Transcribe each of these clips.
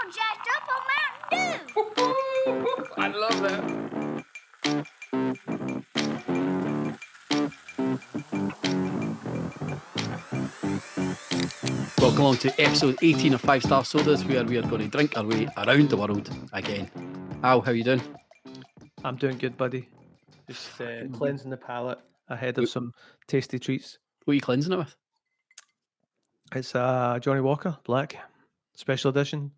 all jacked up on Mountain Dew. I love that. Welcome along to episode 18 of 5 Star Sodas, where we are going to drink our way around the world again. Al, how you doing? I'm doing good, buddy. Just cleansing the palate ahead of some tasty treats. What are you cleansing it with? It's Johnny Walker Black Special Edition,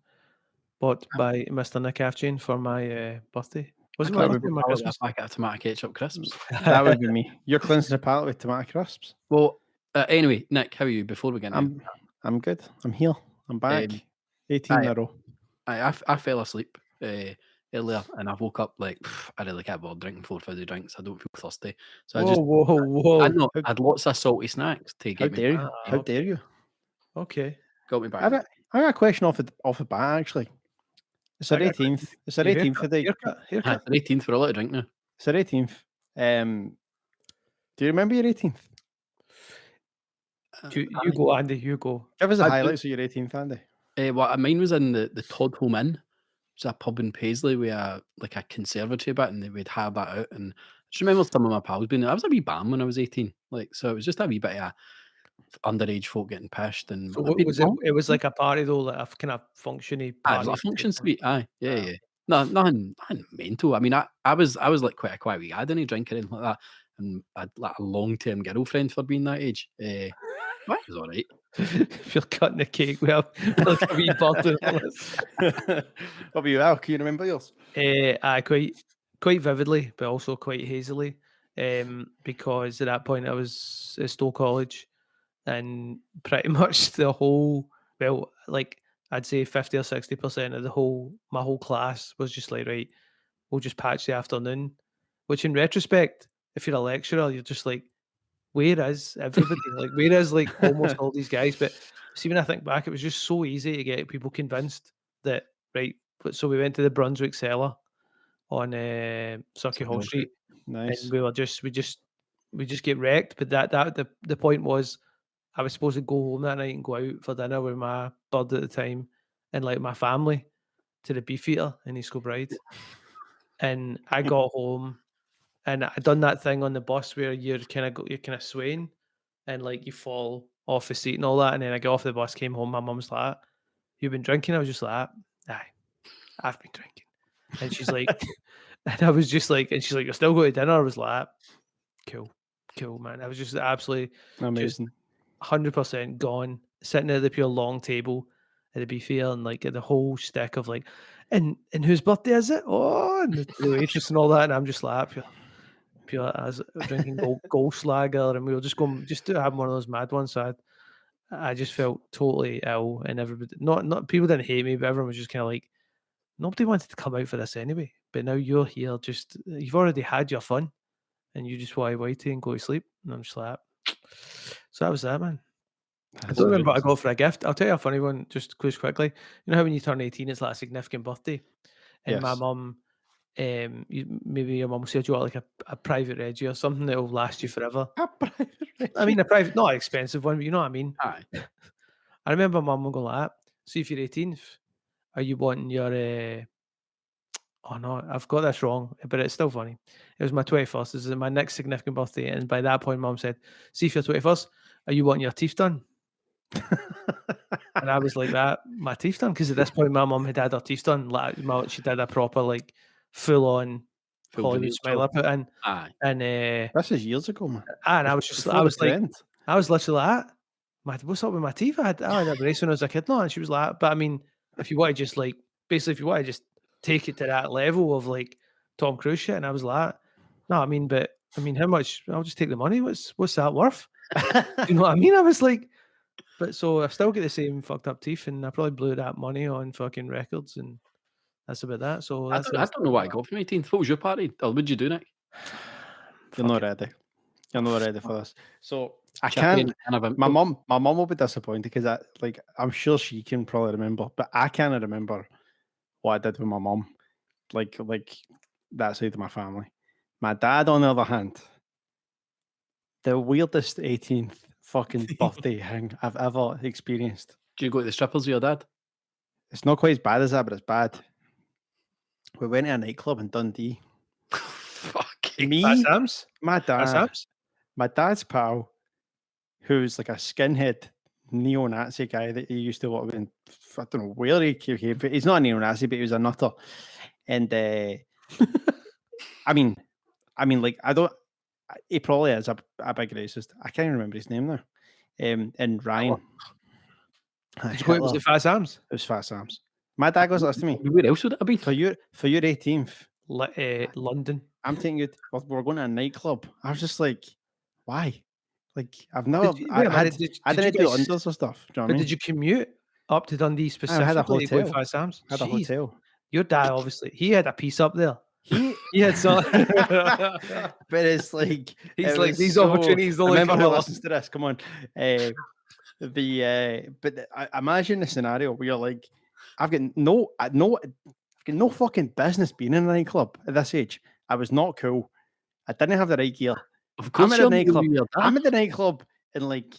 bought by Mr. Nick Afchin for my birthday. Was it my birthday or my Christmas? A packet of tomato ketchup crisps. That would be me. You're cleansing the palate with tomato crisps. Well, anyway, Nick, how are you before we get in? I'm good. I'm here. I'm back. 18 in a row. I fell asleep earlier and I woke up like, I really can't bother drinking 4 fizzy drinks. I don't feel thirsty. So Whoa. I know, I had lots of salty snacks to How get me dare you? back. How dare you? Okay. Got me back. I got a question off the bat, actually. It's our 18th. It's our 18th for the... Haircut. It's the 18th, we're allowed to drink now. It's our 18th. Do you remember your 18th? You go, Andy. You go. Give us the highlights of your 18th, Andy. Mine was in the Todd Home Inn, which is a pub in Paisley with a conservatory bit, and we'd hire that out. And I just remember some of my pals being there. I was a wee bam when I was 18, so it was just a wee bit of underage folk getting pished. And So what was it? It was like a party though, like a kind of functiony party. It was a function suite, aye. Yeah. No, nothing mental. I mean, I was like quite a quiet wee guy. I didn't drink or anything like that. And I had like a long-term girlfriend for being that age. It was all right. If you're cutting the cake, well, like a wee birthday. What about you, Al? Can you remember yours? Quite vividly, but also quite hazily, because at that point I was at Stowe College, and pretty much the whole, well, like I'd say 50 or 60% of my whole class was just like, right, we'll just patch the afternoon. Which in retrospect, if you're a lecturer, you're just like, where is everybody? Like, where is like almost all these guys? But see, when I think back, it was just so easy to get people convinced that, right. So we went to the Brunswick Cellar on Circuit Hall Street. Nice. And we just get wrecked. But the point was, I was supposed to go home that night and go out for dinner with my bud at the time and like my family to the Beefeater in East Kilbride. And I got home and I done that thing on the bus where you're kind of swaying and like you fall off the seat and all that. And then I got off the bus, came home. My mum's like, "You've been drinking?" I was just like, "Aye, I've been drinking." And she's like, and I was just like, and she's like, "You're still going to dinner?" I was like, cool, man. I was just absolutely amazing. 100% gone, sitting at the pure long table at the Beefeater and like the whole stick of like, and whose birthday is it? Oh, and the waitress and all that. And I'm just like, pure as drinking Goldschlager, and we were just going just to have one of those mad ones. So I just felt totally ill, and everybody, not people didn't hate me, but everyone was just kind of like, nobody wanted to come out for this anyway. But now you're here, just you've already had your fun, and you just want to wait and go to sleep. And I'm just like, so that was that, man. I don't remember what I got for a gift. I'll tell you a funny one, just quickly. You know how when you turn 18, it's like a significant birthday, and my mum. Maybe your mum will say, "Do you want like a private Reggie or something that will last you forever?" A private Reggie? I mean, a private, not an expensive one, but you know what I mean. Aye. I remember mum going like that. See, if you're 18th, are you wanting your? Oh no, I've got this wrong, but it's still funny. It was my 21st. This is my next significant birthday, and by that point, mum said, "See, if you're 21st, are you wanting your teeth done?" And I was like, "That my teeth done?" Because at this point, my mum had her teeth done. Like, she did a proper like full on Hollywood smiler put in. Aye. And this is years ago, man. And I was literally like, what's up with my teeth? I had a brace when I was a kid, no, and she was like, but I mean, if you want to just like, basically, if you want to just take it to that level of like Tom Cruise shit, and I was like, no, I mean, how much? I'll just take the money. What's that worth? You know what I mean? I was like, but so I still get the same fucked up teeth, and I probably blew that money on fucking records, and that's about that. So I don't know what I got for my 18th. What was your party? Or what'd you do, Nick? You're not ready. You're not ready for this. So I can't. My mum will be disappointed because I'm sure she can probably remember, but I can't remember what I did with my mum. Like that side of my family. My dad, on the other hand, the weirdest 18th fucking birthday thing I've ever experienced. Did you go to the strippers with your dad? It's not quite as bad as that, but it's bad. We went to a nightclub in Dundee. Fucking Fat Sam's? my Fat dad, Sam's? my dad's pal, who's like a skinhead neo-Nazi guy that he used to work with. I don't know where he came from. He's not a neo-Nazi, but he was a nutter. And I mean, like I don't. He probably is a big racist. I can't even remember his name now. And Ryan. Did you go, was it Fat Sam's? It was Fat Sam's. My dad goes, listen to me. Where else would it have been? For your 18th, London. I'm taking you. We're going to a nightclub. I was just like, why? Like I've never. I didn't do unders or stuff. Do you know what I mean? Did you commute up to Dundee specifically? I had a to go to hotel. Fat Sam's? I had a hotel. Your dad obviously he had a piece up there. He had some. But it's like he's like these opportunities. Remember who listens to this? Come on. But I imagine the scenario where you're like, I've got no fucking business being in a nightclub at this age. I was not cool. I didn't have the right gear. Of course, I'm at the nightclub in like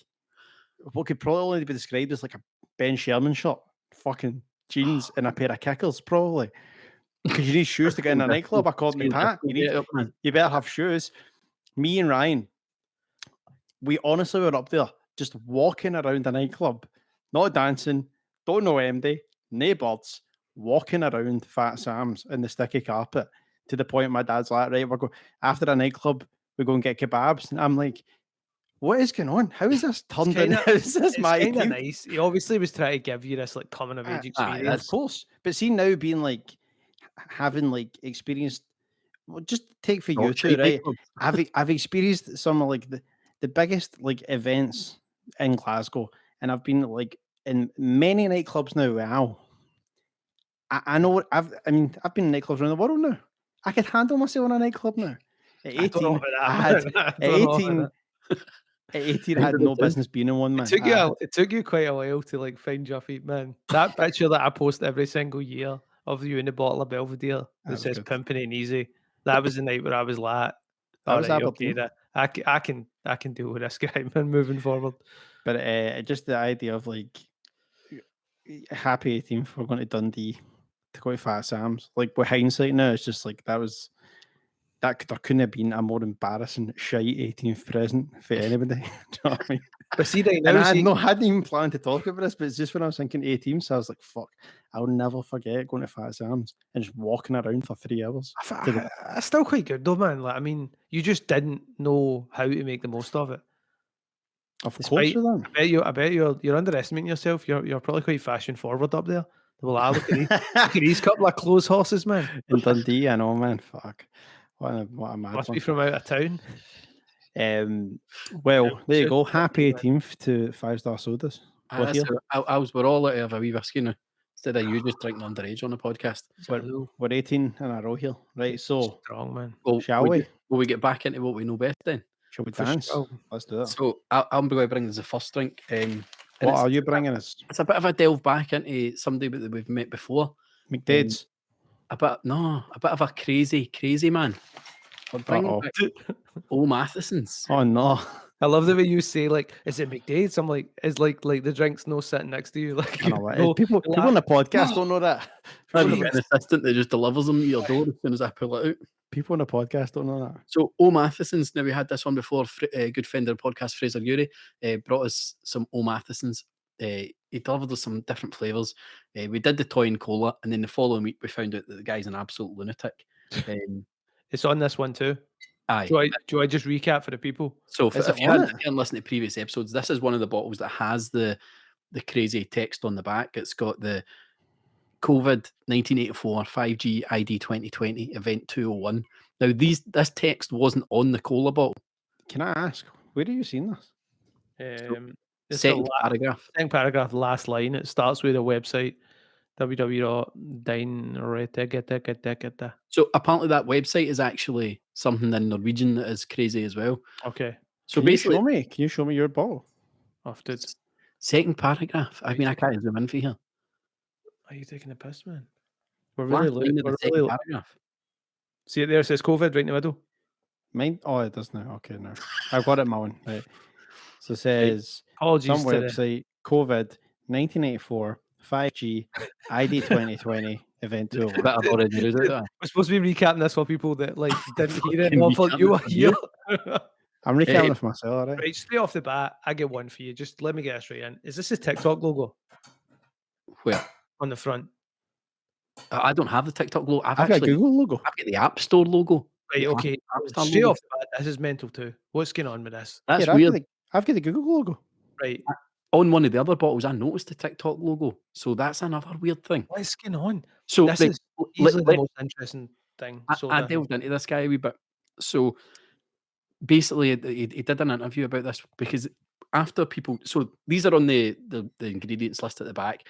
what could probably only be described as like a Ben Sherman shirt, fucking jeans, and a pair of kickers, probably. Because you need shoes to get in a nightclub, according to Pat. You better have shoes. Me and Ryan, we honestly were up there just walking around the nightclub, not dancing, don't know MD, no birds, walking around Fat Sam's in the sticky carpet to the point my dad's like, right, we're going after the nightclub, we go and get kebabs. And I'm like, what is going on? How is this turned into? How is this my kind of nice? He obviously was trying to give you this like coming of age experience. Of course. But see now being like having like experienced, well, just take for you two, right? I've experienced some of like the biggest like events in Glasgow, and I've been like in many nightclubs now. Wow, I know. I've been in nightclubs around the world now. I could handle myself in a nightclub now. At 18, at 18, I had no business being in one, man. It took you quite a while to like find your feet, man. That picture that I post every single year of you in a bottle of Belvedere that says "Pimpin' and Easy." That was the night where I was like, "All right, okay, I can deal with this guy, man, moving forward." But just the idea of like happy 18th, we're going to Dundee to go to Fat Sam's. Like with hindsight now, it's just like there couldn't have been a more embarrassing shite 18th present for anybody. Do you know what I mean? But see, I hadn't even planned to talk about this, but it's just when I was thinking 18th, so I was like, fuck, I'll never forget going to Fat Sam's and just walking around for 3 hours. That's still quite good though, man. Like, I mean, you just didn't know how to make the most of it. Of course, I bet you're underestimating yourself. You're probably quite fashion forward up there. Well, look at these couple of clothes horses, man. In Dundee, I know, man. Fuck. What a mad Must one. be from out of town. Well, there you go. Happy 18th to 5-star sodas. We're all out of a wee whiskey now. Instead of you just drinking underage on the podcast. We're 18 in a row here. Right, so strong, man. Well, shall we? Will we get back into what we know best then? Shall we dance? Let's do it. So I'm going to bring us the first drink. What are you bringing us? It's a bit of a delve back into somebody that we've met before. McDade's. A bit of a crazy man. We're bringing back Mathiesen's. Oh no. I love the way you say, like, is it McDade's? I'm like, it's like the drink's no sitting next to you. Like, people on the podcast don't know that. I've got an assistant that just delivers them to your door as soon as I pull it out. People on the podcast don't know that. So, Mathiesen's, now we had this one before, good friend of the podcast, Fraser Urey, brought us some Mathiesen's. He delivered us some different flavours. We did the toy and cola, and then the following week we found out that the guy's an absolute lunatic. It's on this one too. Aye. Do I just recap for the people? So if you hadn't listened to previous episodes, this is one of the bottles that has the crazy text on the back. It's got the COVID 1984 5G ID 2020 event 201. Now this text wasn't on the cola bottle. Can I ask, where have you seen this? Second paragraph, last line. It starts with a website. www.dine. So apparently that website is actually something in Norwegian that is crazy as well. Okay. So can you show me your bottle? After second paragraph. I mean, I can't zoom in for here. Are you taking a piss, man? We're really paragraph. See it there. It says COVID right in the middle. Mine. Oh, it does now. Okay, now I've got it in my own. Right. So it says apologies some website COVID 1984 5G, ID 2020, Event 201. But I've already read it. We're supposed to be recapping this for people that like didn't hear it. Fucking Or thought you were recap it here. I'm recapping it for myself, all right? Right, straight off the bat, I get one for you. Just let me get this right in. Is this a TikTok logo Where? on the front? I don't have the TikTok logo. I've got a Google logo. I've got the App Store logo. Right, The okay. App Store Straight logo. off the bat, this is mental too. What's going on with this? That's Here, weird. I've got the Google logo. Right. On one of the other bottles, I noticed the TikTok logo. So that's another weird thing. What's going on? So This is easily the most interesting thing. I delved into this guy a wee bit. So basically, he did an interview about this because after people, so these are on the ingredients list at the back.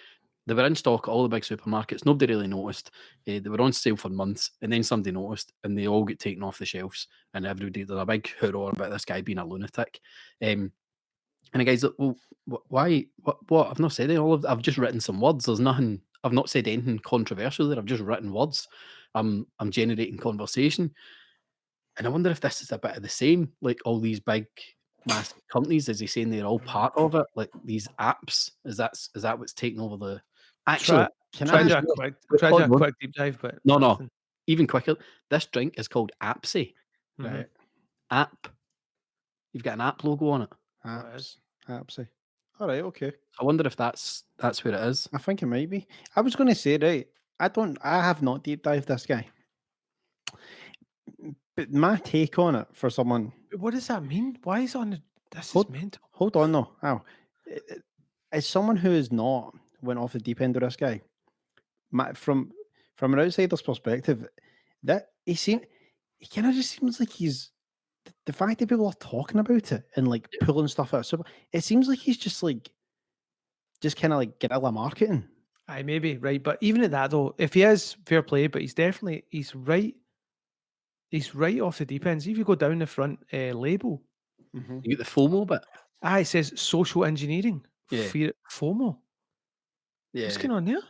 They were in stock at all the big supermarkets. Nobody really noticed. They were on sale for months, and then somebody noticed, and they all get taken off the shelves. And everybody did a big hoorah about this guy being a lunatic. And the guy's like, "Well, why? What? I've not said it. I've just written some words. There's nothing. I've not said anything controversial there. I've just written words. I'm generating conversation." And I wonder if this is a bit of the same, like all these big, massive companies, as he's saying, they're all part of it, like these apps. Is that what's taking over the? Actually, try to do a quick deep dive, but no, even quicker. This drink is called Apsy. Right. App. You've got an app logo on it. Apsy. All right, okay. I wonder if that's where it is. I think it might be. I was going to say, right, I have not deep dived this guy. But my take on it for someone. What does that mean? Why is on this is mental? Hold on, though. As someone who has not went off the deep end of this guy, from an outsider's perspective, that he kind of just seems like he's the fact that people are talking about it and like pulling stuff out. So it seems like he's just kind of like guerrilla marketing. Aye, maybe right, but even at that though, if he is fair play, but he's right. He's right off the deep end. See if you go down the front label. You get the FOMO bit. It says social engineering. Yeah. FOMO. Yeah. What's going on there?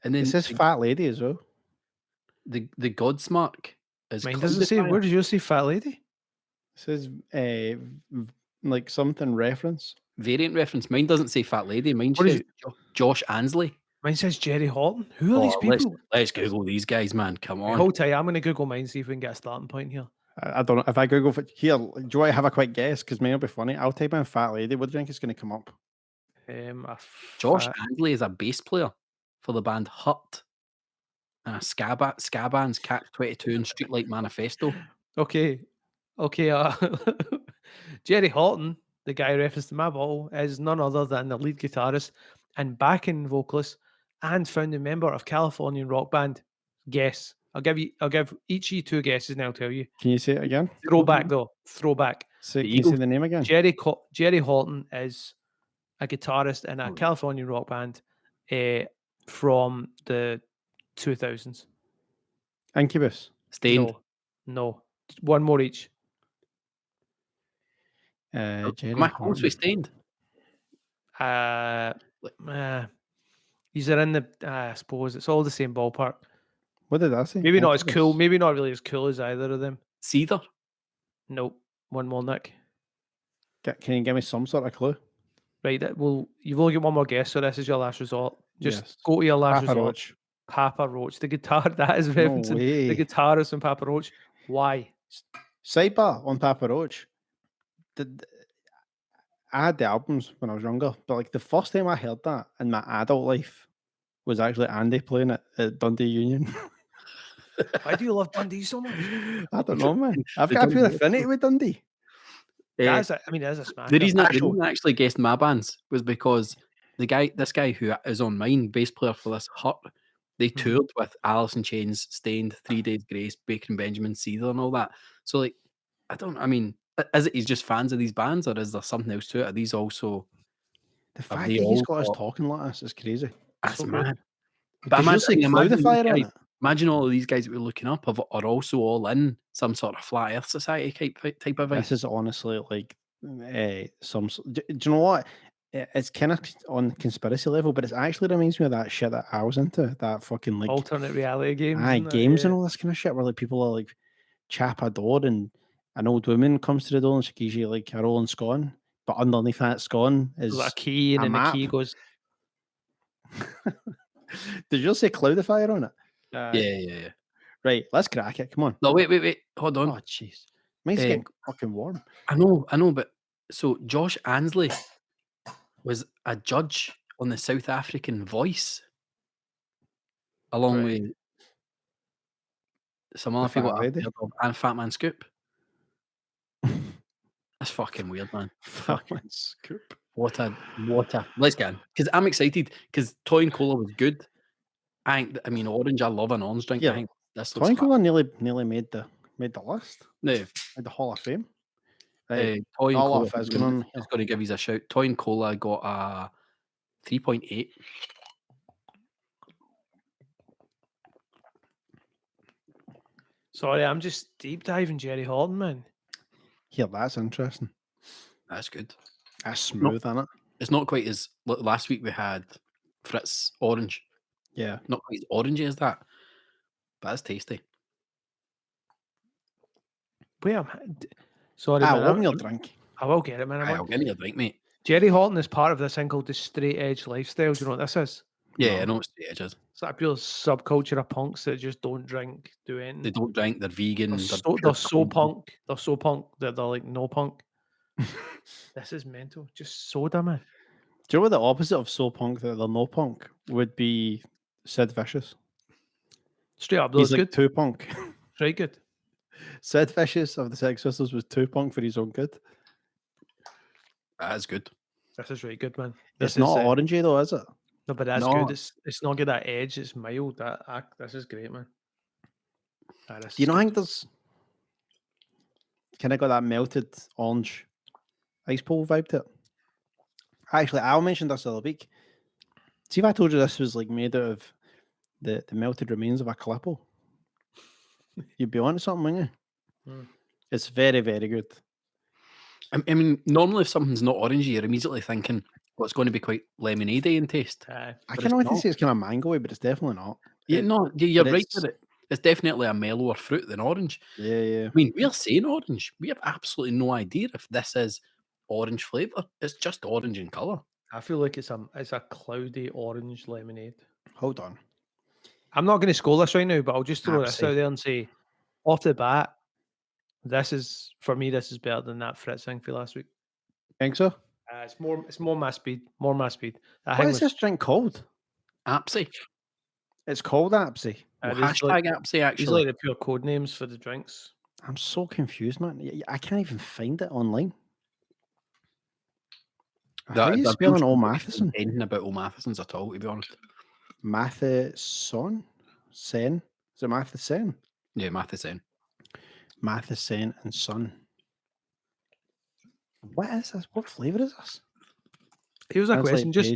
And then it says fat lady as well. The Godsmark is. Mine doesn't say. Where did you say fat lady? It says like something reference. Variant reference. Mine doesn't say fat lady. Mine says Josh Ansley. Mine says Jerry Horton. Who are these people? Let's Google these guys, man. Come on. Hold tight. I'm going to Google mine, see if we can get a starting point here. I don't know. If I Google for here, do you want to have a quick guess? Because mine will be funny. I'll type in fat lady. What do you think is going to come up? Josh Ansley is a bass player for the band Hut and a ska band's Catch 22 and Streetlight Manifesto. Okay. Jerry Horton, the guy referenced in my bottle, is none other than the lead guitarist and backing vocalist and founding member of Californian rock band. Guess. I'll give each of you two guesses and I'll tell you. Can you say it again? Throwback though. Throwback. Can you say the name again? Jerry Horton is a guitarist in a Californian rock band from the 2000s. Incubus. Stained. No. One more each. Jerry Am I close with Stained? These are in the. I suppose it's all the same ballpark. What did I say? Maybe not as cool. Maybe not really as cool as either of them. Cedar. Nope. One more, Nick. Can you give me some sort of clue? Right. You've only got one more guess, so this is your last resort. Just go to your last resort. Roach. Papa Roach, the guitar that is referencing the guitarist from Papa Roach. Why? Sidebar on Papa Roach. I had the albums when I was younger, but like the first time I heard that in my adult life was actually Andy playing it at Dundee Union. Why do you love Dundee so much? I don't know, man. I've got a pure affinity with Dundee. That is a smash. The reason I actually guessed my bands was because this guy who is on mine, bass player for this Hut, they toured with Alice in Chains, Stained, 3 Days Grace, Baker and Benjamin, Cedar, and all that. So, like, is it he's just fans of these bands, or is there something else to it? Are these also the fact that he's got us talking like this is crazy? That's so mad. But imagine all of these guys that we're looking up are also all in some sort of flat Earth society type of vibe. This is honestly like some. Do you know what? It's kind of on conspiracy level, but it actually reminds me of that shit that I was into. That fucking like alternate reality games. Games and all this kind of shit where like people are like chap a door and an old woman comes to the door and she gives you like a rolling scone, but underneath that scone is a key, and then the key goes. Did you say Cloudifier on it? Yeah. Right, let's crack it. Come on. No, wait. Hold on. Oh, jeez. Mine's getting fucking warm. I know, but so Josh Ansley was a judge on the South African Voice, along with some other people I've heard of, and Fat Man Scoop. That's fucking weird, man. Fat Man Scoop. What a. Let's get in. Because I'm excited, because Toy and Cola was good. I mean, orange, I love an orange drink. Yeah. I think this Toy and Cola nearly made the list. No. Made the Hall of Fame. Right. Toy and Cola is going to give you a shout. Toy and Cola got a 3.8. Sorry, I'm just deep diving Jerry Horton, man. Yeah, that's interesting. That's good. That's smooth, isn't it? It's not quite as last week we had Fritz Orange. Yeah. Not quite as orangey as that, but that's tasty. Wait, sorry, I man. want your drink. I will get it, man. I'll get your drink, mate. Jerry Horton is part of this thing called the straight edge lifestyle. Do you know what this is? Yeah, I know what straight edge is. It's that pure subculture of punks that just don't drink, do anything. They don't drink, they're vegan. They're so punk. They're so punk that they're like no punk. This is mental. Just soda, man. Do you know what the opposite of so punk that they're no punk would be? Sid Vicious. Straight up, he's like good. Too punk. Right, good. Sid Vicious of the Sex Pistols was too punk for his own good. That is good. This is really good, man. It's not orangey though, is it? No, but that's good. It's not good that edge. It's mild. This is great, man. Do you know? I think there's kind of got that melted orange ice pole vibe to it. Actually, I'll mention this the other week. See if I told you this was like made out of the melted remains of a Calippo. You'd be onto something, wouldn't you? It's very, very good. I mean, normally if something's not orangey, you're immediately thinking, well, it's going to be quite lemonade-y in taste. I kind of want to say it's kind of mango-y, but it's definitely not. You're right with it. It's definitely a mellower fruit than orange. Yeah. I mean, we're saying orange. We have absolutely no idea if this is orange flavour. It's just orange in colour. I feel like it's a cloudy orange lemonade. Hold on. I'm not going to score this right now, but I'll just throw this out there and say, off the bat, this is better than that Fritz thing for last week. Think so? It's more my speed. More my speed. What is this drink called? Apsy. It's called Apsy. Hashtag Apsy, actually. These are like the pure code names for the drinks. I'm so confused, man. I can't even find it online. How are you spelling O Mathiesen? Anything about O Mathiesens at all, to be honest. Mathiesen? Sen? Is it Mathiesen? Yeah, Mathiesen. Mathiesen and Son. What is this? What flavour is this? Here's a question, just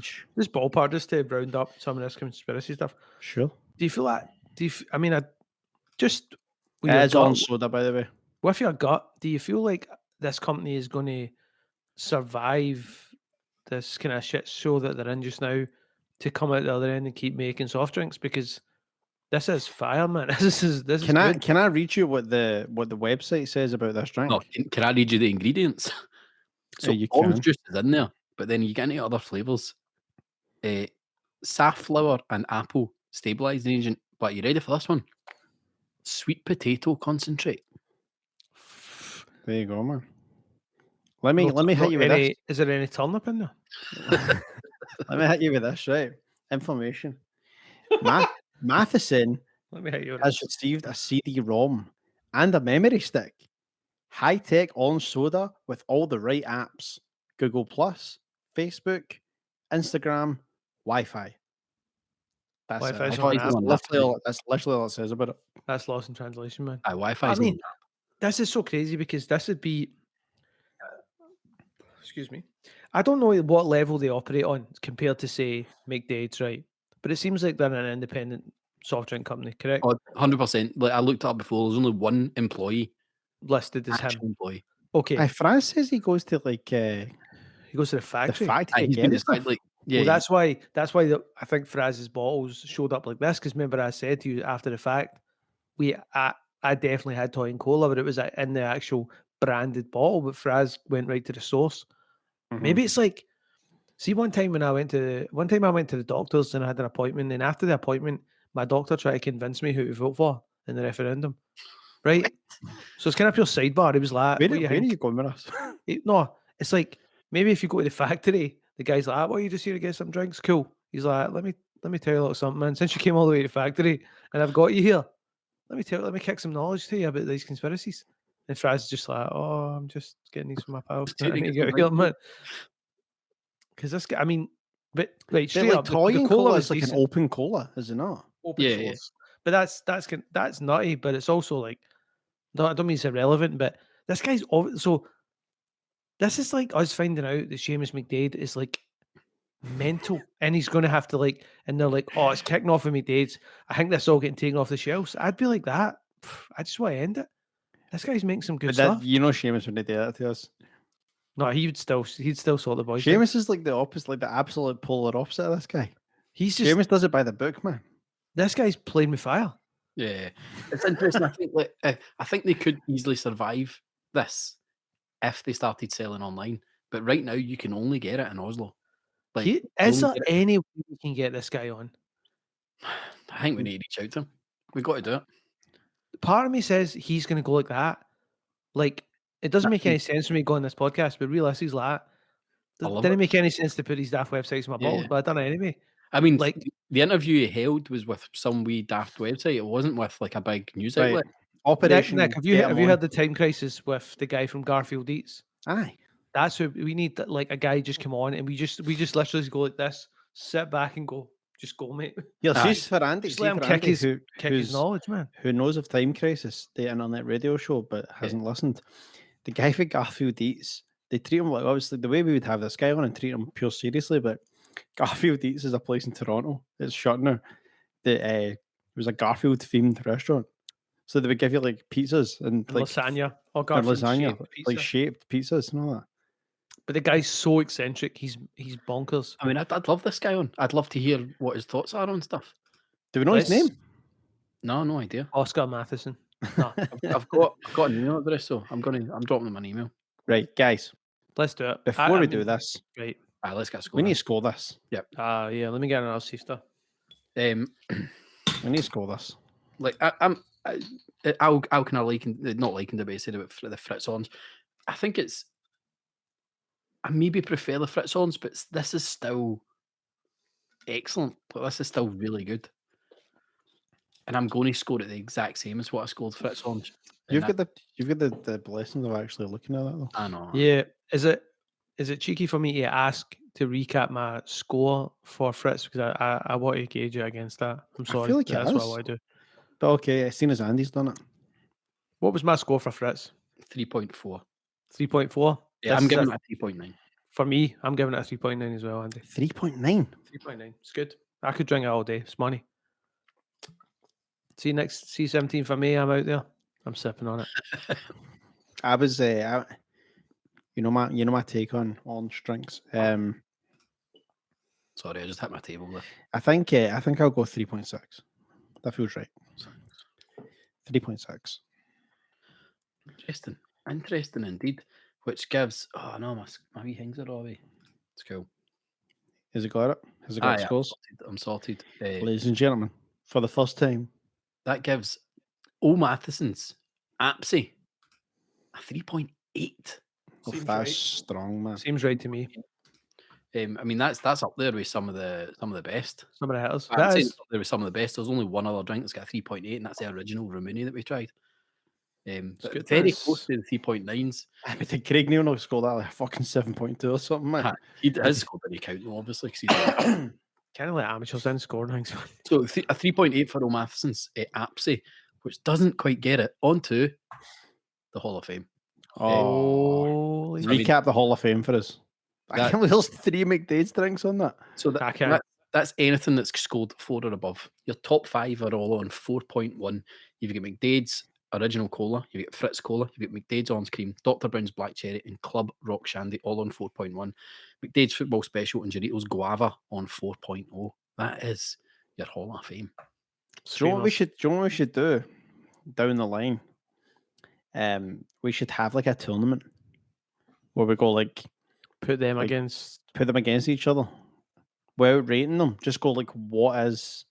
ballpark, just to round up some of this conspiracy stuff. Sure. Do you feel that? It's on soda, by the way. With your gut, do you feel like this company is going to survive this kind of shit show that they're in just now to come out the other end and keep making soft drinks? Because this is fire, man. Can I read you what the website says about this drink? No, can I read you the ingredients? So orange juice is in there, but then you get into other flavours. Safflower and apple stabilising agent. But you ready for this one? Sweet potato concentrate. There you go, man. Let me hit you with this. Is there any turnip in there? Let me hit you with this, right? Information. Mathiesen has received a CD-ROM and a memory stick. High-tech orange soda with all the right apps. Google+, Facebook, Instagram, Wi-Fi. That's literally all it says about it. That's lost in translation, man. Wi-Fi. This is so crazy because this would be... Excuse me. I don't know what level they operate on compared to, say, McDade's, right? But it seems like they're an independent soft drink company, correct? 100%. Like I looked it up before. There's only one employee listed as him. Employee. Okay. Franz says he goes to he goes to the factory. Yeah. Well, that's why I think Fraz's bottles showed up like this. Because remember, I said to you after the fact, I definitely had Toy and Cola, but it was in the actual branded bottle. But Fraz went right to the source. Mm-hmm. Maybe it's like See, one time I went to the doctors and I had an appointment, and after the appointment, my doctor tried to convince me who to vote for in the referendum. Right? So it's kind of pure sidebar. He was like, Where "What do you are you think?" going with us? No, it's like maybe if you go to the factory, the guy's like, "Well, you just here to get some drinks, cool." He's like, "Let me tell you a little something, man. Since you came all the way to the factory and I've got you here, let me kick some knowledge to you about these conspiracies." And Fraz is just like, "Oh, I'm just getting these from my pals. I need to get here, man." Because this guy, I mean, but right, straight like up, toy the and cola cola was is like decent. an open cola, is it not? Open Yeah, source. But that's nutty, but it's also like, no, I don't mean it's irrelevant, but this guy's so this is like us finding out that Seamus McDade is like mental and he's going to have to like, and they're like, oh, it's kicking off with McDade's. I think that's all getting taken off the shelves. I'd be like that. I just want to end it. This guy's making some good But stuff. Seamus when they do that to us. No, he'd still sort the boys. Seamus is like the opposite, like the absolute polar opposite of this guy. He's just Seamus does it by the book, man. This guy's playing with fire. Yeah, it's interesting. I think they could easily survive this if they started selling online. But right now, you can only get it in Oslo. Like, Is there any way we can get this guy on? I think we need to reach out to him. We've got to do it. Part of me says he's going to go like that. Like, it doesn't make any sense for me going on this podcast, but realistically, like that. It didn't make any sense to put these daft websites in my bottles, but I done it anyway. I mean, like the interview he held was with some wee daft website. It wasn't with like a big news Right. outlet. Operation. Nick, have you heard the Time Crisis with the guy from Garfield Eats? Aye. That's who we need. Like a guy just come on, and we just literally go like this, sit back and go, just go, mate. Yeah, just for Andy. Just let him kick his knowledge, man. Who knows of Time Crisis, the internet radio show, but hasn't listened. The guy for Garfield Eats, they treat him like, obviously the way we would have this guy on and treat him pure seriously, but Garfield Eats is a place in Toronto. It's shut now. It was a Garfield themed restaurant. So they would give you like pizzas and like lasagna or Garfield lasagna, like shaped pizzas and all that. But the guy's so eccentric. He's bonkers. I mean, I'd love this guy on. I'd love to hear what his thoughts are on stuff. Do we know his name? No idea. Oscar Mathiesen. No, I've got an email address, so I'm dropping him an email. Right, guys. Let's do it. Before we do this, right. Let's get scored. We need to score this. Yep. Yeah. Let me get another sister. We need to score this. Like I'll kind of not liking the way I said about the Fritz-ons. I think I maybe prefer the Fritz-ons, but this is still excellent. But this is still really good. And I'm going to score it the exact same as what I scored Fritz-ons. You've got the blessings of actually looking at that though. I know. Yeah. Is it cheeky for me to ask to recap my score for Fritz because I want to gauge it against that? I'm sorry. I feel like that's what I want to do. But okay, seeing as Andy's done it. What was my score for Fritz? 3.4. 3.4? Yeah, I'm giving it a 3.9. For me, I'm giving it a 3.9 as well, Andy. 3.9? 3.9. It's good. I could drink it all day. It's money. See, next C17 for me, I'm out there. I'm sipping on it. I was, you know my take on orange drinks. Sorry, I just hit my table there. I think I'll go 3.6. That feels right. 3.6. Interesting indeed. Which gives my wee things are away. It's cool. Has it got it? Has it got scores? I'm sorted. Ladies and gentlemen, for the first time, that gives Matheson's Apsy a 3.8. that's right. strong, man. Seems right to me. I mean that's up there with some of the best. Some of the hitters. I'd say it's up there with some of the best. There's only one other drink that's got a 3.8, and that's the original Rumuni that we tried. But very close to the 3.9s. I think Craig Neal will score that like a fucking 7.2 or something, man. His score didn't count though, obviously. Kind of like amateurs in scoring things. So a 3.8 for O'Matheson's Apsy, which doesn't quite get it onto the Hall of Fame. Oh, recap the Hall of Fame for us. I can't believe there's 3 McDade's drinks on that. So that's anything that's scored 4 or above. Your top 5 are all on 4.1. You've got McDade's Original Cola, you've got Fritz Cola, you've got McDade's Orange Cream, Dr. Brown's Black Cherry, and Club Rock Shandy all on 4.1. McDade's Football Special and Doritos Guava on 4.0. That is your Hall of Fame. Do you know what we should do down the line? We should have like a tournament where we go like put them against put them against each other without rating them. Just go like, what is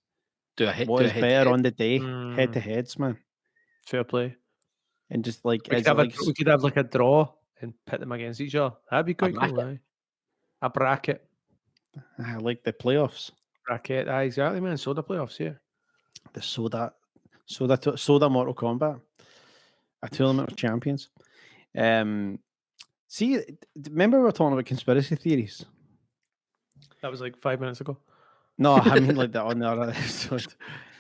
better on the day? Head to heads, man. Fair play. And just like, we could have like a draw and pit them against each other. That'd be quite cool. Aye. A bracket. I like the playoffs. Bracket. Aye, exactly, man. Soda playoffs, yeah. The soda Mortal Kombat. A tournament of champions. See, remember we were talking about conspiracy theories? That was like 5 minutes ago. No, I mean like that on the other episode.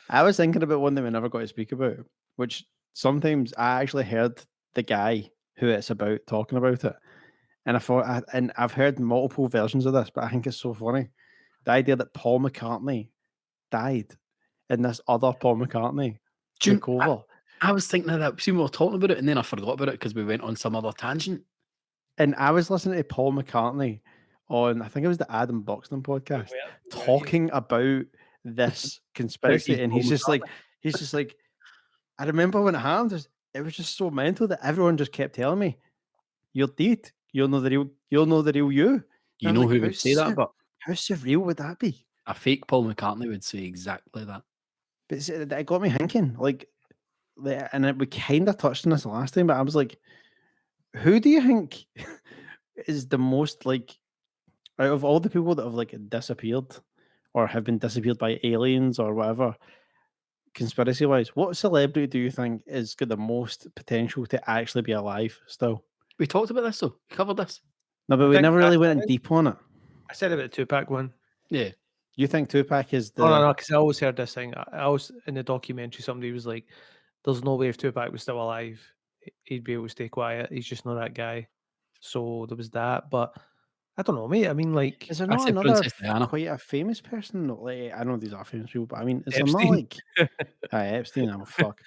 I was thinking about one that we never got to speak about, which sometimes I actually heard the guy who it's about talking about it. And I thought, and I've heard multiple versions of this, but I think it's so funny. The idea that Paul McCartney died and this other Paul McCartney took over. I was thinking of that. See, we were talking about it, and then I forgot about it because we went on some other tangent. And I was listening to Paul McCartney on, I think it was the Adam Buxton podcast, talking about this conspiracy. And he's just like, I remember when it happened, it was just so mental that everyone just kept telling me, "You're dead. You'll know the real you." You know who would say that, but how surreal would that be? A fake Paul McCartney would say exactly that. But it got me thinking, like, and we kind of touched on this last time, but I was like, who do you think is the most, like, out of all the people that have like disappeared or have been disappeared by aliens or whatever, conspiracy wise, what celebrity do you think is got the most potential to actually be alive still? We talked about this though. We covered this. No, but we never really went in deep on it. I said about the Tupac one. Yeah. You think Tupac is the... No, because I always heard this thing. I was in the documentary, somebody was like, there's no way if Tupac was still alive, he'd be able to stay quiet. He's just not that guy. So there was that. But I don't know, mate. I mean, like... Is there not another quite a famous person? Like, I know these are famous people, but I mean, is Epstein. there not like... Epstein, oh fuck.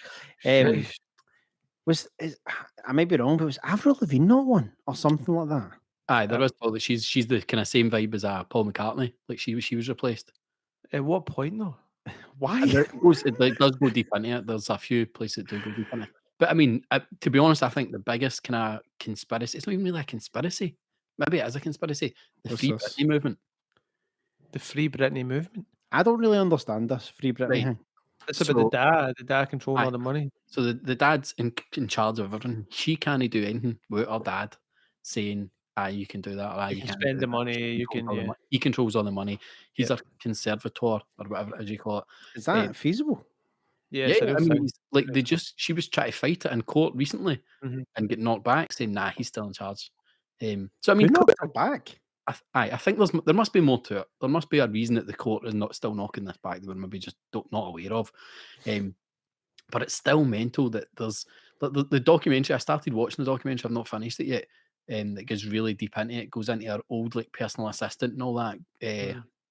I may be wrong, but was Avril Lavigne not one? Or something like that? Aye, there is talk that she's the kind of same vibe as Paul McCartney. Like she was replaced. At what point though? Why? It does go deep into it. There's a few places that do go deep into it. But I mean, to be honest, I think the biggest kind of conspiracy, it's not even really a conspiracy. Maybe it is a conspiracy. The Free Britney movement. The Free Britney movement? I don't really understand this Free Britney thing. It's about the dad controlling all the money. So the dad's in charge of everything. She can't do anything without her dad saying, you can do that. Or, you can spend the money. You can. He controls all the money. He's a conservator or whatever as you call it. Is that feasible? Yeah. I mean, like she was trying to fight it in court recently and get knocked back, saying, "Nah, he's still in charge." So I mean, knocked her back. I think there must be more to it. There must be a reason that the court is not still knocking this back that we're maybe just not aware of. But it's still mental that there's the documentary. I started watching the documentary. I've not finished it yet. That goes really deep into it. Goes into her old like personal assistant and all that,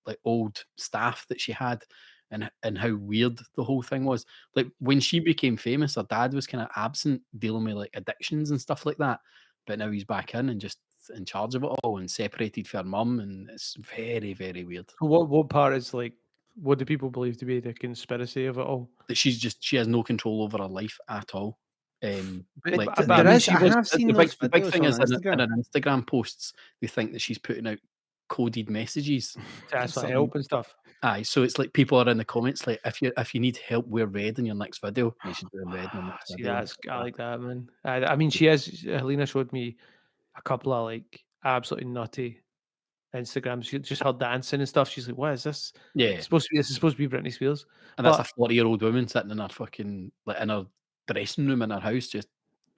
like old staff that she had, and how weird the whole thing was. Like when she became famous, her dad was kind of absent, dealing with like addictions and stuff like that. But now he's back in just in charge of it all and separated from her mum, and it's very, very weird. What part is like? What do people believe to be the conspiracy of it all? That she has no control over her life at all. The big thing is in her Instagram posts, they think that she's putting out coded messages to ask for help and stuff. Aye, so it's like people are in the comments like, if you need help, wear red in your next video. You should do red in your next video. I like that, man. I mean, Helena showed me a couple of like absolutely nutty Instagrams. She just her dancing and stuff. She's like, "What is this? Yeah, this is supposed to be Britney Spears." And that's a 40-year-old woman sitting in her fucking like in her dressing room in her house, just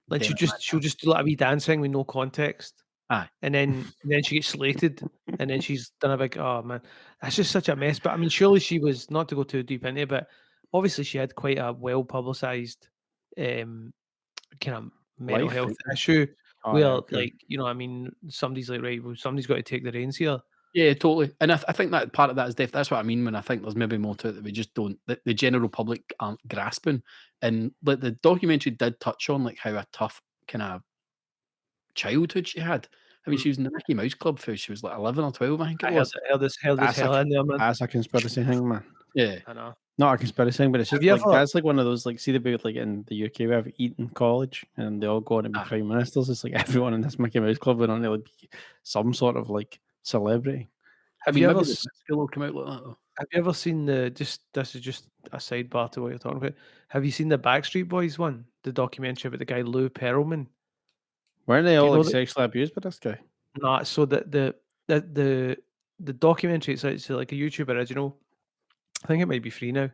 like she'll just do like a wee dancing with no context. Aye, and then she gets slated, and then she's done a big. Oh man, that's just such a mess. But I mean, surely she was not to go too deep into it, but obviously she had quite a well publicized kind of mental health issue. Like, you know, I mean, somebody's like, right, well, somebody's got to take the reins here. Yeah, totally. And I think that part of that is that's what I mean when I think there's maybe more to it that we just don't, the general public aren't grasping. And like the documentary did touch on like how a tough kind of childhood she had. I mean, she was in the Mickey Mouse Club for she was like 11 or 12, I think it was. That's a conspiracy thing, man. Yeah. I know. Not a conspiracy thing, but it's just like, that's like one of those, like, see the bit like in the UK we have Eton College and they all go on to be prime ministers. It's like everyone in this Mickey Mouse Club went on to like be some sort of like celebrity. Have you ever maybe the school will come out like that though. have you ever seen this is just a sidebar to what you're talking about. Have you seen the Backstreet Boys one? The documentary about the guy Lou Pearlman? Weren't they Do you all know like that? sexually abused by this guy? Nah, so the documentary, it's like a YouTube original. I think it might be free now.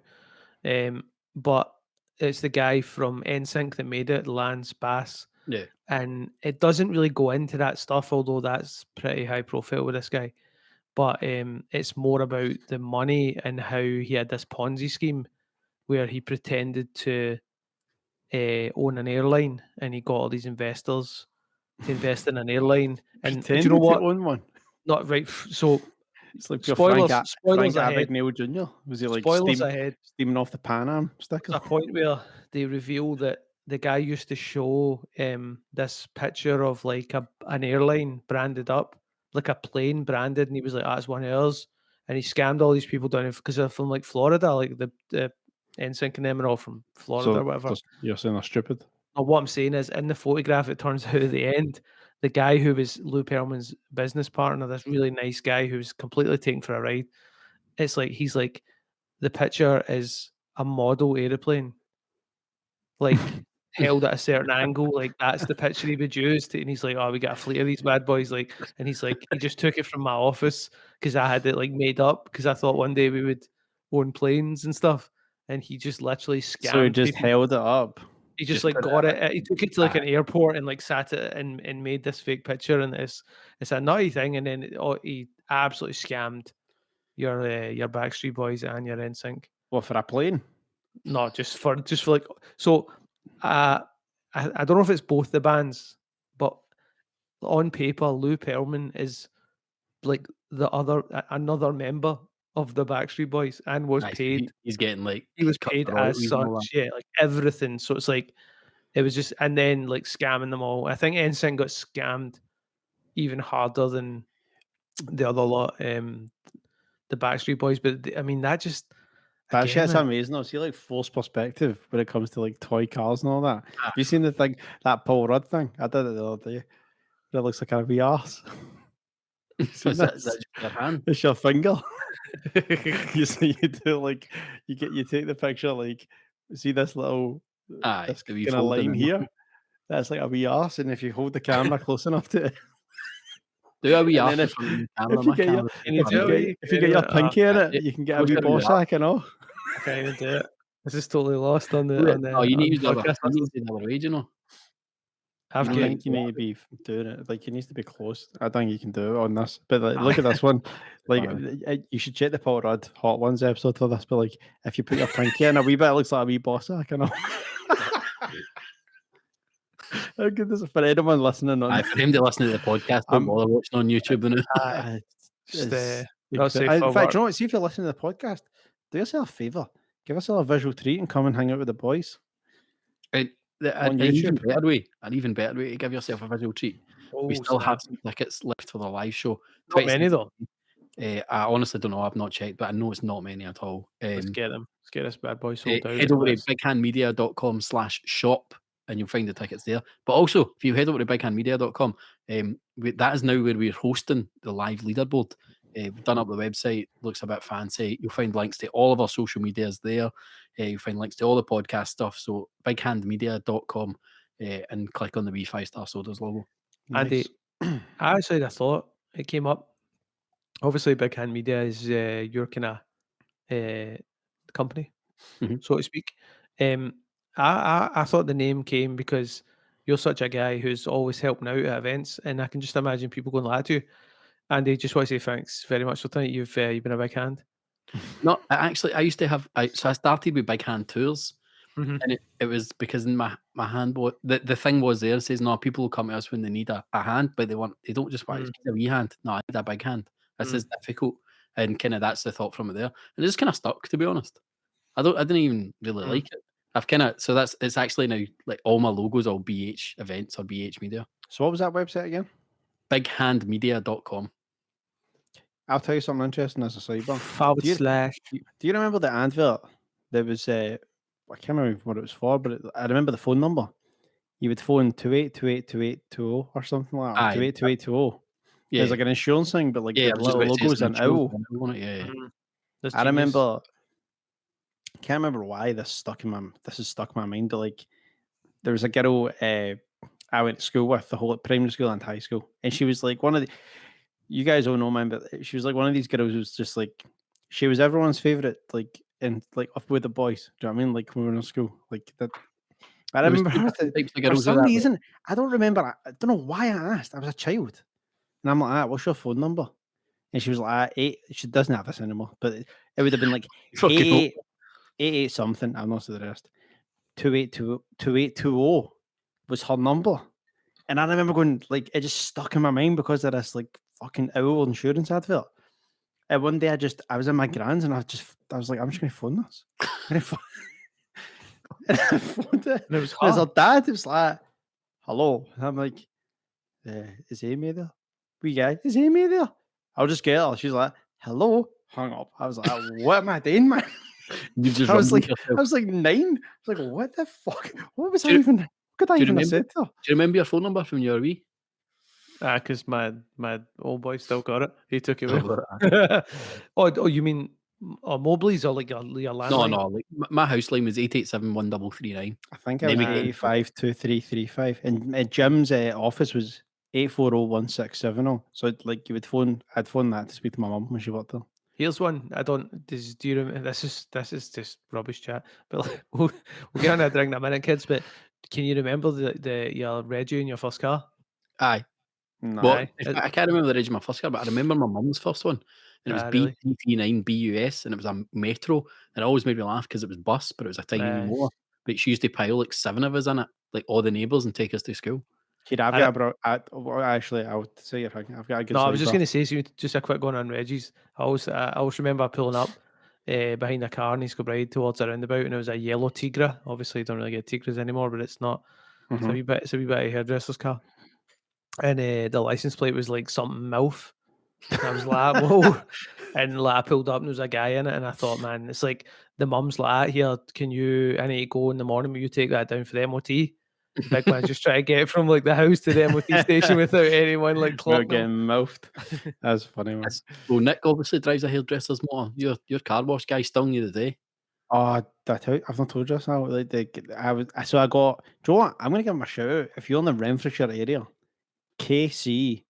But it's the guy from NSYNC that made it, Lance Bass. Yeah. And it doesn't really go into that stuff, although that's pretty high profile with this guy. But it's more about the money and how he had this Ponzi scheme where he pretended to own an airline, and he got all these investors to invest in an airline. And do you know Pretended to what? own one. Not right. So It's like your spoilers Frank ahead. Abagnale Jr. Was he like Spoilers ahead. steaming off the Pan Am sticker? There's a point where they reveal that the guy used to show this picture of like an airline branded up, like a plane branded, and he was like, "That's one of ours." And he scammed all these people down because they're from like Florida, like the NSYNC and them are all from Florida or whatever. You're saying they're stupid. Or what I'm saying is, in the photograph, it turns out at the end, the guy who was Lou Pearlman's business partner, this really nice guy who was completely taken for a ride. It's like he's like, the picture is a model airplane, like held at a certain angle, like that's the picture he would use. And he's like, "Oh, we got a fleet of these bad boys," like, and he's like, he just took it from my office because I had it like made up because I thought one day we would own planes and stuff, and he just literally scammed. So he just people. held it up. He just like got it. He took it to like an airport and like sat it and made this fake picture, and it's a nutty thing. And then he absolutely scammed your Backstreet Boys and your NSYNC. What, for a plane? No, just for like so. I don't know if it's both the bands, but on paper, Lou Pearlman is like another member of the Backstreet Boys and was paid. He's getting like he was paid as such, yeah, like everything. So it's like it was just, and then like scamming them all. I think NSYNC got scammed even harder than the other lot, the Backstreet Boys. But I mean, that shit's amazing though. See, like forced perspective when it comes to like toy cars and all that. Have you seen the thing, that Paul Rudd thing? I did it the other day. It looks like a wee arse. Is that your hand? It's your finger. You do like you take the picture, like see this little this kind of line here. That's like a wee arse, and if you hold the camera close enough to it, do a wee arse. If you get your pinky in it, you can get a wee ball sack and all. I can't even do it. This is totally lost on the. Oh, you need to do another way, you know. I think you need to be doing it. Like, it needs to be close. I think you can do it on this. But like, look at this one. Like, you should check the Paul Rudd Hot Ones episode for this. But like, if you put your pinky in a wee bit, it looks like a wee boss sack and all. How good is it for anyone listening on? For him to listen to the podcast, don't bother watching on YouTube. In fact, you know what? See, if you're listening to the podcast, do yourself a favour. Give us a visual treat and come and hang out with the boys. An even better way to give yourself a visual treat. We still have some tickets left for the live show. Not many though. I honestly don't know. I've not checked, but I know it's not many at all. Let's get them. Let's get this bad boy sold out. Head over to bighandmedia.com/shop and you'll find the tickets there. But also, if you head over to bighandmedia.com, that is now where we're hosting the live leaderboard. We've done up the website, looks a bit fancy. You'll find links to all of our social medias there. You'll find links to all the podcast stuff. So bighandmedia.com and click on the wee 5-star sodas logo. Andy, I actually I thought it came up. Obviously, Big Hand Media is your kind of company, so to speak. I thought the name came because you're such a guy who's always helping out at events, and I can just imagine people going like that to you. Andy, just want to say thanks very much for tonight. You've been a big hand. No, I used to have. So I started with Big Hand Tours, and it was because in my hand, the thing was there. It says no, people will come to us when they need a hand, but they don't just want a wee hand. No, I need a big hand. This is difficult, and kind of that's the thought from it there, and it just kind of stuck. To be honest, I didn't even really like it. I've kind of it's actually now like all my logos all BH events or BH Media. So what was that website again? bighandmedia.com. I'll tell you something interesting as a sidebar. Do you remember the advert? There was I can't remember what it was for, but I remember the phone number. You would phone 28282820 or something like that. 282820. Yeah, There's like an insurance thing, but like yeah, the little logos and owl. Yeah. That's I genius. remember. Can't remember why this is stuck in my mind, but like there was a girl I went to school with, the whole primary school and high school, and she was like one of the. You guys all know, man, but she was like one of these girls who was just like she was everyone's favorite, like and like up with the boys. Do you know what I mean? Like when we were in school, like that. I There was remember two her different types of for girls some with that, reason. I don't remember. I don't know why I asked. I was a child, and I'm like, "What's your phone number?" And she was like, "8." She doesn't have this anymore, but it would have been like Fucking 88 something. I'm not sure the rest. 2820 was her number. And I remember going, like, it just stuck in my mind because of this, like, fucking owl insurance advert. And one day I was in my grand's and I was like, I'm just going to phone this. I'm gonna phone... and I phoned it. And it was And her. her dad. It was like, hello. And I'm like, is Amy there? We guy, is Amy there? I'll just get her. She's like, hello. Hung up. I was like, what am I doing, man? You just I was like yourself. 9. I was like, what the fuck? What was Do I you- even? What could I do you even have remember- said to her? Do you remember your phone number from your wee? Because my old boy still got it. He took it Oh, with. Oh, you mean Mobley's or like your landline? No, like my house line was 887-1339. I think I Then was we get- 852335, and Jim's office was 8401670. So like I'd phone that to speak to my mum when she worked there. Here's one. Do you remember? This is just rubbish chat. But like, we'll get on a drink in a minute, kids. But can you remember your Reggie in your first car? Aye. No, Well, Aye. I can't remember the reg of my first car, but I remember my mum's first one. And it was Really? B39 BUS, and it was a metro. And it always made me laugh because it was bus, but it was a tiny Aye. motor. But she used to pile like 7 of us in it, like all the neighbours, and take us to school. Kid, I've got actually, I would say you're right. I've got a good. No, I was just sidebar. going to say, so just a quick one on Reggie's. I always remember pulling up behind a car in East Kilbride towards a roundabout, and it was a yellow Tigra. Obviously, you don't really get Tigras anymore, but it's not. It's a Mhm. wee bit. It's a wee bit of hairdresser's car, and the license plate was like something mouth. And I was like, whoa. And like, I pulled up and there was a guy in it, and I thought, man, it's like the mum's like, here, I need to go in the morning, will you take that down for the MOT? Big man just try to get from like the house to the MOT station without anyone like We're clocking him. getting mouthed. That's funny, man. Well, Nick obviously drives a hairdresser's motor. Your car wash guy stung you today. Oh, I've not told you this now. Like, I got. Do you know what? I'm gonna give him a shout out. If you're in the Renfrewshire area, KC.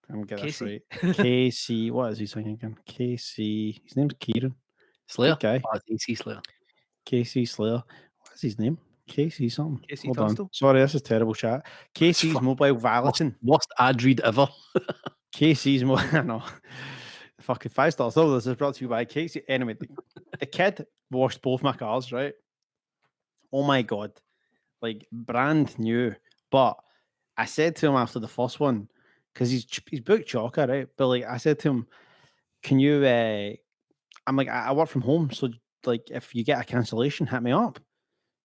I'm gonna get this Casey. right. KC. What is he saying again? KC. His name's Kieran. Slayer? Good guy. Oh, it's AC Slayer. KC Slayer. What is his name? KC something. Casey Hold on. Tunstall? Sorry, this is terrible chat. KC's fuck- mobile valeting. Worst ad read ever. KC's I know. Fucking 5 stars. So this is brought to you by Casey. Anyway, the kid washed both my cars, right? Oh my god. Like brand new. But I said to him after the first one, because he's booked Chalker, right? But like I said to him, can you I'm like, I work from home, so like if you get a cancellation, hit me up.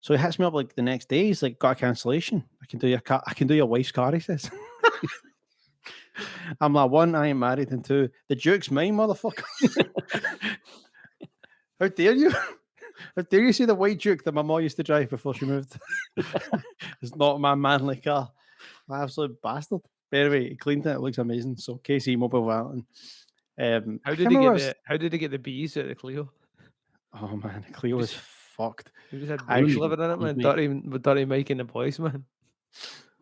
So he hits me up like the next day. He's like, got a cancellation. I can do your wife's car, he says. I'm like, 1, I ain't married, and 2, the Duke's mine, motherfucker. How dare you? How dare you see the white Duke that my mom used to drive before she moved? It's not my manly car. My absolute bastard. But anyway, he cleaned it. It looks amazing. So KC Mobile Valeting. How did he get the bees out of the Clio? Oh man, Clio was fucked. He just had I bees really living in it, man. mate. Dirty Mike and the boys, man.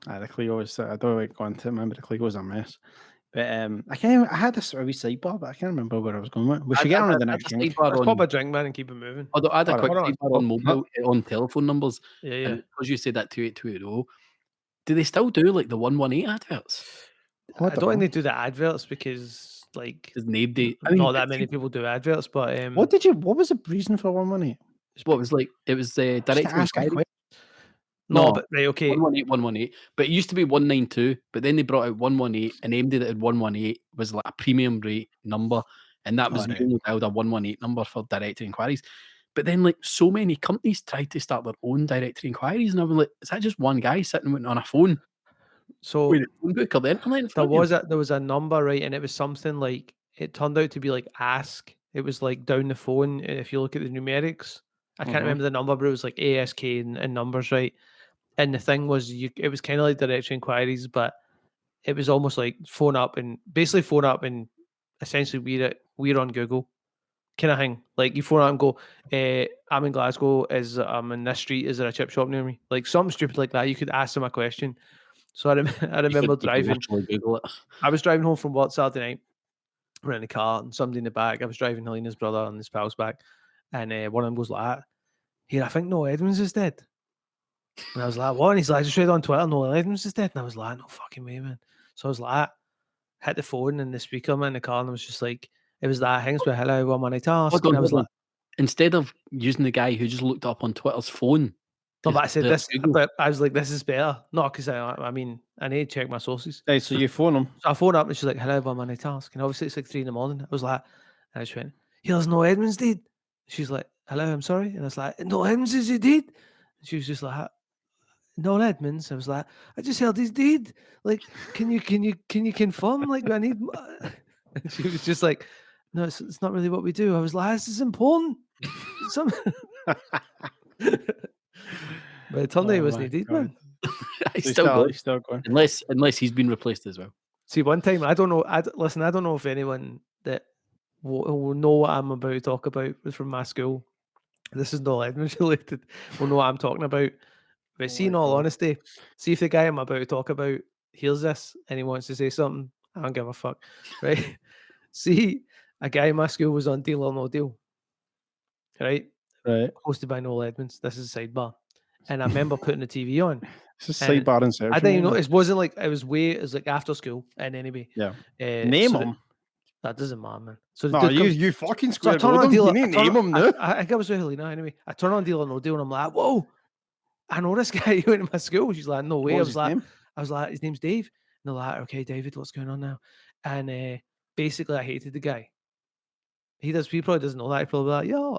The Clio was. I don't like going to remember. The Clio was a mess. But I can't. I had this wee sidebar, but I can't remember where I was going with. We should get on to the next game. Let's pop a drink, man, and keep it moving. Although I had a Alright, quick hold on. sidebar on mobile on telephone numbers. Yeah, yeah. And because you said that 28280, do they still do like the 118 adverts? Oh, I I don't don't think know. they do the adverts because like Because nobody. not that many people do adverts, but What was the reason for 118? What was like? It was the Just to direct ask a inquiry. question. no, No. but right, okay. 118. But it used to be 192, but then they brought out 118, and anybody that had 118 was like a premium rate number, and that was Alright. you only dialed a 118 number for directory inquiries. But then, like, so many companies tried to start their own directory inquiries, and I was like, is that just one guy sitting on a phone So with a phone book or the internet in front of him? there was a number, right, and it was something like it turned out to be like ask. It was like down the phone. If you look at the numerics, I can't Mhm. remember the number, but it was like ASK and numbers, right? And the thing was, it was kind of like directory inquiries, but it was almost like phone up and essentially we're on Google kind of thing. Like you phone up and go, I'm in Glasgow, I'm in this street, is there a chip shop near me? Like something stupid like that. You could ask them a question. So I remember driving. Google it. I was driving home from work Saturday night. We're in the car and somebody in the back. I was driving Helena's brother and his pal's back. And one of them goes like, here, I think Noel Edmonds is dead. And I was like, what? And he's like, I just read on Twitter, Noel Edmonds is dead. And I was like, no fucking way, man. So I was like, hit the phone and the speaker in the car, and I was just like, it was that things with hello, one money task. And I was like, instead of using the guy who just looked up on Twitter's phone. No, but I said this, but I was like, this is better. No, because I mean, I need to check my sources. Hey, so you phone him. So I phone up and she's like, hello, one money task. And obviously it's like 3 a.m. I was like, and I just went, here's no Edmonds dead. She's like, hello, I'm sorry. And I was like, no Edmonds is he dead? And she was just like, no Edmonds. I was like, I just heard he's dead. Like, can you confirm? Like, I need. And she was just like, no, it's not really what we do. I was like, this is important. But Sunday wasn't dead, man. He's still going. Unless he's been replaced as well. See, one time I don't know. I don't know if anyone that will know what I'm about to talk about from my school. This is not Edmonds related. Will know what I'm talking about. But see, in all honesty, see if the guy I'm about to talk about hears this and he wants to say something, I don't give a fuck, right? See, a guy in my school was on Deal or No Deal, right? Hosted by Noel Edmonds. This is a sidebar. And I remember putting the TV on. It's a sidebar insertion. I didn't even know. It wasn't like, it was like after school. And anyway. Yeah. Name him. That doesn't matter, man. So no, you fucking square him. You need to name him now. I think I was with Helena anyway. I turn on Deal or No Deal and I'm like, whoa, I know this guy. He went to my school. She's like, no way. I was like, his name's Dave. And they're like, okay, David, what's going on now? And basically, I hated the guy. He probably doesn't know that. He probably like, yeah,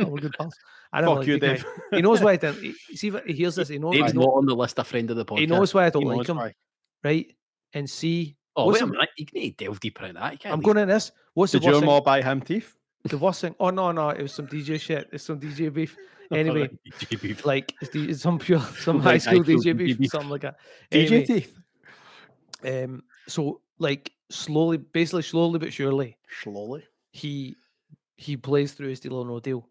we're good pals. I don't like you, Dave. He knows why I didn't. See if he hears this. He knows. Dave's not on the list of friend of the podcast. He knows why I don't like him, right? And see. Oh, wait a minute. You need to delve deeper into that. I'm going in this. What's Did the worst your thing? mom buy him teeth? The worst thing. Oh no, it was some DJ shit. It's some DJ beef. Anyway, DJ beef. Like it's some high school DJ beef, something like that. Anyway, DJ teeth. So like slowly but surely, he plays through his Deal or No Deal,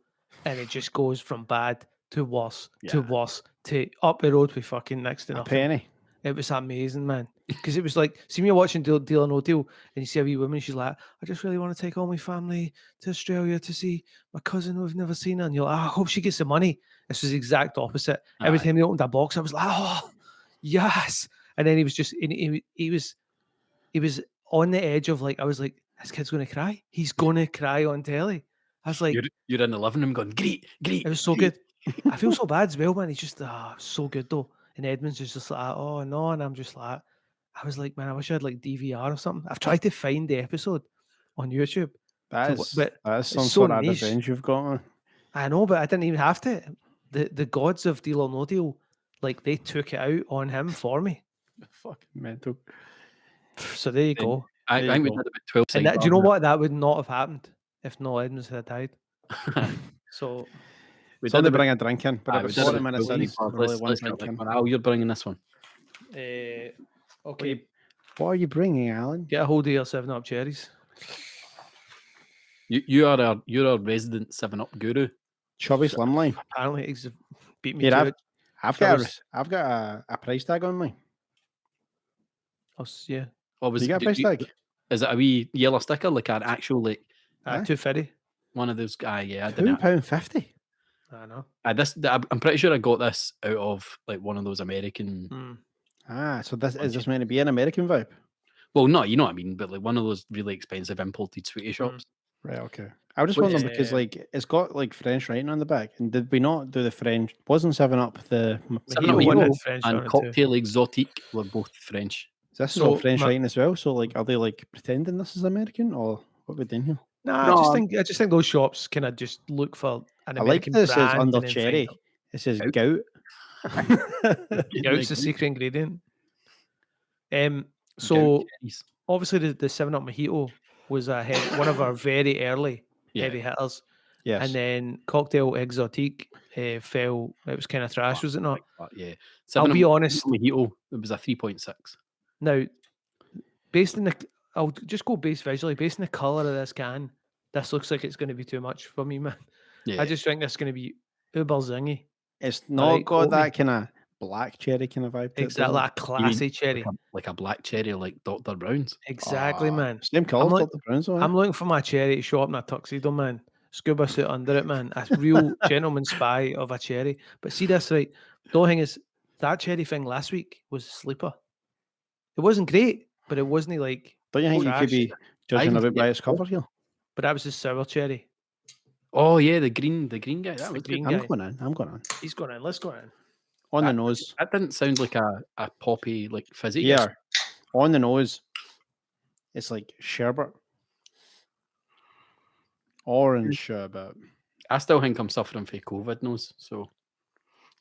and it just goes from bad to worse to worse to up the road with fucking next to nothing. A penny. It was amazing, man. Because it was like, see me watching Deal or No Deal, and you see a wee woman, she's like, I just really want to take all my family to Australia to see my cousin who I've never seen her. And you're like, I hope she gets the money. This was the exact opposite. Every time he opened that box, I was like, oh, yes. And then he was just, he was on the edge of like, I was like, this kid's going to cry. He's going to cry on telly. I was like, you're in the living room going, great. It was so good. I feel so bad as well, man. He's just, so good though. And Edmonds is just like, oh no. And I'm just like, I was like, man, I wish I had like DVR or something. I've tried to find the episode on YouTube. That's some sort of revenge you've got. I know, but I didn't even have to. The gods of Deal or No Deal, like they took it out on him for me. Fucking mental. So there you go. I think we did about 12 and do you know what? That would not have happened if Noel Edmonds had died. So we did bring a drink in, but about 40 minutes in, you're bringing this one. Okay. What are you bringing, Alan? Get a hold of your 7-Up cherries. You're our resident 7-Up guru. Chubby Slimline. Apparently, he's beat me to it. I've got a price tag on mine. Oh, yeah. You got a price tag? Is it a wee yellow sticker, like an actual, like... $2.50. One of those guys, yeah. I didn't £2.50. I know. I'm pretty sure I got this out of like one of those American... So is this meant to be an American vibe? Well, no, you know what I mean, but like one of those really expensive imported sweetie shops. Right, okay. I was just wondering because like it's got like French writing on the back, and did we not do the French? Wasn't 7-Up the 7-Up and Cocktail Exotique were both French. This is all French writing as well. So like, are they like pretending this is American, or what we're doing here? No, I just think those shops kind of just look for an American brand. I like this is under cherry. It says gout. Gout's the secret ingredient. So obviously the 7-Up Mojito was one of our very early heavy hitters. Yes. And then Cocktail Exotique fell. It was kind of trash, was it not? Yeah. I'll be honest. Mojito, it was a 3.6. Now, based on I'll just go visually. Based on the colour of this can, this looks like it's going to be too much for me, man. Yeah. I just think this is going to be uber zingy. It's not got that kind of black cherry kind of vibe. Exactly, that classy cherry. Like a black cherry, like Dr. Brown's. Exactly, man. Same colour, Dr. Brown's. I'm looking for my cherry to show up in a tuxedo, man. Scuba suit under it, man. A real gentleman spy of a cherry. But see this, right? The only thing is, that cherry thing last week was a sleeper. It wasn't great, but it wasn't like. Don't you think you could be judging a bit by its cover here? But that was the sour cherry. Oh yeah, the green guy. That was green good. guy. I'm going on. He's going in. Let's go in. On the nose. That didn't sound like a poppy, like fizzy. Yeah. On the nose. It's like sherbet. Orange sherbet. I still think I'm suffering from COVID nose, so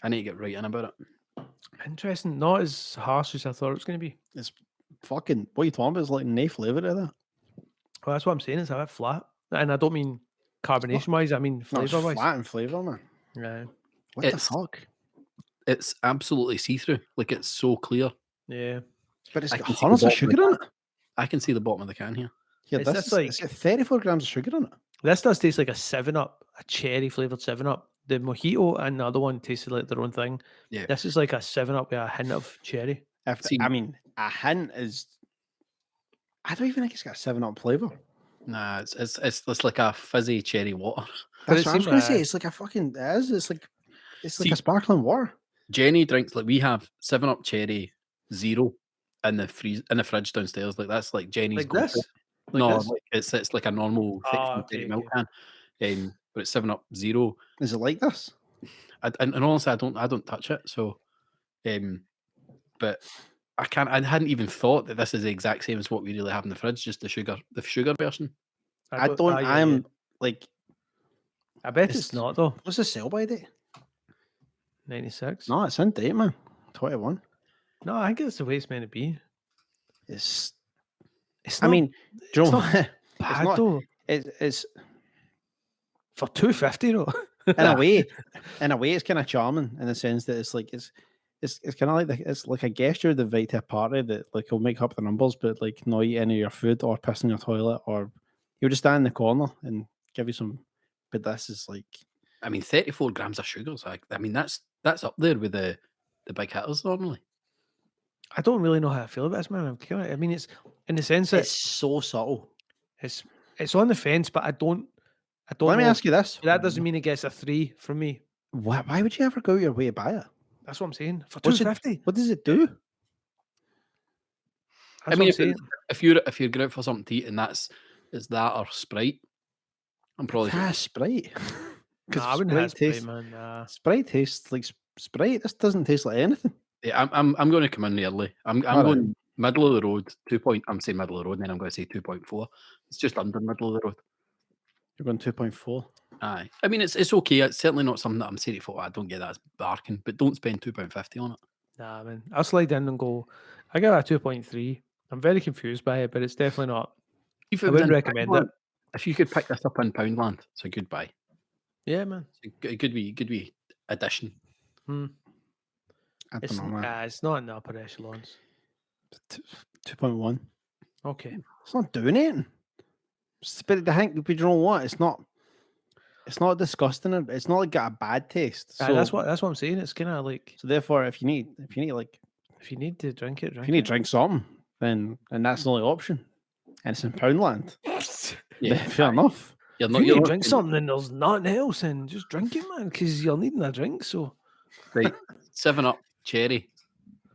I need to get right in about it. Interesting. Not as harsh as I thought it was going to be. It's fucking, what are you talking about? It's like no flavour to that. Well, that's what I'm saying. It's a bit flat. And I don't mean carbonation wise, I mean flavour wise. Flat in flavour, man. Yeah. What the fuck? It's absolutely see-through. Like, it's so clear. Yeah. But it's got hundreds of sugar in it. I can see the bottom of the can here. Yeah, it's got 34 grams of sugar in it. This does taste like a 7-Up, a cherry flavoured 7-Up. The mojito and the other one tasted like their own thing. Yeah. This is like a 7-Up with a hint of cherry. I mean, a hint is... I don't even think it's got a 7-Up flavour. Nah, it's like a fizzy cherry water. That's what I was going to say. It's like a fucking... It is. It's like a sparkling water. Jenny drinks, like, we have 7-Up cherry zero in the fridge downstairs. Like, that's like Jenny's. Like this? Like it's like a normal thick milk can. But it's 7-Up zero. Is it like this? And honestly, I don't touch it. So, but I hadn't even thought that this is the exact same as what we really have in the fridge, just the sugar version. I bet it's not though. What's the sell by date? 96. No, it's in date, man. 21. No, I think it's the way it's meant to be. It's not, I mean, do you know what? Bad though. It's for $2.50 though. in a way, it's kind of charming in the sense that it's kind of like it's like a gesture to invite to a party that like will make up the numbers, but like not eat any of your food or piss in your toilet, or you'll just stand in the corner and give you some. But this is like, I mean, 34 grams of sugar. So I mean, that's up there with the big hitters normally. I don't really know how I feel about this, man. I mean, it's in the sense that it's so subtle. It's on the fence, but I don't. Let me ask you this. That doesn't mean it gets a 3 from me. Why would you ever go your way to buy it? That's what I'm saying. For $2.50. What does it do? I mean, if you're going out for something to eat and is that or Sprite, I'm probably Sprite. Nah, I wouldn't have Sprite, man. Nah. Sprite tastes like Sprite. This doesn't taste like anything. Yeah, I'm going to come in early. I'm going middle of the road. I'm saying middle of the road, and then I'm going to say 2.4. It's just under middle of the road. You're going 2.4. Aye. I mean, it's okay. It's certainly not something that I'm saying for. I don't get that as barking, but don't spend £2.50 on it. Nah, man. I'll slide in and go. I give it a 2.3. I'm very confused by it, but it's definitely not. I wouldn't recommend it. If you could pick this up in Poundland, it's a good buy. Yeah, man. It's a good wee addition. I don't know, man. It's not in the upper echelons. 2.1. Okay. It's not doing anything. But you know what? It's not disgusting. It's not like got a bad taste. So that's what I'm saying. It's kind of like. So therefore, if you need to drink it, if you need to drink something, then that's the only option. And it's in Poundland. Yeah, fair enough. If you need to drink something, then there's nothing else, and just drink it, man, because you're needing a drink. So, right, 7-Up cherry,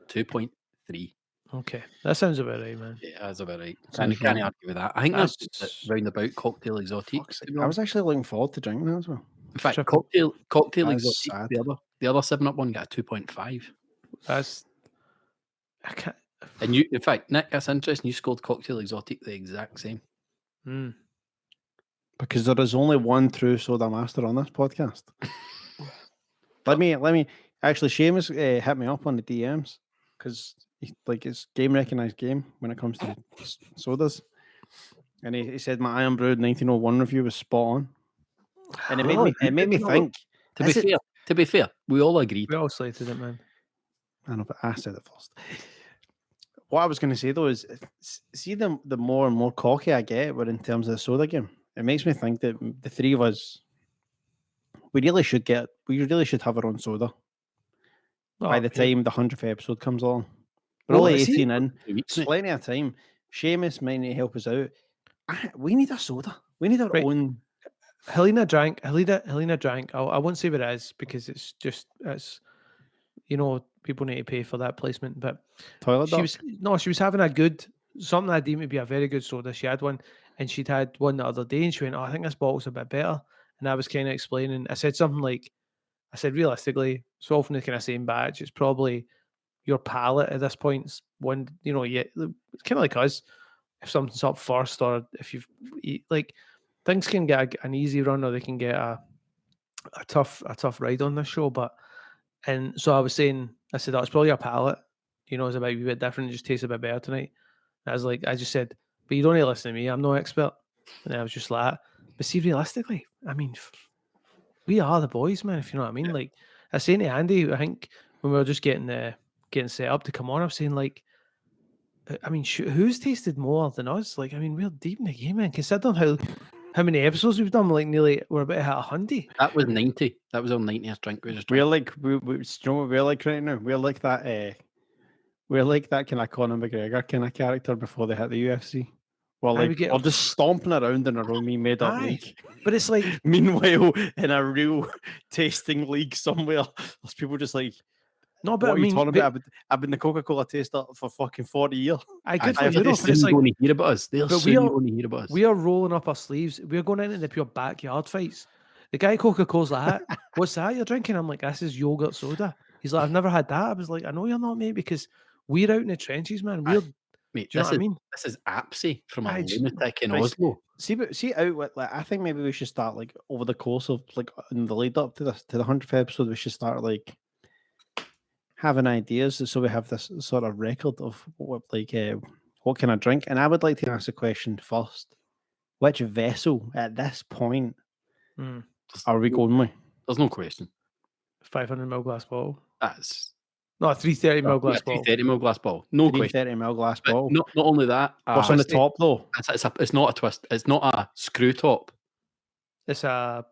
2.3. Okay, that sounds about right, man. Yeah, that's about right. Can't argue with that. I think that's roundabout cocktail exotique. I was actually looking forward to drinking that as well. In fact, cocktail exotique. The other 7-Up one got a 2.5. I can't. And you, in fact, Nick, that's interesting. You scored cocktail exotic the exact same. Because there is only one true soda master on this podcast. let me actually, Seamus hit me up on the DMs because it's game recognized game when it comes to sodas, and he said my Iron Brewed 1901 review was spot on, and it made me think. To be fair, we all agreed. We all slated it, man. I know, but I said it first. what I was going to say though is, see the more and more cocky I get, in terms of the soda game, it makes me think that the three of us, we really should have our own soda by the time the 100th episode comes along. We're only 18 in. It's plenty of time. Seamus might need to help us out. We need a soda. We need our own. Helena drank. I won't say what it is because it's people need to pay for that placement. But Toilet she was having a good, something I deemed to be a very good soda. She had one, and she'd had one the other day, and she went, "Oh, I think this bottle's a bit better." And I was kind of explaining. I said something like, realistically, so often the kind of same batch. It's probably your palate at this point. One, it's kind of like us. If something's up first, or if you've things can get an easy run, or they can get a tough ride on this show. And so I said, that's probably a palate. It's a bit different. It just tastes a bit better tonight. And I just said, but you don't need to listen to me. I'm no expert. And I was just like, but see, realistically, I mean, we are the boys, man. If you know what I mean. Like I was saying to Andy, I think when we were just getting set up to come on, I was saying I mean, who's tasted more than us? Like, I mean, we're deep in the game, man. Considering how many episodes we've done, we're about to hit 100. That was 90. That was our 90th drink. We're like, you know what we're like right now? We're like that. We're like that kind of Conor McGregor kind of character before they hit the UFC. Well, we're just stomping around in our own made up league. But it's like, meanwhile, in a real tasting league somewhere, there's people just like. No, but what are you talking about? I've been the Coca-Cola taster for fucking 40 years. Good for Europe, but it's like going to hear about us. They're soon going to hear about us. We are rolling up our sleeves. We're going into the pure backyard fights. The guy Coca-Cola's like, "What's that you're drinking?" I'm like, "This is yogurt soda." He's like, "I've never had that." I was like, "I know you're not, mate, because we're out in the trenches, man. We're mate. Do you know what I mean? This is Apsy from a lunatic in Oslo. See out. I think maybe we should start over the course of in the lead up to the 100th episode. We should start having ideas, so we have this sort of record of what can I drink. And I would like to ask a question first: which vessel at this point are we going with? There's no question. 500ml glass bottle. That's no, a 330ml glass bottle. 330ml glass bottle. No question. 330ml glass bottle. Not only that. What's on the top though? It's not a twist. It's not a screw top. It's a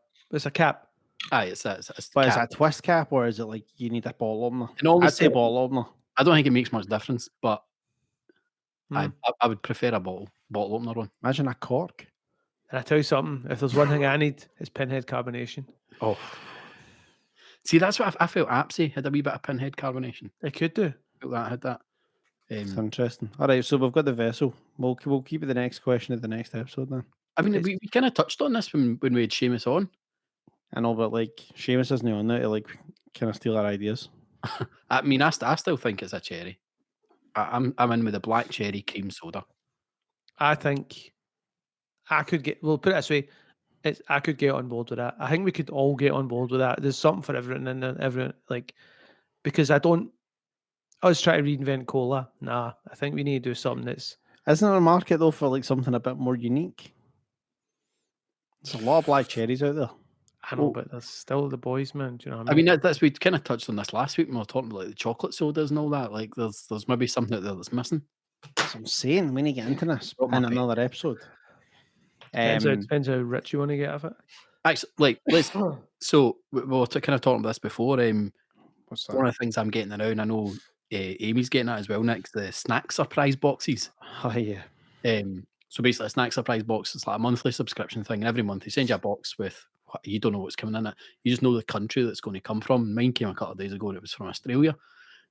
cap. Aye, it's but is that a twist cap, or is it like you need a bottle opener? I'd say bottle opener. I don't think it makes much difference, but I would prefer a bottle opener one. Imagine a cork. And I tell you something, if there's one thing I need, it's pinhead carbonation. Oh. See, that's what I felt Apsy had a wee bit of pinhead carbonation. It could do. I had that. It's interesting. All right, so we've got the vessel. We'll keep it the next question at the next episode then. I mean, we kind of touched on this when we had Seamus on. I know, but Seamus isn't on there to kind of steal our ideas. I mean, I still think it's a cherry. I'm in with a black cherry cream soda. I think I could get. Well, put it this way, I could get on board with that. I think we could all get on board with that. There's something for everyone in there, because I was trying to reinvent cola. Nah, I think we need to do something that's. Isn't there a market though for something a bit more unique? There's a lot of black cherries out there. I know, but there's still the boys, man. Do you know what I mean? We kind of touched on this last week when we were talking about the chocolate sodas and all that. There's maybe something out there that's missing. That's what I'm saying. We need to get into this in another episode. Depends how rich you want to get out of it. Actually, so we were kind of talking about this before. What's that? One of the things I'm getting around, I know Amy's getting that as well, Nick, the snack surprise boxes. Oh, yeah. So basically, a snack surprise box is like a monthly subscription thing. And every month, they send you a box with, you don't know what's coming in it. You just know the country that's going to come from. Mine came a couple of days ago, and it was from Australia.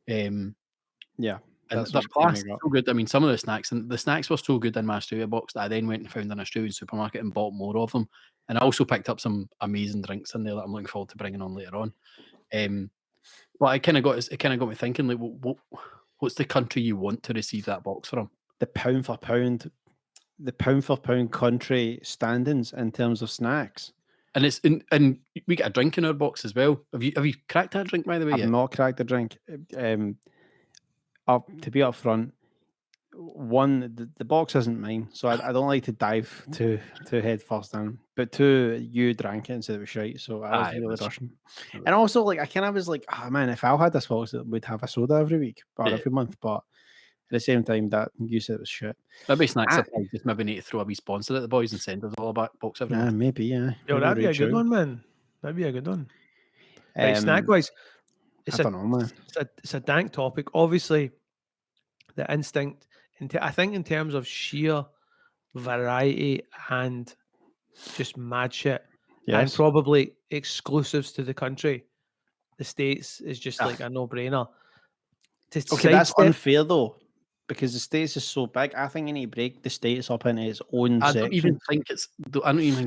Yeah. And the class is so good. I mean, some of the snacks were so good in my Australia box that I then went and found an Australian supermarket and bought more of them. And I also picked up some amazing drinks in there that I'm looking forward to bringing on later on. But it kind of got me thinking, what's the country you want to receive that box from? The pound for pound country standings in terms of snacks. And and we get a drink in our box as well. Have you cracked that drink, by the way? I've not cracked the drink. To be upfront, one, the box isn't mine, so I don't like to dive too head first in. But two, you drank it and said it was right, so I was really rushing. And also, I kind of was like, oh man, if I had this box, we'd have a soda every week or every month. But the same time, that you said it was shit. Maybe Snack Supply just maybe need to throw a wee sponsor at the boys and send us all a box every month. Maybe, yeah. Yo, Maybe that'd be a reach good out. one, man. That'd be a good one. Right, snack-wise, I don't know, man. It's a dank topic. Obviously, the instinct, I think in terms of sheer variety and just mad shit, and Yes. probably exclusives to the country, the States is just like a no-brainer. Okay, that's unfair though, because the States is so big. I think you need to break the States up into its own I section. don't even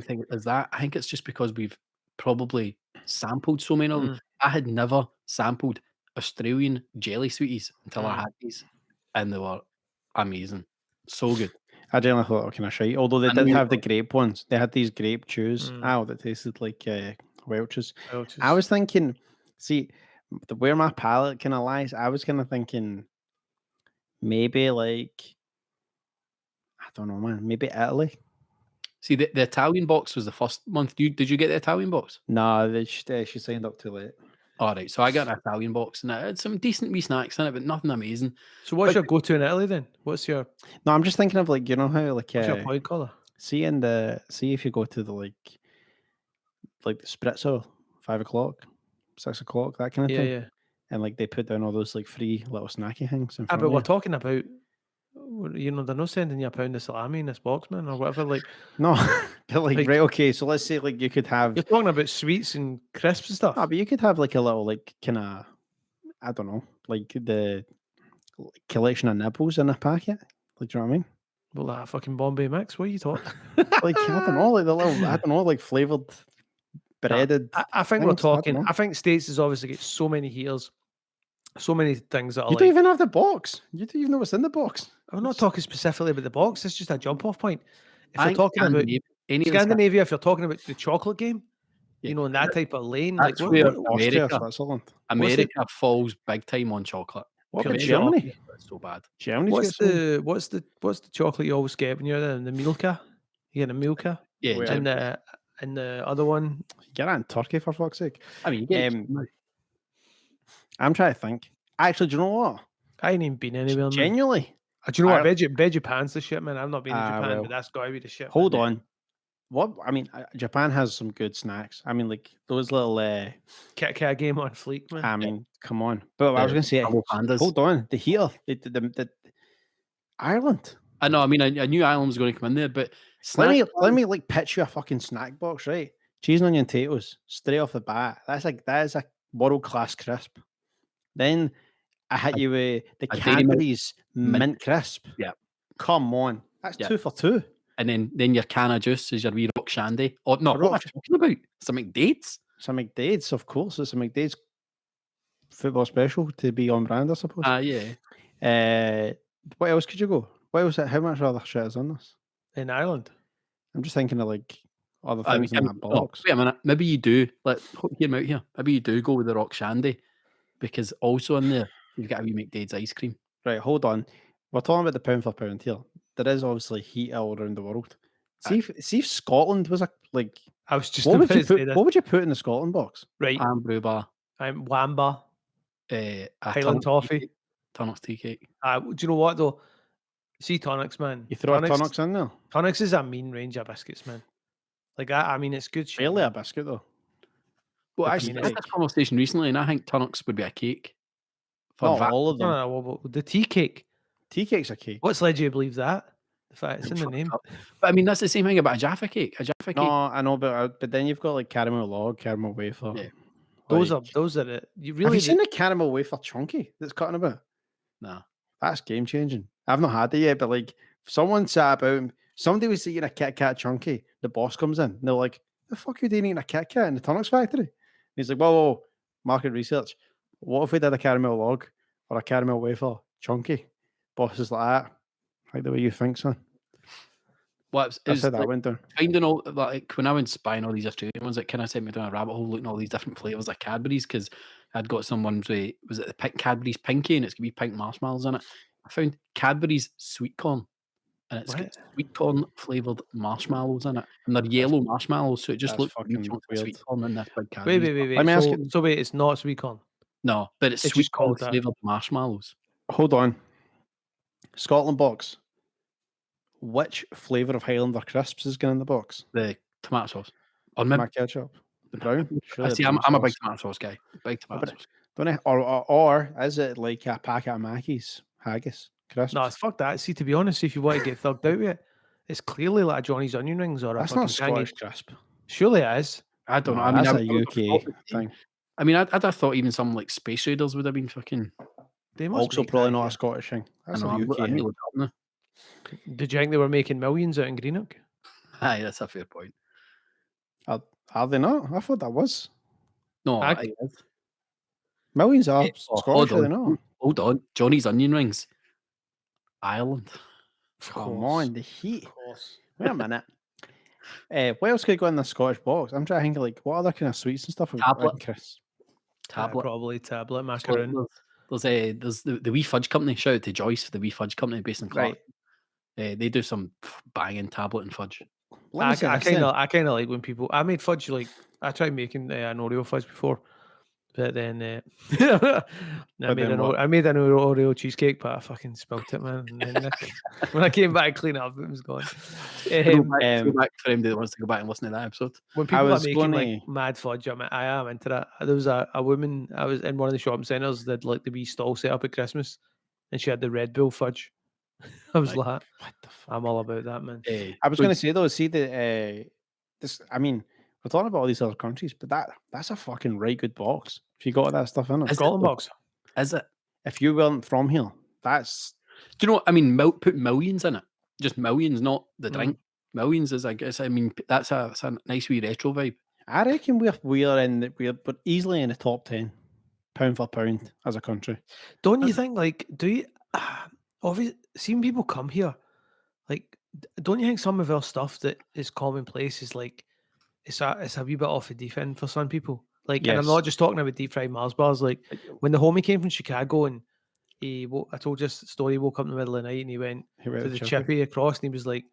think it's that. I think it's just because we've probably sampled so many of them. I had never sampled Australian jelly sweeties until I had these, and they were amazing. So good. I generally thought, kind of shite. Although they did have the grape ones. They had these grape chews. That tasted like Welch's. I was thinking, see, where my palate kind of lies, I was kind of thinking maybe like, I don't know, man, maybe Italy. See, the Italian box was the first month. Did you get the Italian box? No, she signed up too late. All right, so I got an Italian box and it had some decent wee snacks in it, but nothing amazing. So what's your go-to in Italy then? What's your... No, I'm just thinking of like, you know how like... What's your point color? See if you go to the like the spritzer, 5 o'clock, 6 o'clock, that kind of thing. Yeah. And like they put down all those like free little snacky things. But we're talking about, you know, they're not sending you a pound of salami in this box, man, or whatever. Like, no, but like right, okay. So let's say like you could have. You're talking about sweets and crisps and stuff. No, but you could have like a little like kind of, I don't know, like the collection of nipples in a packet. Like, do you know what I mean? Well, that fucking Bombay mix. What are you talking? Like I don't know, like the little, I don't know, like flavored breaded. No, I think we're talking. I think States has obviously got so many heaters, so many things that are. You don't even have the box. You don't even know what's in the box. I'm not talking specifically about the box. It's just a jump off point. If you're talking about Scandinavia, if you're talking about the chocolate game, you know, in that type of lane, that's like where America falls big time on chocolate. What about Germany? It's so bad. Germany. What's the chocolate you always get when you're in the Milka? You get a Milka. Yeah. And the other one, you get that in Turkey for fuck's sake. I mean, you get I'm trying to think. Actually, do you know what? I ain't even been anywhere. Genuinely. Do you know what? Japan's the shit, man. I've not been to Japan, but that's gotta be the shit. Hold on. What? I mean, Japan has some good snacks. I mean, like those little Kit Kat game on fleek, man. I mean, come on. But I was gonna say, hold on. The heater, the Ireland. I know. I mean, I knew Ireland was going to come in there, but let me like pitch you a fucking snack box, right? Cheese and onion potatoes straight off the bat. That is a world class crisp. Then I hit you with the Cadbury's mint crisp. Yeah, come on, that's 2 for 2. And then your can of juice is your wee rock shandy. Oh no, what am I talking about? Some McDade's. Some McDade's, of course. It's a McDade's football special to be on brand, I suppose. Yeah. What else could you go? What else? How much other shit is on this? In Ireland? I'm just thinking of like other things in that box. Wait a minute. Maybe you do. Hear me out here. Maybe you do go with the rock shandy, because also in there you've got a wee McDade's ice cream. Right, hold on. We're talking about the pound for pound here. There is obviously heat all around the world. See if Scotland was like. I was just. What would you put in the Scotland box? Right. Brew bar. I'm Wamba. Highland toffee. Tonics tea cake. Do you know what though? See tonics, man. You throw tonics in there. Tonics is a mean range of biscuits, man. Like I mean, it's good shit. Barely a biscuit though. Well, actually, I had this conversation recently, and I think tonics would be a cake. For all of them. No, the tea cake. Tea cake's a cake. What's led you to believe that? The fact it's in the name. But I mean, that's the same thing about a Jaffa cake. No, I know, but then you've got like caramel log, caramel wafer. Yeah. Those are it. You really have you seen the caramel wafer chunky that's cutting about? No. That's game changing. I've not had it yet, but like someone sat about, somebody was eating a Kit Kat chunky. The boss comes in, and they're like, "The fuck are you doing eating a Kit Kat in the Tonics factory?" And he's like, "Whoa, market research. What if we did a caramel log or a caramel wafer chunky?" Boss is like, like the way you think, son. Well, that's how that went down. Finding all, like when I went spying all these Australian ones, it kind of sent me down a rabbit hole looking at all these different flavors of Cadbury's, because I'd got someone's was it the Cadbury's Pinky, and it's gonna be pink marshmallows in it. I found Cadbury's sweet corn, and it's got sweet corn flavored marshmallows in it, and they're yellow marshmallows, so it just looks fucking weird. Sweet corn in this big Cadbury's. Wait. Let me ask you. So wait, it's not sweet corn. No, but it's sweet corn flavored marshmallows. Hold on. Scotland box. Which flavour of Highlander crisps is going in the box? The tomato sauce. Or maybe Tomato ketchup. The brown. I Surely the see. brown I'm a big sauce. tomato sauce guy. Big tomato sauce. Don't I, or is it like a packet of Mackey's haggis crisps? No, fuck that. See, to be honest, if you want to get thugged out with it, it's clearly like a Johnny's onion rings or a That's fucking not Scottish Tangy. crisp. Surely it is. I don't know. No, I mean, that's I a would have UK thought thing. I mean, I'd have thought even some like Space Raiders would have been fucking. They must Also, make probably that not a here. Scottish thing. That's a I UK need thing. to look up now. Did you think they were making millions out in Greenock? Aye, that's a fair point. Are they not? I thought that was. No, I- it is. Millions are Oh, Scottish, are they not? Hold on. Johnny's onion rings. Ireland. Come on, the heat. Of course. Wait a minute. What else could go in the Scottish box? I'm trying to think of like what other kind of sweets and stuff. Tablet. Chris. Tablet. Probably tablet, So macaroon. there's the Wee Fudge Company. Shout out to Joyce for the Wee Fudge Company based in Clark. Right. They do some banging tablet and fudge. Let me say I this then. kind of like when people. I made fudge like I tried making an Oreo fudge before, but then I made then what? an Oreo cheesecake, but I fucking spilt it, man. And then when I came back to clean it up, it was gone. Go back for anybody that wants to go back and listen to that episode. When people are was making gonna- like mad fudge, I am into that. There was a woman. I was in one of the shopping centres that like the wee stall set up at Christmas, and she had the Red Bull fudge. I was like, What the fuck? I'm all about that, man. I was going to say though, see the this. I mean, we're talking about all these other countries, but that's a fucking right good box. If you got that stuff in it, Is Scotland it? box. Is it? if you weren't from here, that's Do you know what I mean? Put millions in it. Just millions, not the Mm. drink. Millions is, I guess. I mean, that's a nice wee retro vibe. I reckon we're easily in the top 10, pound for pound as a country. Don't you think? Like, do you? Obviously, seeing people come here, like, don't you think some of our stuff that is commonplace is like, it's a wee bit off the deep end for some people. Like, and I'm Yes. not just talking about deep fried Mars bars. Like, when the homie came from Chicago and I told you a story. He woke up in the middle of the night and he went He went to to the Chippy. chippy across, and he was like,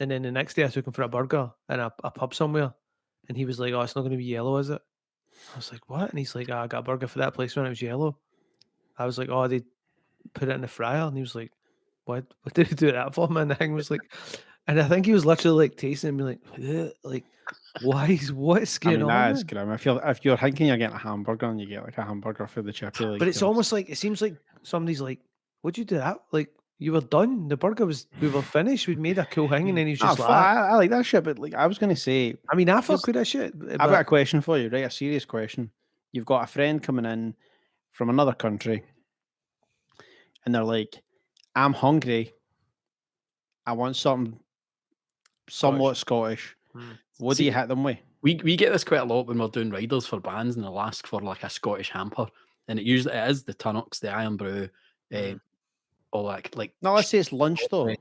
and then the next day I took him for a burger in a pub somewhere, and he was like, "Oh, it's not going to be yellow, is it?" I was like, "What?" And he's like, "I got a burger for that place when it was yellow." I was like, "Oh, they put it in the fryer," and he was like, "What did he do that for, man?" The thing was like, and I think he was literally like tasting and be like, "Ugh," like, what's I going mean, on? that is man? grim. If you're thinking you're getting a hamburger and you get like a hamburger for the chippy, like, But it's almost like it seems like somebody's like, "What'd you do that?" Like, you were done. The burger we were finished. We'd made a cool thing, and then he's just like, I like that shit. But like, I was going to say, I mean, I Just- fuck with that shit. I've got a question for you, right? A serious question. You've got a friend coming in from another country, and they're like, "I'm hungry. I want something somewhat Scottish." Mm. What do you hit them with? We get this quite a lot when we're doing riders for bands, and they'll ask for like a Scottish hamper, and it is the Tunnocks, the Iron Brew, all that like. No, let's say it's lunch though. Right.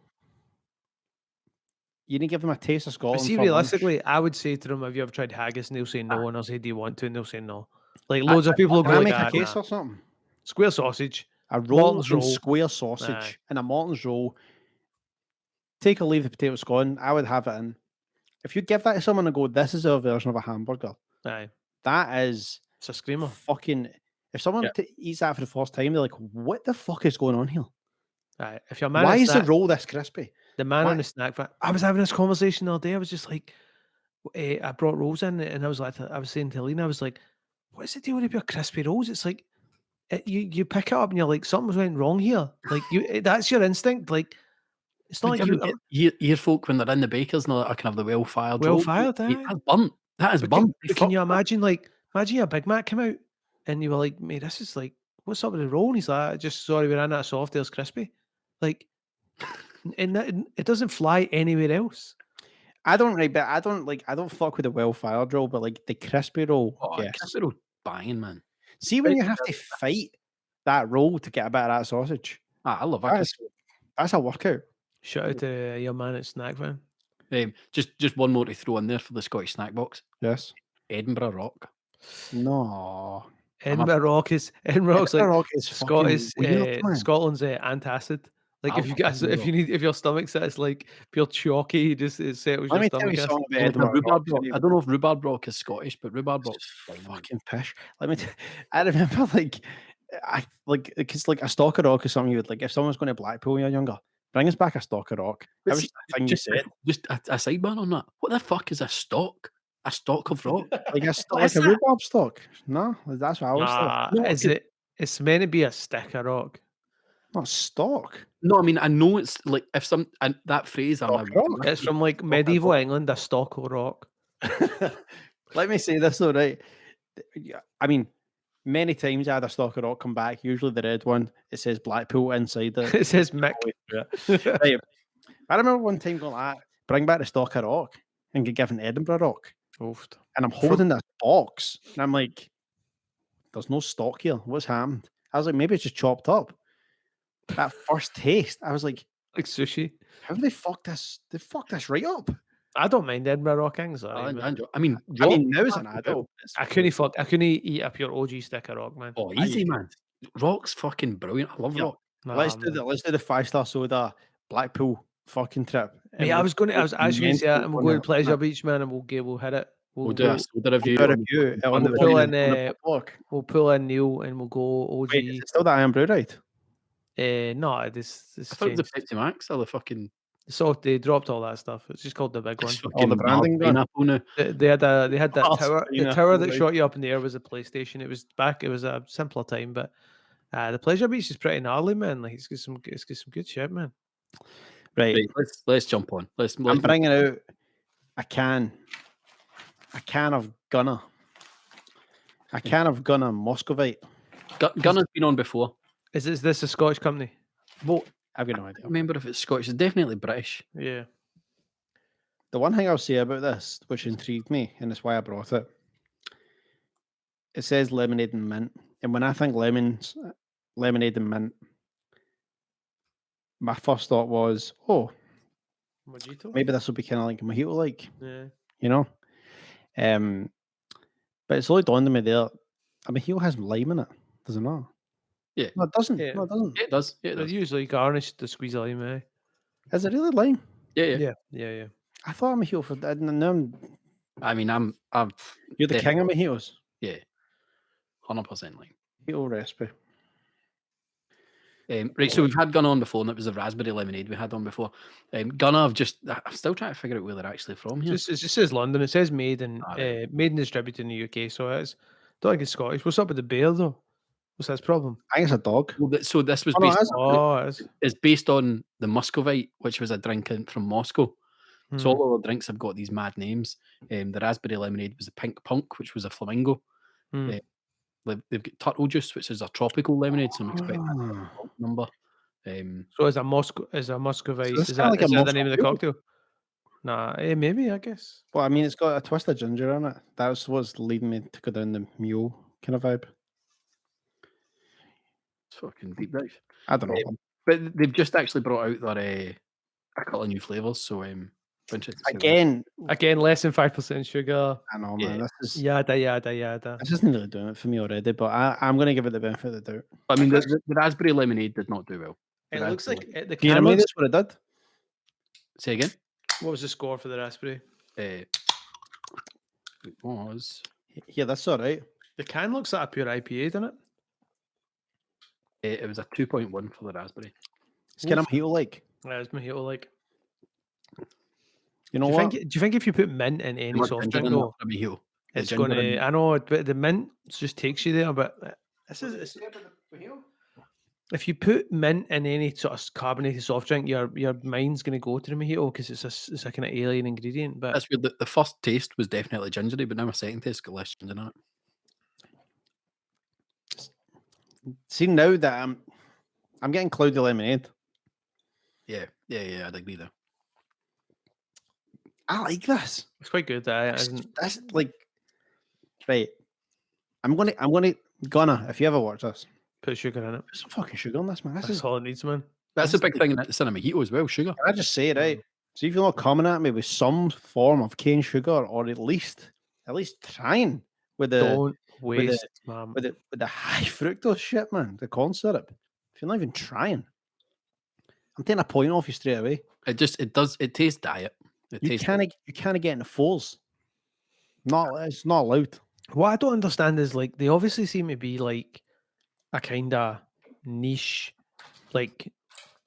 You didn't give them a taste of But Scotland. see, for lunch. realistically, I would say to them, "Have you ever tried haggis?" And they'll say no, and I'll say, "Do you want to?" And they'll say no. Like loads of people will Can go I like, make "Ah, a case nah." or something? Square sausage. A roll Morton's and roll. square sausage Aye. and a Morton's roll. Take or leave the potato scone. I would have it in. If you give that to someone and go, "This is our version of a hamburger," Aye, that is it's a screamer. fucking. If someone eats that for the first time, they're like, "What the fuck is going on here? Aye. If your man, Why at is the snack, roll this crispy?" the man why- on the snack van, I was having this conversation the other day. I was just like, I brought rolls in, and I was like, I was saying to Lena, I was like, "What's the deal with your crispy rolls?" It's like, you pick it up and you're like, something's went wrong here. Like that's your instinct. Like, it's not But like do you ever hear folk when they're in the bakers and they're like, "I can have the well-fired roll." well-fired. Mate, Aye. that's burnt. That is But burnt. can you imagine, like, imagine a Big Mac came out and you were like, "Mate, this is like, what's up with the roll?" And he's like, "Just sorry, we ran out of soft, it's crispy." Like, and it doesn't fly anywhere else. I don't fuck with the well-fired roll, but like the crispy roll, Oh, yes. crispy roll banging, man. See when you have to fight that roll to get a bit of that sausage. I love that. That's a workout. Shout out to your man at Snack Van. Just one more to throw in there for the Scottish snack box. Yes. Edinburgh Rock. No. Edinburgh Rock's like Edinburgh Rock is fucking Scottish, weird, man. Scotland's antacid. Like I if you love guys, Edinburgh if your stomach says like pure chalky, just it settles Let your me tell stomach. you acid. something about Like a Edinburgh rhubarb Rock. rock. I don't know if rhubarb rock is Scottish, but rhubarb rock. Fucking pish. I remember like I like because like a stock of rock is something you would like if someone's going to Blackpool when you're younger. Bring us back a stock of rock. That was the thing you said. Just a sidebar on that. What the fuck is a stock? A stock of rock? Like a rhubarb stock. No, that's what I was thought. Nah, is it? It's meant to be a stick of rock. Not stock. No, I mean I know it's like if that phrase. Stock rock? It's from like medieval England, a stock of rock. Let me say this though, right? I mean, many times I had a stock of rock come back. Usually the red one. It says Blackpool inside it. It says Mick. Right. I remember one time going like, bring back the stock of rock and get given Edinburgh rock. Oofed. And I'm holding this box and I'm like, there's no stock here. What's happened? I was like, maybe it's just chopped up. That first taste, I was like sushi. How did they fuck this? They fucked this right up. I don't mind Edinburgh rock kings. I mean, now as an adult, I couldn't eat a pure OG stick of rock, man. Oh, easy, man. Rock's fucking brilliant. I love rock. Let's do the 5-star soda Blackpool fucking trip. Mate, I was actually going to say that, and we'll go to Pleasure Beach, man, and we'll hit it. We'll do a soda review on the block. We'll pull in Neil and we'll go OG. Wait, is it still that Iron Brew, right? No, this I thought it was the Pepsi Max or the fucking. So they dropped all that stuff. It's just called the big one. All the branding done. They had that tower. The tower that shot you up in the air was a PlayStation. It was a simpler time, but the Pleasure Beach is pretty gnarly, man. Like it's got some good shit, man. Right, let's jump on. I'm bringing out a can of Gunna. A can of Gunna Muscovite. Gunna's been on before. Is this a Scottish company? Well, I've got no idea. I remember if it's Scottish. It's definitely British. Yeah. The one thing I'll say about this, which intrigued me, and that's why I brought it, it says lemonade and mint. And when I think lemonade and mint, my first thought was, oh, Mojito? maybe this will be kind of like mojito, like, yeah, you know. But it's only dawned on me there. A mojito has lime in it, does it not? Yeah. No, it doesn't. Yeah. No, it doesn't. Yeah, it does. Yeah, it they're does. usually garnished to squeeze a lime, eh? Is it really lime? Yeah. I thought a mojito for that. No, I mean, you're the king of mojitos. Yeah, 100% lime. Mojito recipe. Right, so we've had Gunna on before, and it was a raspberry lemonade we had on before. Gunna, I'm still trying to figure out where they're actually from here. It just says London. It says made and distributed in the UK, so it is. Don't think it's Scottish. What's up with the bear though? What's his problem? I think it's a dog. Well, so this was it's based on the Muscovite, which was a drink from Moscow. So all of the drinks have got these mad names. The raspberry lemonade was a pink punk, which was a flamingo. They've got turtle juice, which is a tropical lemonade, so I'm expecting a number. So is a Muscovite? So is that the name of the cocktail? Nah, maybe, I guess. Well, I mean, it's got a twist of ginger in it. That's what's leading me to go down the mule kind of vibe. It's fucking deep dive. I don't know. But they've just actually brought out their a couple of new flavours, so again, less than 5% sugar. I know, man. This is yada. This isn't really doing it for me already, but I'm going to give it the benefit of the doubt. I mean, the raspberry lemonade did not do well. It looks like the can you remind us what it did? Say again. What was the score for the raspberry? It was. Yeah, that's all right. The can looks like a pure IPA, doesn't it? It was a 2.1 for the raspberry. It's kind of mojito like. Yeah, it's mojito like. You know what? Do you think if you put mint in any soft drink, though, it's going to? I know, but the mint just takes you there. But if you put mint in any sort of carbonated soft drink, your mind's going to go to the mojito because it's a kind of alien ingredient. But that's weird. The first taste was definitely gingery, but now my second taste got less ginger in it. See, now that I'm getting cloudy lemonade. Yeah, I'd agree there. I like this. It's quite good. That's like right. I'm gonna if you ever watch this, put sugar in it. Put some fucking sugar on this, man. That's all it needs, man. That's a big thing in cinema mojito as well. Sugar. Can I just say it right? So if you're not coming at me with some form of cane sugar, or at least trying with the don't waste, man. With the high fructose shit, man, the corn syrup. If you're not even trying, I'm taking a point off you straight away. It tastes diet. You can't get in the fours. It's not allowed. What I don't understand is like they obviously seem to be like a kind of niche, like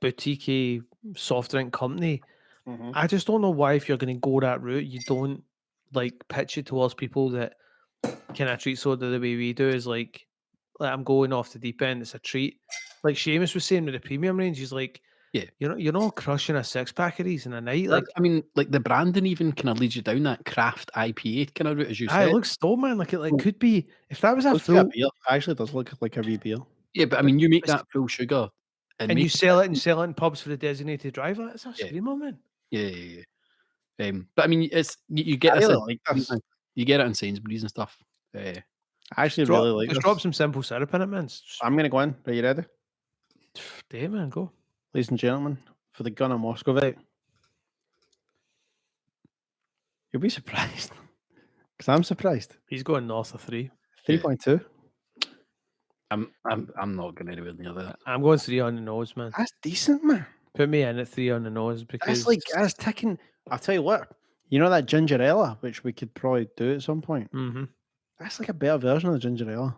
boutique soft drink company. I just don't know why, if you're going to go that route, you don't like pitch it towards people that kind of treat soda the way we do. Is like I'm going off the deep end. It's a treat. Like Seamus was saying with the premium range, he's like, Yeah. you're not crushing a 6-pack of these in a night. Like, Like, I mean, like the branding even kind of leads you down that craft IPA kind of route, as you it said. looks dope, man. Like it Well, could be, if that was a Looks like a full, beer. Actually, it does look like a wee beer. Yeah, but I mean, you make it's- that full sugar and you sell it in pubs for the designated driver. It's a screamer, man. Yeah. But I mean, it's you get I this. really like this. You get it in Sainsbury's and stuff. I actually really like Just this. drop some simple syrup in it, man. I'm going to go in. Are you ready? Damn, man, go. Ladies and gentlemen, for the Gunna Muscovite. You'll be surprised. Because I'm surprised. He's going north of 3. 3.2. I'm not going anywhere near that. I'm going 3 on the nose, man. That's decent, man. Put me in at 3 on the nose because That's ticking. I'll tell you what. You know that gingerella, which we could probably do at some point? That's like a better version of the gingerella.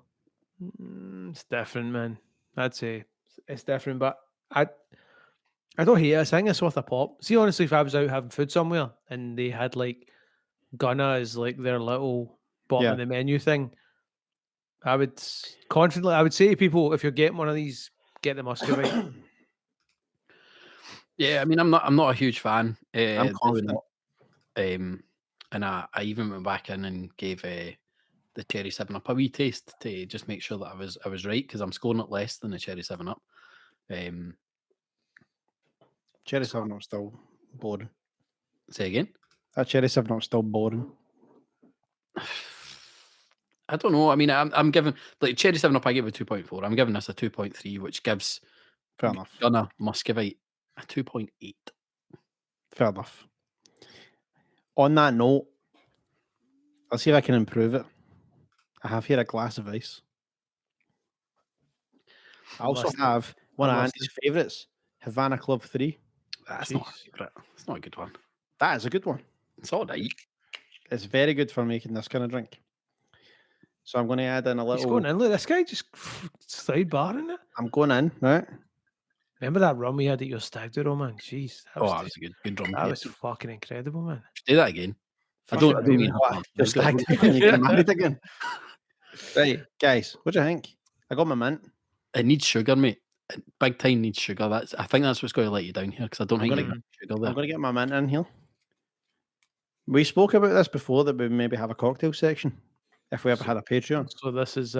It's different, man. I'd say it's different, but I don't hate it. I think it's worth a pop. See, honestly, if I was out having food somewhere and they had like Gunna as like their little bottom of the menu thing, I would say to people, if you're getting one of these, get the Muscovite. Yeah, I mean, I'm not a huge fan. I'm confident. And I even went back in and gave the cherry 7-Up a wee taste to just make sure that I was right, because I'm scoring it less than the cherry 7-Up. Cherry 7-Up's still boring. Say again? That cherry 7-Up's still boring. I don't know. I mean, I'm giving, like, cherry 7-Up, I gave it 2.4. I'm giving this a 2.3, which gives Fair enough. Gunna Muscovite a 2.8. Fair enough. On that note, let's see if I can improve it. I have here a glass of ice. I also have one of Andy's favourites, Havana Club 3. That's not a favourite. It's not a good one. That is a good one. It's all right. It's very good for making this kind of drink. So I'm going to add in a little... He's going in. Look, this guy just started barring it. I'm going in, right? Remember that rum we had at your stag do, man? Jeez. That was a good rum. That was fucking incredible, man. Do that again. I don't mean your stag do and you get married again. Right, guys, what do you think? I got my mint. It needs sugar, mate. Big time needs sugar. I think that's what's going to let you down here, because I don't think you got sugar there. I'm going to get my mint in here. We spoke about this before, that we maybe have a cocktail section if we ever had a Patreon. So this is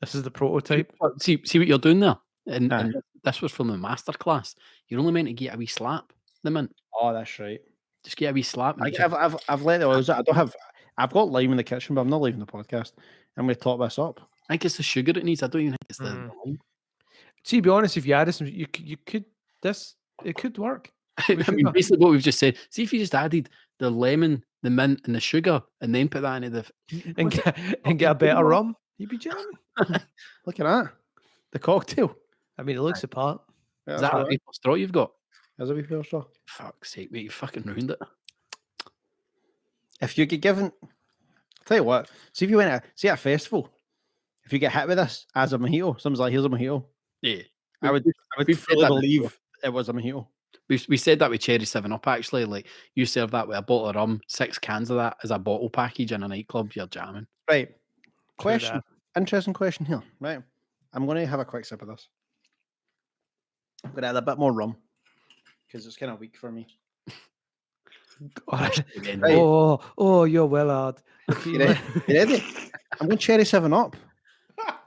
this is the prototype. See what you're doing there, and this was from the masterclass. You're only meant to get a wee slap. The mint. Oh, that's right. Just get a wee slap. I've let the oils out. I've got lime in the kitchen, but I'm not leaving the podcast. I'm going to top this up. I think it's the sugar it needs. I don't even think it's the lime. See, to be honest, if you added some, you could it could work. I mean, basically what we've just said. See if you just added the lemon, the mint, and the sugar, and then put that into the and get a better rum, you'd be jamming. Look at that, the cocktail. I mean, it looks the part. Is that a maple straw you've got? Is a maple straw? Fuck's sake, mate! You fucking ruined it. If you get given, I'll tell you what. See if you went at a festival. If you get hit with this as a mojito, someone's like, "Here's a mojito." Yeah, I would fully believe it was a mojito. We said that with cherry 7-Up, actually. Like, you serve that with a bottle of rum, 6 cans of that as a bottle package in a nightclub, you're jamming. Right. Question. Interesting question here. Right. I'm going to have a quick sip of this. I'm going to add a bit more rum because it's kind of weak for me. Right. Oh, you're well hard. You ready? I'm going cherry 7-Up.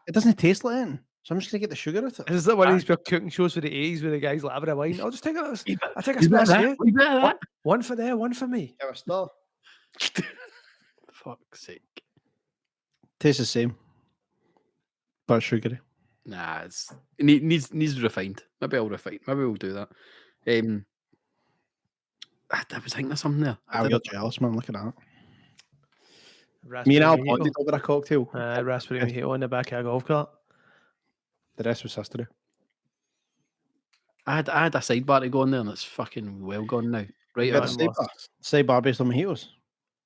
It doesn't taste like it. So I'm just going to get the sugar out of it. Is that one of these cooking shows for the 80s where the guys like having a wine? I'll just take I'll take a splash here. One for there, one for me. Yeah, still. Fuck's sake. Tastes the same. But sugary. Nah, it needs refined. Maybe I'll refine. Maybe we'll do that. I was thinking of something there. You're jealous, man. Look at that. Raspberry Me and Al mojito. bonded over a cocktail. Raspberry mojito in the back of a golf cart. The rest was history. I had a sidebar to go on there, and it's fucking well gone now. Right, Sidebar based on mojitos.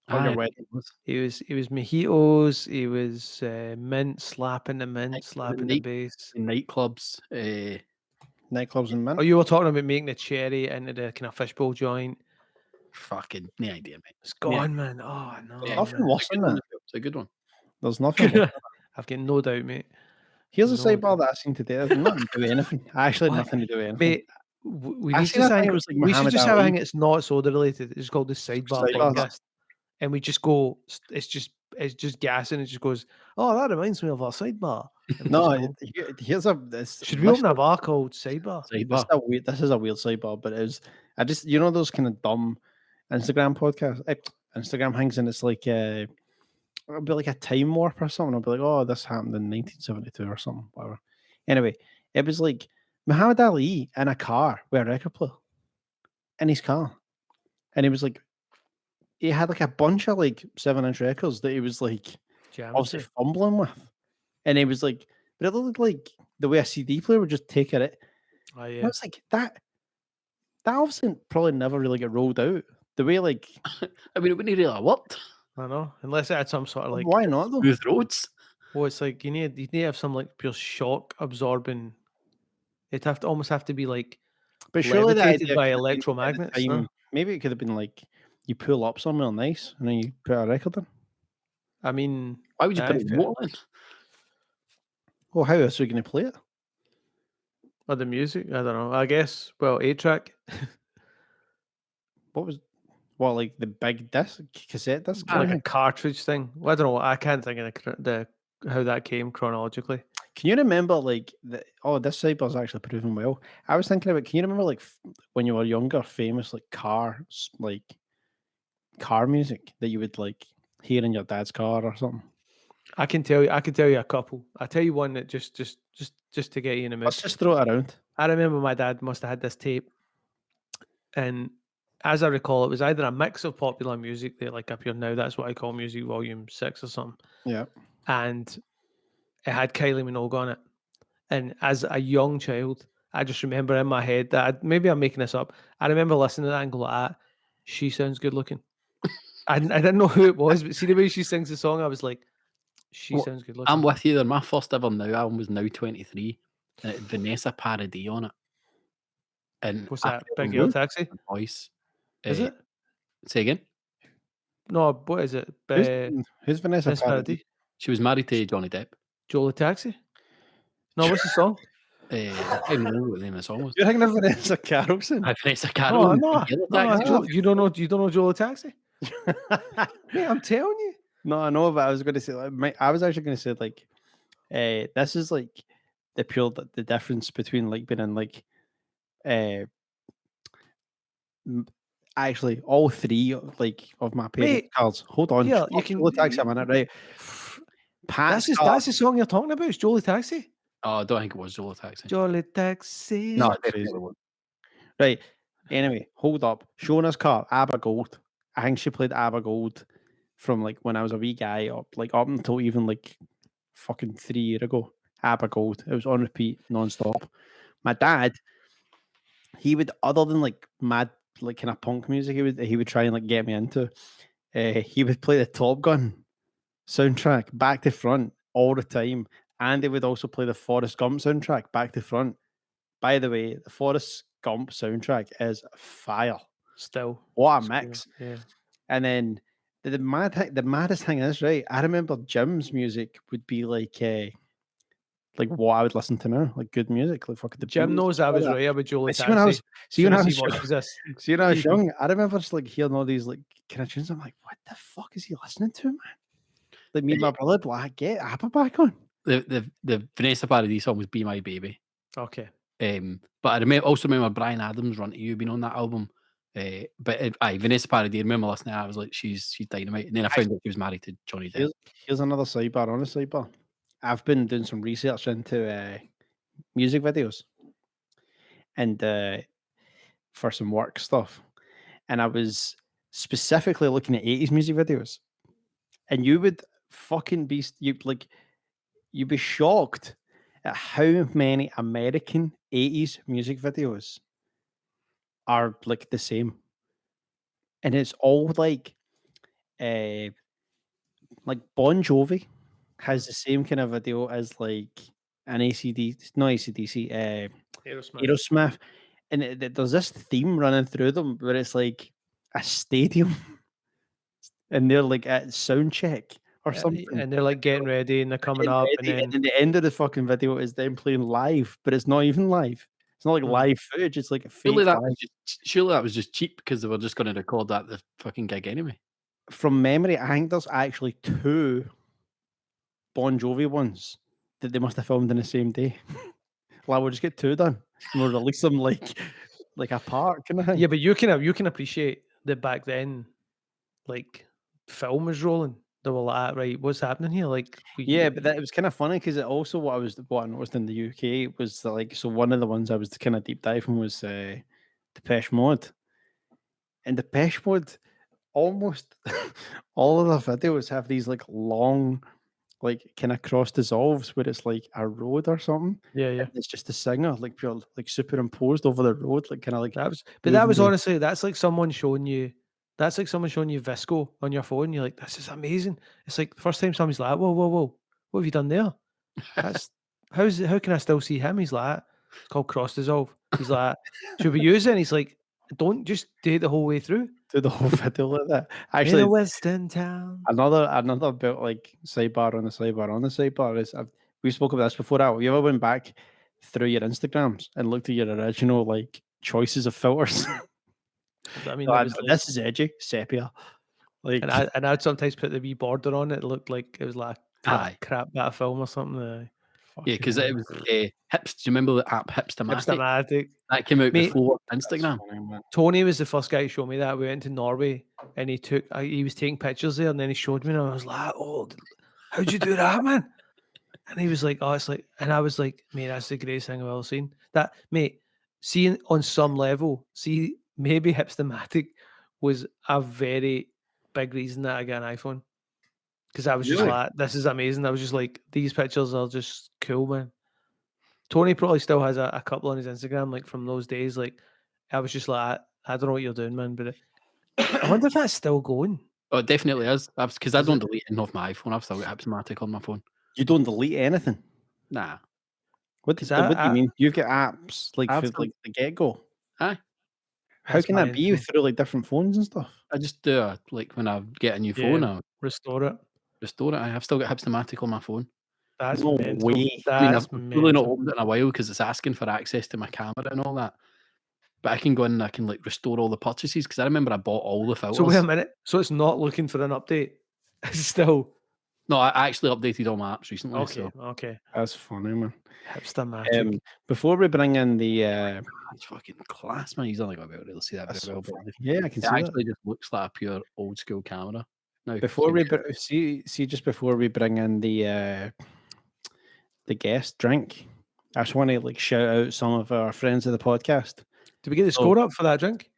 On your Aye, wedding. He was mojitos. He was mint, slapping the mint, slapping the night- bass. in nightclubs. Nightclubs and mint. Oh, you were talking about making the cherry into the kind of fishbowl joint. Fucking no idea, mate. It's gone, man. Oh no. Yeah, Nothing man. worse than that. It's a good one. There's nothing worse. I've got no doubt, mate. Here's a No sidebar that I seen today. There's nothing to do with anything. I actually had What? nothing to do with anything. Mate, we I need seen to a thing, say it was like we should Muhammad just have a Ali. thing. It's not soda related. It's called the Sidebar Sidebar. Podcast, and we just go. It's just gas, and it just goes. Oh, that reminds me of our sidebar. And we No, just go. here's a. This, Should we open a bar called Sidebar? Sidebar. This is a weird sidebar, but it was. I just those kind of dumb Instagram podcasts, Instagram things, and it's like it'll be like a time warp or something. I'll be like, oh, this happened in 1972 or something, whatever. Anyway, it was like Muhammad Ali in a car with a record player in his car, and he was like, he had like a bunch of like 7-inch records that he was like Jams obviously it. fumbling with, and he was like, but it looked like the way a CD player would just take it. Oh And I yeah. was like, that obviously probably never really get rolled out. The way like, I mean, it wouldn't really have worked. I know. Unless it had some sort of like. why not though? Smooth roads. Well, it's like you need to have some like pure shock absorbing. It'd have to almost have to be like But surely that levitated idea by could have been at the electromagnets. No? time, maybe it could have been like you pull up somewhere nice and then you put a record in. I mean, Why would you put aye, it fair. remote in? Well, how else are you going to play it? Or the music, I don't know. I guess. Well, 8-track. What like the big disc, cassette disc? like kinda a thing? cartridge thing. Well, I don't know. I can't think of the how that came chronologically. Can you remember like this sidebar's actually proven well. I was thinking about. Can you remember like when you were younger, famous like car music that you would like hear in your dad's car or something? I can tell you a couple. I'll tell you one that just to get you in the mood. Let's just throw it around. I remember my dad must have had this tape, and as I recall, it was either a mix of popular music that like up here now. That's what I call music volume 6 or something. Yeah. And it had Kylie Minogue on it. And as a young child, I just remember in my head that maybe I'm making this up. I remember listening to that and go like, ah, she sounds good looking. I didn't know who it was, but see the way she sings the song, I was like, she Well, sounds good looking. I'm with you there. My first ever Now album was Now 23, and it had Vanessa Paradis on it. And What's I that? fell in Big Girl love Taxi? with her voice. Is it? Say again? No, what is it? Who's Vanessa Vanessa Paradis? Paradis? She was married to Johnny Depp. Jolie Taxi? No, what's the song? I can't remember what the name of the song was. You're thinking of Vanessa Carlson? Vanessa No, Carroll. no, Yellow no, Taxi. you don't know Jolie Taxi? Mate, I'm telling you. No, I know, but I was going to say, I was actually going to say, like, this is like the difference between like being in like, actually all three like of my parents' Mate, cards. Hold on, yeah, you can- Jolie Taxi a minute, right? Pat's That's the song you're talking about. It's Jolie Taxi. Oh, I don't think it was Yellow Taxi. Jolie Taxi. No, crazy. definitely wasn't. Right. Anyway, hold up. Shona's car, ABBA Gold. I think she played ABBA Gold from like when I was a wee guy up until even like fucking 3 years ago. ABBA Gold. It was on repeat non-stop. My dad, he would, other than like mad like kind of punk music, he would try and like get me into. He would play the Top Gun soundtrack back to front all the time, and they would also play the Forrest Gump soundtrack back to front. By the way, the Forrest Gump soundtrack is fire. Still. What a It's mix! cool, yeah. And then the maddest thing is, right, I remember Jim's music would be like what I would listen to now, like good music, like fucking the Jim Beatles, knows I all was that. right about Jolie See, when I Taxi. was when I Soon as was he young- watches this. see, when I was he- young, I remember just like hearing all these like kind of tunes. I'm like, what the fuck is he listening to, man? Like me and my brother, like, get ABBA back on. The Vanessa Paradis song was Be My Baby. Okay. But I also remember Bryan Adams' Run to You being on that album. But Vanessa Paradis, I remember listening to her, I was like, she's dynamite. And then I found out she was married to Johnny Depp. Here's another sidebar on a sidebar. I've been doing some research into music videos and for some work stuff. And I was specifically looking at 80s music videos. And you would fucking be you'd be shocked at how many American 80s music videos are like the same. And it's all like like Bon Jovi has the same kind of video as like an ACDC, Aerosmith, and there's this theme running through them where it's like a stadium, and they're like at sound check or something, and they're like getting ready and they're coming up, and then the end of the fucking video is them playing live, but it's not even live. It's not like live footage. It's like a fake. Surely that was just cheap because they were just going to record that the fucking gig anyway. From memory, I think there's actually 2 Bon Jovi ones that they must have filmed in the same day. Like, we'll just get 2 done and we'll release them like a park, kind of thing. Yeah, but you can appreciate that back then, like, film was rolling. They were like, right, what's happening here? Like, but it was kind of funny because it also what I noticed in the UK was that, like, so one of the ones I was kind of deep diving was Depeche Mode, and Depeche Mode almost all of the videos have these like long, like kind of cross dissolves where it's like a road or something. Yeah. And it's just the singer like pure like superimposed over the road, like kind of like that was honestly, that's like someone showing you Visco on your phone. You're like, this is amazing. It's like the first time somebody's like, whoa, what have you done there? That's how can I still see him? He's like, it's called cross dissolve. He's like, should we use it? And he's like, don't just do it the whole way through. Do the whole video like that. Actually, in a western town. Another bit like sidebar on the sidebar is we spoke about this before. Have you ever went back through your Instagrams and looked at your original like choices of filters? I mean, this is edgy sepia. Like, and I'd sometimes put the wee border on it. It looked like it was like crap bit of film or something. Yeah, because it was Hips. Do you remember the app Hipstamatic? That came out before Instagram. Tony was the first guy to show me that. We went to Norway and he was taking pictures there, and then he showed me, and I was like, "Oh, how'd you do that, man?" And he was like, "Oh, it's like," and I was like, "Mate, that's the greatest thing I've ever seen." That, mate, seeing on some level, maybe Hipstamatic was a very big reason that I got an iPhone. Because I was just like, this is amazing. I was just like, these pictures are just cool, man. Tony probably still has a couple on his Instagram, like from those days. Like, I was just like, I don't know what you're doing, man. But I wonder if that's still going. Oh, it definitely is. Because I don't delete anything off my iPhone. I've still got Hipstamatic on my phone. You don't delete anything? Nah. What do you mean? You've got apps like for like the get-go? Aye. How can that be through like different phones and stuff? I just do like when I get a new phone, I'll restore it. I've still got Hipstamatic on my phone. That's no mental. way. I've really not opened it in a while because it's asking for access to my camera and all that. But I can go in and I can like restore all the purchases because I remember I bought all the filters. So wait a minute. So it's not looking for an update. It's still. No, I actually updated all my apps recently. Okay. That's funny, man. Hipstamatic. Before we bring in the it's fucking class, man. He's not going to be able to see that very well. Yeah, I can see it. Actually just looks like a pure old school camera. Now, before we just before we bring in the guest drink, I just want to like shout out some of our friends of the podcast. Did we get the score up for that drink?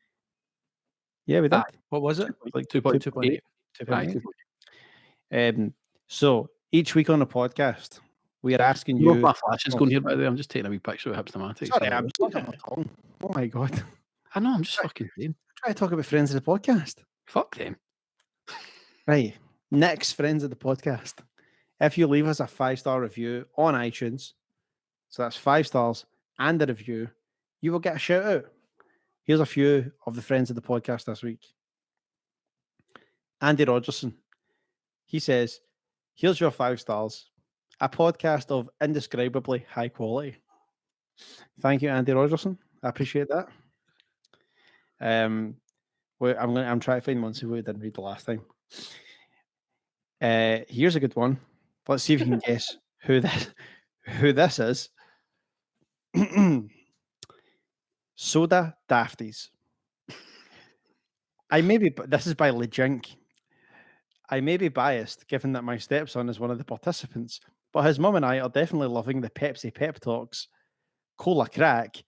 Yeah, we did. What was it? Like 2.8. 2.8. So each week on the podcast, we are asking you. My flash is going here, by the way. I'm just taking a wee picture of Hipstamatic. Sorry, I'm talking my tongue. Oh my god. I know, I'm just fucking saying. Try to talk about friends of the podcast. Fuck them. Right. Next, friends of the podcast. If you leave us a 5-star review on iTunes, so that's 5 stars and a review, you will get a shout out. Here's a few of the friends of the podcast this week. Andy Rogerson. He says, here's your 5 stars. A podcast of indescribably high quality. Thank you, Andy Rogerson. I appreciate that. I'm trying to find one so we didn't read the last time. Here's a good one. Let's see if you can guess who this is. Soda Dafties. This is by Lejink. I may be biased given that my stepson is one of the participants, but his mum and I are definitely loving the Pepsi Pep Talks, Cola Crack,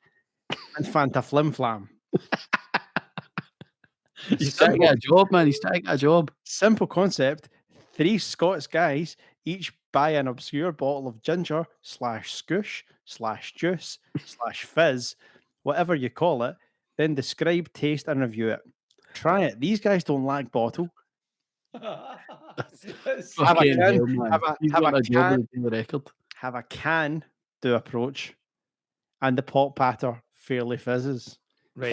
and Fanta Flim Flam. He's trying to get a job, man. He's trying to get a job. Simple concept. 3 Scots guys each buy an obscure bottle of ginger /scoosh/juice/fizz, whatever you call it, then describe, taste, and review it. Try it. These guys don't lack bottle. Have a Fucking can, hell, man. He's have got a a job can, with the record. have a can do approach, and the pot patter fairly fizzes. Right.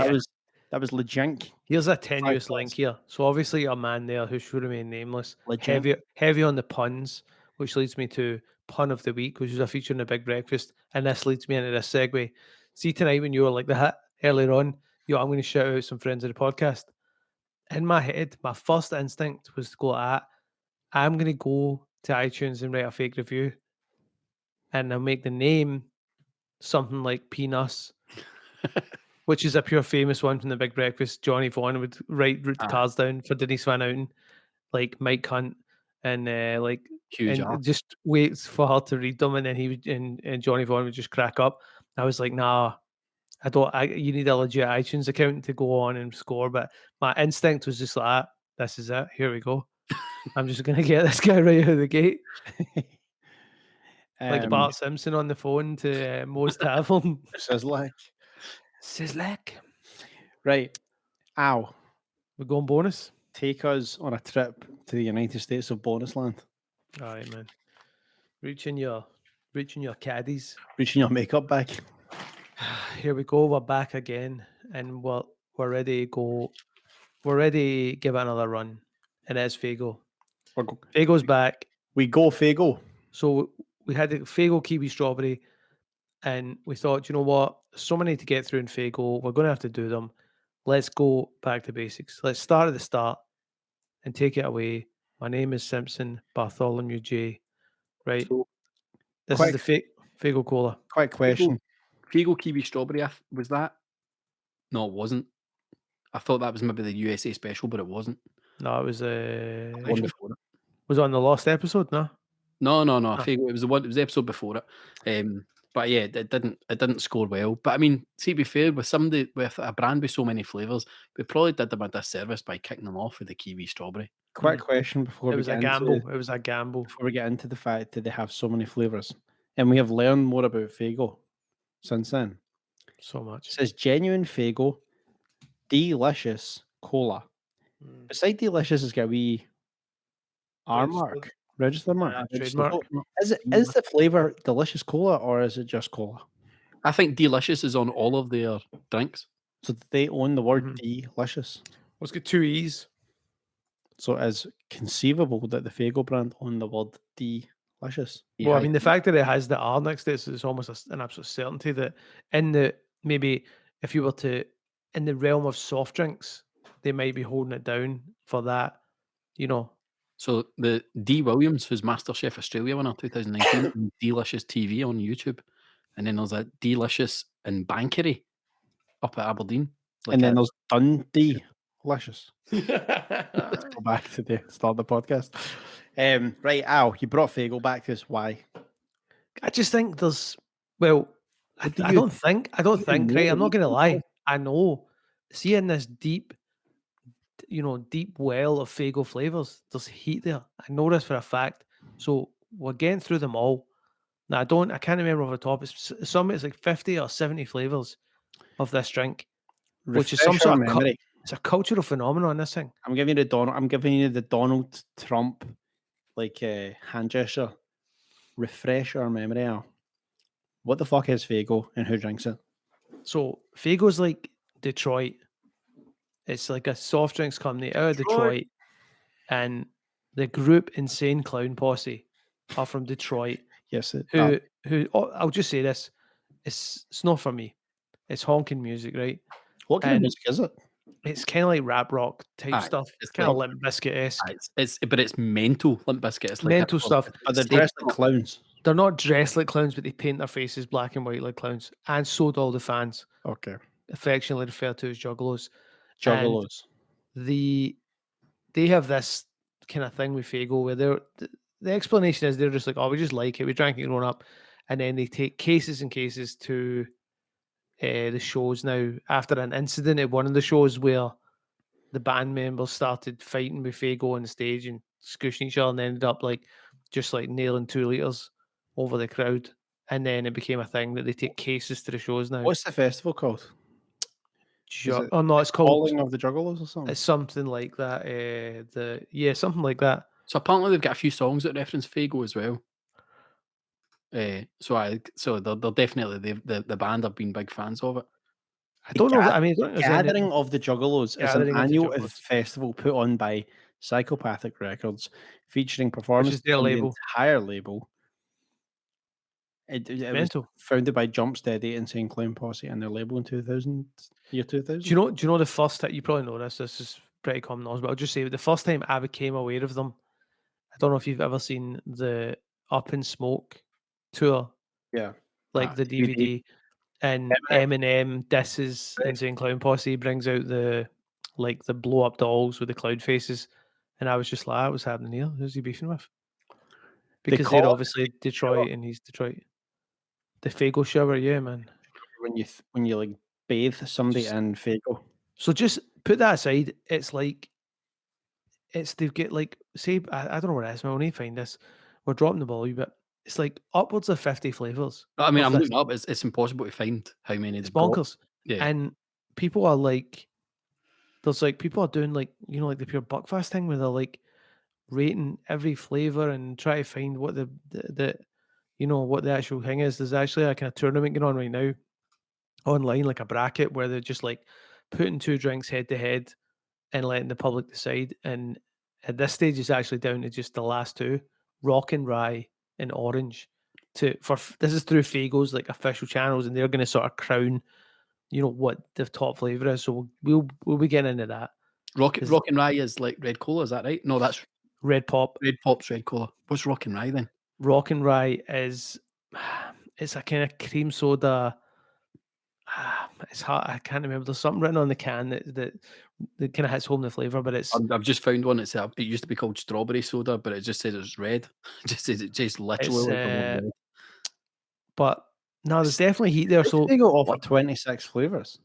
That was legit. Here's a tenuous plus. link here. So obviously a man there who should remain nameless, Legit. heavy on the puns, which leads me to pun of the week, which is a feature in the Big Breakfast, and this leads me into this segue. See, tonight when you were like that earlier on, I'm going to shout out some friends of the podcast. In my head, my first instinct was to go at, I'm going to go to iTunes and write a fake review, and I'll make the name something like Peanuts, which is a pure famous one from the Big Breakfast. Johnny Vaughan would write cards down for Denise Van Outen, like Mike Hunt, and like Huge and art. just waits for her to read them, and then he would, and Johnny Vaughan would just crack up. I was like, nah, I don't. You need a legit iTunes account to go on and score. But my instinct was just like, this is it. Here we go. I'm just gonna get this guy right out of the gate. Like Bart Simpson on the phone to Moe's Tavern. Sizzlack. Right. Ow. We're going bonus. Take us on a trip to the United States of bonus land. All right, man. Reaching your caddies. Reaching your makeup bag. Here we go. We're back again, and we're ready to go. We're ready to give it another run. And it's Faygo. Faygo's back. We go Faygo. So we had the Faygo Kiwi Strawberry, and we thought, you know what? So many to get through in Faygo. We're going to have to do them. Let's go back to basics. Let's start at the start and take it away. My name is Simpson Bartholomew J. Right. So, this is the Faygo Cola. Quick question. Faygo Kiwi Strawberry, was that? No, it wasn't. I thought that was maybe the USA special, but it wasn't. No, it was One before it. Was it on the last episode? No. No. Faygo, it was the episode before it. But yeah, it didn't score well. But I mean, see, to be fair, with a brand with so many flavors, we probably did them a disservice by kicking them off with the Kiwi Strawberry. Quick question before it was a gamble. It was a gamble. Before we get into the fact that they have so many flavors, and we have learned more about Faygo since then. So much. It says genuine Faygo, delicious cola. Beside delicious, it's got a wee R mark, register mark, trademark. Is the flavor delicious cola or is it just cola? I think delicious is on all of their drinks. So they own the word delicious. Let's get 2 E's. So it is conceivable that the Faygo brand own the word delicious. Well, I mean, the fact that it has the R next to it is almost an absolute certainty that maybe if you were to, in the realm of soft drinks, they might be holding it down for that, you know. So the D. Williams, who's MasterChef Australia winner 2019, and Delicious TV on YouTube. And then there's a Delicious in Bankery up at Aberdeen. And then there's Dundee Delicious. Let's go back to the start of the podcast. Right, Al, you brought Faygo back to us. Why? I just think there's, well, I don't think, right? I'm not going to lie. I know. See, in this deep well of Faygo flavors, there's heat there. I know this for a fact. So we're getting through them all. Now, I can't remember off the top. It's like 50 or 70 flavors of this drink, which is some sort of memory. It's a cultural phenomenon, this thing. I'm giving you the Donald Trump hand gesture. Refresh our memory, Al. What the fuck is Faygo and who drinks it? So Faygo's like Detroit. It's like a soft drinks company out of Detroit, and the group Insane Clown Posse are from Detroit. Yes, who I'll just say this: it's not for me. It's honking music, right? What kind of music is it? It's kind of like rap rock type stuff. It's kind of Limp Bizkit-esque. But it's mental Limp Bizkit. It's like mental stuff. But they're dressed like clowns. They're not dressed like clowns, but they paint their faces black and white like clowns. And so do all the fans. Okay. Affectionately referred to as juggalos. Juggalos. They have this kind of thing with Faygo where the explanation is they're just like, oh, we just like it. We drank it growing up. And then they take cases and cases to the shows now after an incident at one of the shows where the band members started fighting with Faygo on the stage and squishing each other and ended up just nailing 2 liters over the crowd. And then it became a thing that they take cases to the shows now. What's the festival called? Oh no, it's called Falling of the Juggalos or something. It's something like that. Something like that. So apparently they've got a few songs that reference Faygo as well. So they're definitely the band have been big fans of it. I don't know. I mean, Gathering of the Juggalos is an Gathering of the annual Juggalos. festival put on by Psychopathic Records, featuring performances their from label. the entire label. It was Mental. founded by Jumpsteady, Insane Clown Posse, and their label in 2000. Do you know the first time? You probably know this. This is pretty common knowledge, but I'll just say the first time I became aware of them. I don't know if you've ever seen the Up in Smoke tour. Yeah, like the DVD. And Eminem disses Insane Clown Posse, brings out the blow up dolls with the clown faces, and I was just like, what's happening here? Who's he beefing with? Because they're obviously Detroit, and he's Detroit. The Faygo shower, yeah, man. When you like bathe somebody in Faygo. So just put that aside. It's like they've got like say I don't know what it is. I need to find this. We're dropping the ball a wee bit. It's like upwards of 50 flavors. I mean, I'm looking up. It's impossible to find how many. It's bonkers. Yeah, and people are like, there's like people are doing like like the pure Buckfast thing where they're like rating every flavor and try to find what the what the actual thing is. There's actually a kind of tournament going on right now online, like a bracket where they're just like putting two drinks head to head and letting the public decide. And at this stage, it's actually down to just the last two: Rock and Rye and Orange. This is through Faygo's like official channels, and they're going to sort of crown, what the top flavor is. So we'll be getting into that. Rock and Rye is like red cola, is that right? No, that's Red Pop. Red Pop's red cola. What's Rock and Rye then? Rock and Rye is it's a kind of cream soda. It's hard. I can't remember. There's something written on the can that kind of hits home the flavor, but it's. I've just found one. It used to be called strawberry soda, but it just says it's red. It just says it tastes literally like the word red. But no, there's definitely heat there. So they go off 26 flavors.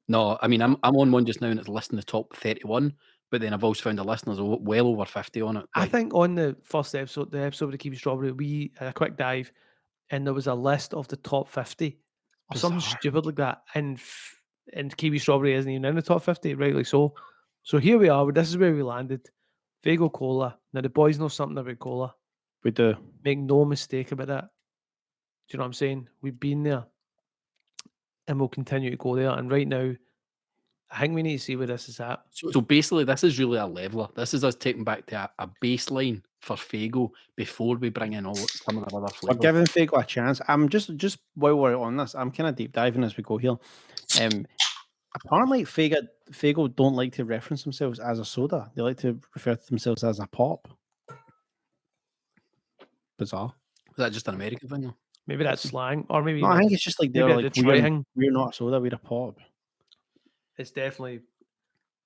No, I mean I'm on one just now, and it's listing the top 31. But then I've also found a list and there's well over 50 on it. I think on the first episode, the episode with the Kiwi Strawberry, we had a quick dive, and there was a list of the top 50 or something stupid like that. And Kiwi Strawberry isn't even in the top 50, rightly so. So here we are. This is where we landed. Faygo Cola. Now the boys know something about cola. We do. Make no mistake about that. Do you know what I'm saying? We've been there, and we'll continue to go there. And right now, I think we need to see where this is at. So basically, this is really a leveler. This is us taking back to a baseline for Faygo before we bring in some of the other flavors. We're giving Faygo a chance. I'm just while we're on this, I'm kind of deep diving as we go here. Apparently, Faygo don't like to reference themselves as a soda. They like to refer to themselves as a pop. Bizarre. Is that just an American thing, though? Maybe that's slang, or maybe. No, I think it's just like they're like we're not a soda, we're a pop. It's definitely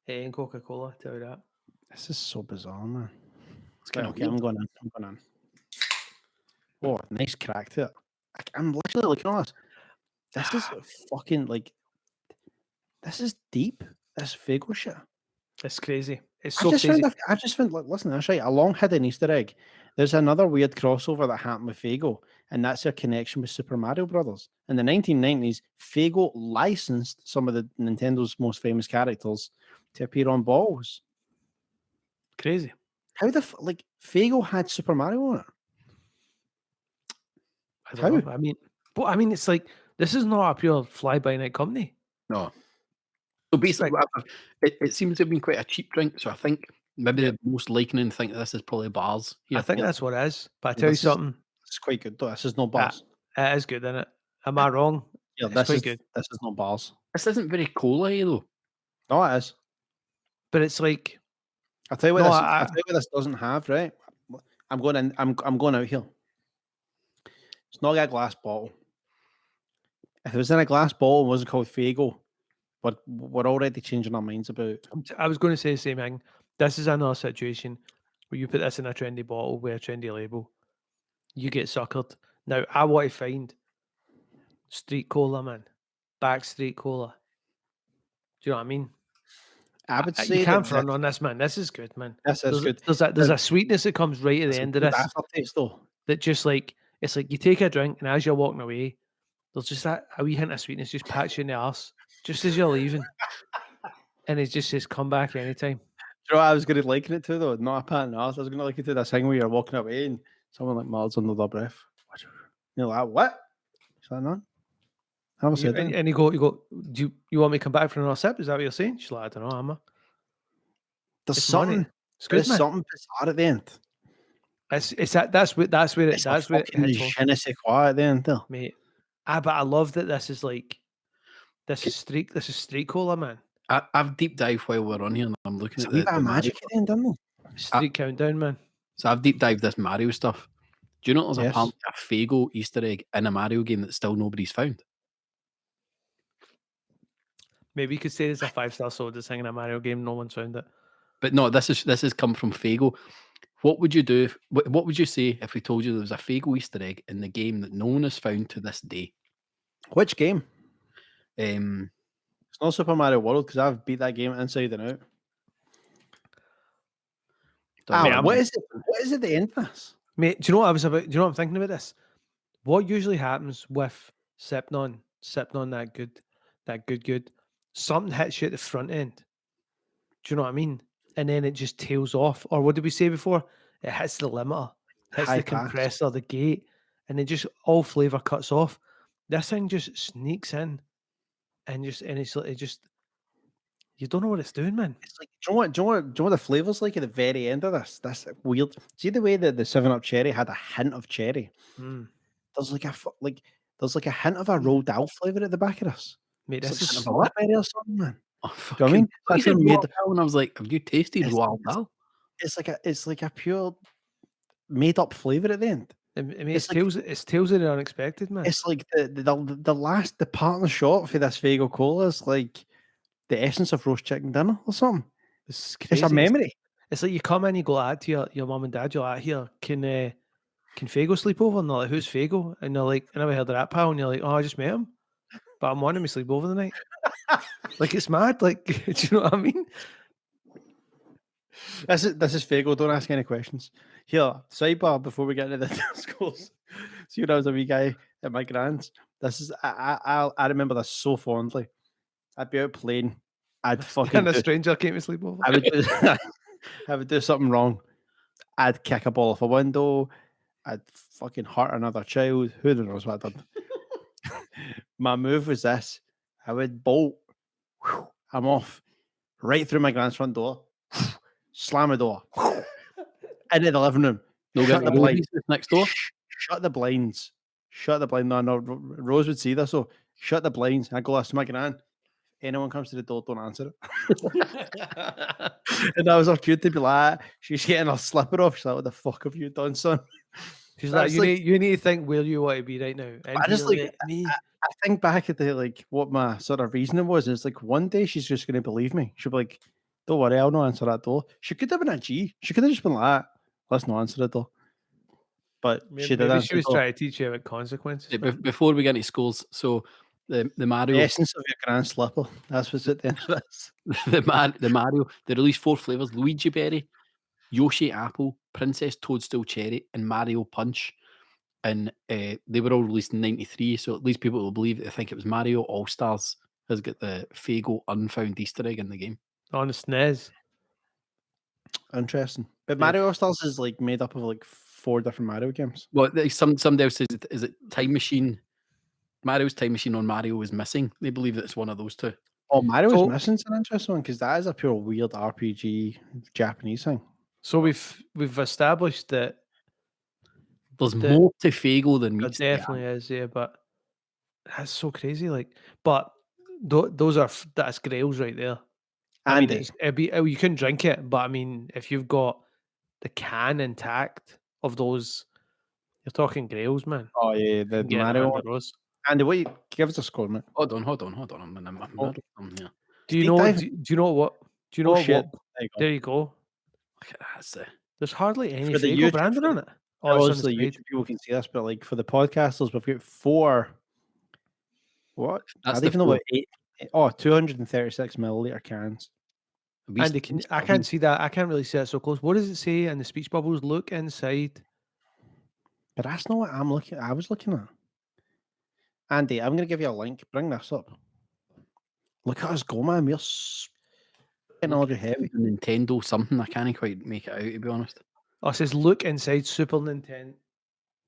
in Coca-Cola. Tell you that. This is so bizarre, man. Okay, I'm going in. Oh, nice crack to it. I'm literally looking at this. This is fucking like. This is deep. This Faygo shit. It's crazy. It's so crazy. I just found. Listen, that's right. A long hidden Easter egg. There's another weird crossover that happened with Faygo, and that's their connection with Super Mario Brothers. In the 1990s, Faygo licensed some of the Nintendo's most famous characters to appear on balls. Crazy. How Faygo had Super Mario on it? I don't know. I mean, it's like this is not a pure fly-by-night company. No. So basically, it seems to have been quite a cheap drink. So I think maybe the most likening think this is probably bars. I think that's what it is. But I tell you something. It's quite good though. This is no bars. It is good, isn't it? Am I wrong? Yeah, this is good. This is not bars. This isn't very cola-y though. No, it is. But it's like. I'll tell you what. I'll tell you what this doesn't have. Right. I'm going in. I'm going out here. It's not a glass bottle. If it was in a glass bottle and wasn't called Faygo, but we're already changing our minds about. I was going to say the same thing. This is another situation where you put this in a trendy bottle with a trendy label. You get suckered. Now, I want to find street cola, man. Backstreet cola. Do you know what I mean? I would say you can't front on this, man. This is good, man. This is good. There's a sweetness that comes right at the end of this. Aftertaste, though. That just like, it's like you take a drink and as you're walking away, there's just a wee hint of sweetness just pats you in the arse. just as you're leaving, and it just says, "Come back anytime." Do you know what I was going to liken it to, though? Not a pat on the arse. I was going to liken it to this thing where you're walking away and someone like Mars under their breath. You're like, what? She's like, no. I haven't said that. And you go, do you want me to come back for another sip? Is that what you're saying? She's like, I don't know, Emma. There's It's money. something. It's good, There's man. something bizarre at the end. That's where it hits home. Je ne sais quoi at the end, though. Mate. But I love that this is street cola, man. I've deep dived while we're on here and I'm looking at the magic at the end, didn't we? Street countdown, man. So I've deep dived this Mario stuff. Do you know there's Yes. apparently a Faygo Easter egg in a Mario game that still nobody's found? Maybe you could say there's a 5-star soda thing in a Mario game, no one's found it. But no, this has come from Faygo. What would you do? What would you say if we told you there was a Faygo Easter egg in the game that no one has found to this day? Which game? It's not Super Mario World because I've beat that game inside and out. What is it? What is at the end of this? Mate, do you know what I'm thinking about this? What usually happens with sipping on that good, something hits you at the front end. Do you know what I mean? And then it just tails off. Or what did we say before? It hits the limiter, hits the compressor, the gate, and then just all flavour cuts off. This thing just sneaks in and it just you don't know what it's doing, man. It's like, do you know what the flavour's like at the very end of this? That's weird. See the way that the 7-Up cherry had a hint of cherry? There's like a hint of a rolled out flavour at the back of this. Mate, this is strawberry or something, man. Oh, do you know what I mean? That's made and I was like, have you tasted Roald Dahl? It's like a pure made up flavour at the end. It's tales of the unexpected, man. It's like the part of the shot for this Faygo cola is like the essence of roast chicken dinner or something. It's a memory. It's like you come in, you go out to your mum and dad, you're like, here, can Faygo sleep over? And they're like, who's Faygo? And they're like, I never heard of that, pal. And you're like, oh, I just met him, but I'm wanting me to sleep over the night. Like, it's mad. Like, do you know what I mean? This is Faygo. Don't ask any questions. Here, sidebar before we get into the schools. See, when I was a wee guy at my grand's, I remember this so fondly. I'd be out playing. I'd fucking and a stranger came to sleep over. I would do something wrong. I'd kick a ball off a window. I'd fucking hurt another child. Who knows what I done? My move was this. I would bolt. I'm off. Right through my grand's front door. Slam the door. Into the living room. Shut the blinds next door. Shut the blinds. Shut the blind. No, Rose would see this. So shut the blinds. I go, listen, my gran. Anyone comes to the door, don't answer it. And that was her cute to be like, she's getting her slipper off. She's like, what the fuck have you done, son? She's like, you need to think where you want to be right now. And I just like, I think back at the like what my sort of reasoning was. It's like one day she's just going to believe me. She'll be like, don't worry, I'll not answer that door. She could have been a G. She could have just been like, let's not answer the door. But maybe she did. She was trying to teach you about consequences. Yeah, before we get into schools, so the Mario, the essence of your grand slipper. That's what's at the end of this. the Mario, they released 4 flavors: Luigi Berry, Yoshi Apple, Princess Toadstool Cherry, and Mario Punch. And they were all released in '93, so at least people will believe that they think it was Mario All Stars has got the Faygo unfound Easter egg in the game on the SNES. Interesting, but Mario All Stars is like made up of like 4 different Mario games. Well, somebody else says, is it Time Machine? Mario's Time Machine on Mario is missing. They believe that it's one of those 2. Oh, Mario is missing is an interesting one because that is a pure weird RPG Japanese thing. So we've established that there's more to Faygo than meets. There definitely is, yeah, but that's so crazy. Like, but that's grails right there. I mean, you can drink it, but I mean, if you've got the can intact of those, you're talking grails, man. Oh yeah, the Mario one. Andy, what give us a score, man? Hold on. I'm here. Do you know what? There you go. There's hardly any Faygo branding on it. Obviously, YouTube people can see this, but like for the podcasters, we've got 4. What? That's I don't even know what 8. Oh, 236 milliliter cans. Andy, I can't see that. I can't really see it so close. What does it say in the speech bubbles? Look inside. But that's not what I was looking at. Andy, I'm going to give you a link. Bring this up. Look at us go, man. We're technology heavy. Nintendo something. I can't quite make it out, to be honest. Oh, it says look inside Super Nintendo.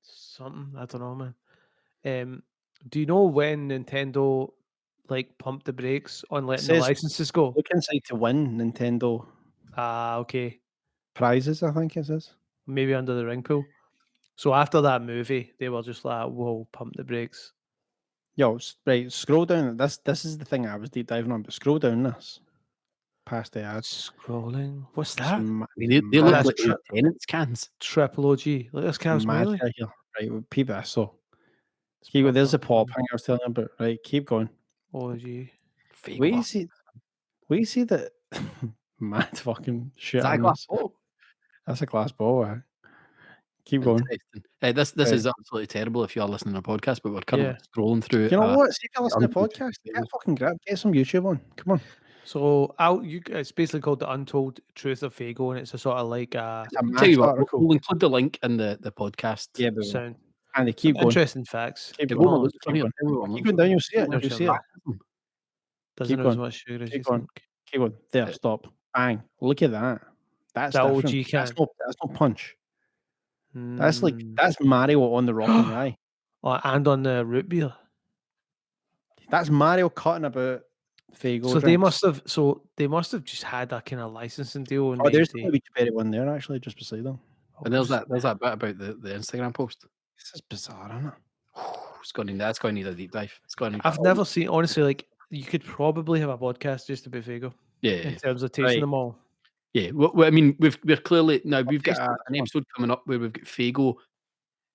Something. I don't know, man. Do you know when Nintendo like pumped the brakes on letting the says- licenses go? Look inside to win Nintendo Okay. prizes, I think it says. Maybe under the ring pool. So after that movie, they were just like, whoa, pump the brakes. Yo, right, scroll down. This is the thing I was deep diving on, but scroll down this. Past the ads. Scrolling. What's It's that? ma- I mean, they mad- look that's like tri- tenants cans. Triple OG. Look at this car mad smiling. here. Right, well, peep this. So, keep, there's a pop thing I was telling you about. Right, keep going. OG. Fake We laugh. see that mad fucking shit. Is that a on glass this. bottle? That's a glass ball. Keep going. Interesting. This Right. is absolutely terrible if you are listening to a podcast, but we're currently Yeah. scrolling through. You know what? See if you listen to a untold podcast, truth get some YouTube on. Come on. So it's basically called The Untold Truth of Faygo, and it's a sort of like It's a Tell you massive what, article. we'll include the link in the podcast. Yeah, but sound. Andy, keep going. Interesting facts. Keep It going. won't look Keep funny. going. It won't Keep look going down. You'll see it. No You'll see it. shit. Doesn't Keep have as going. much sugar as Keep you going. think. Keep going. There, Yeah. stop. Bang. Look at that. That's That different. OG can. That's no punch. That's like that's Mario on the rock and rye. And on the root beer. That's Mario cutting about Faygo. So they must have just had that kind of licensing deal. And Oh, there's made the Kiwi Strawberry one there actually, just beside them. And there's that bit about the Instagram post. This is bizarre, isn't it? That's going to need a deep dive. It's going to. I've never seen, honestly, like you could probably have a podcast just about Faygo Yeah, in terms of tasting Right. them all. yeah. Well, I mean, we're clearly now we've got tasted an this one. episode coming up where we've got Faygo.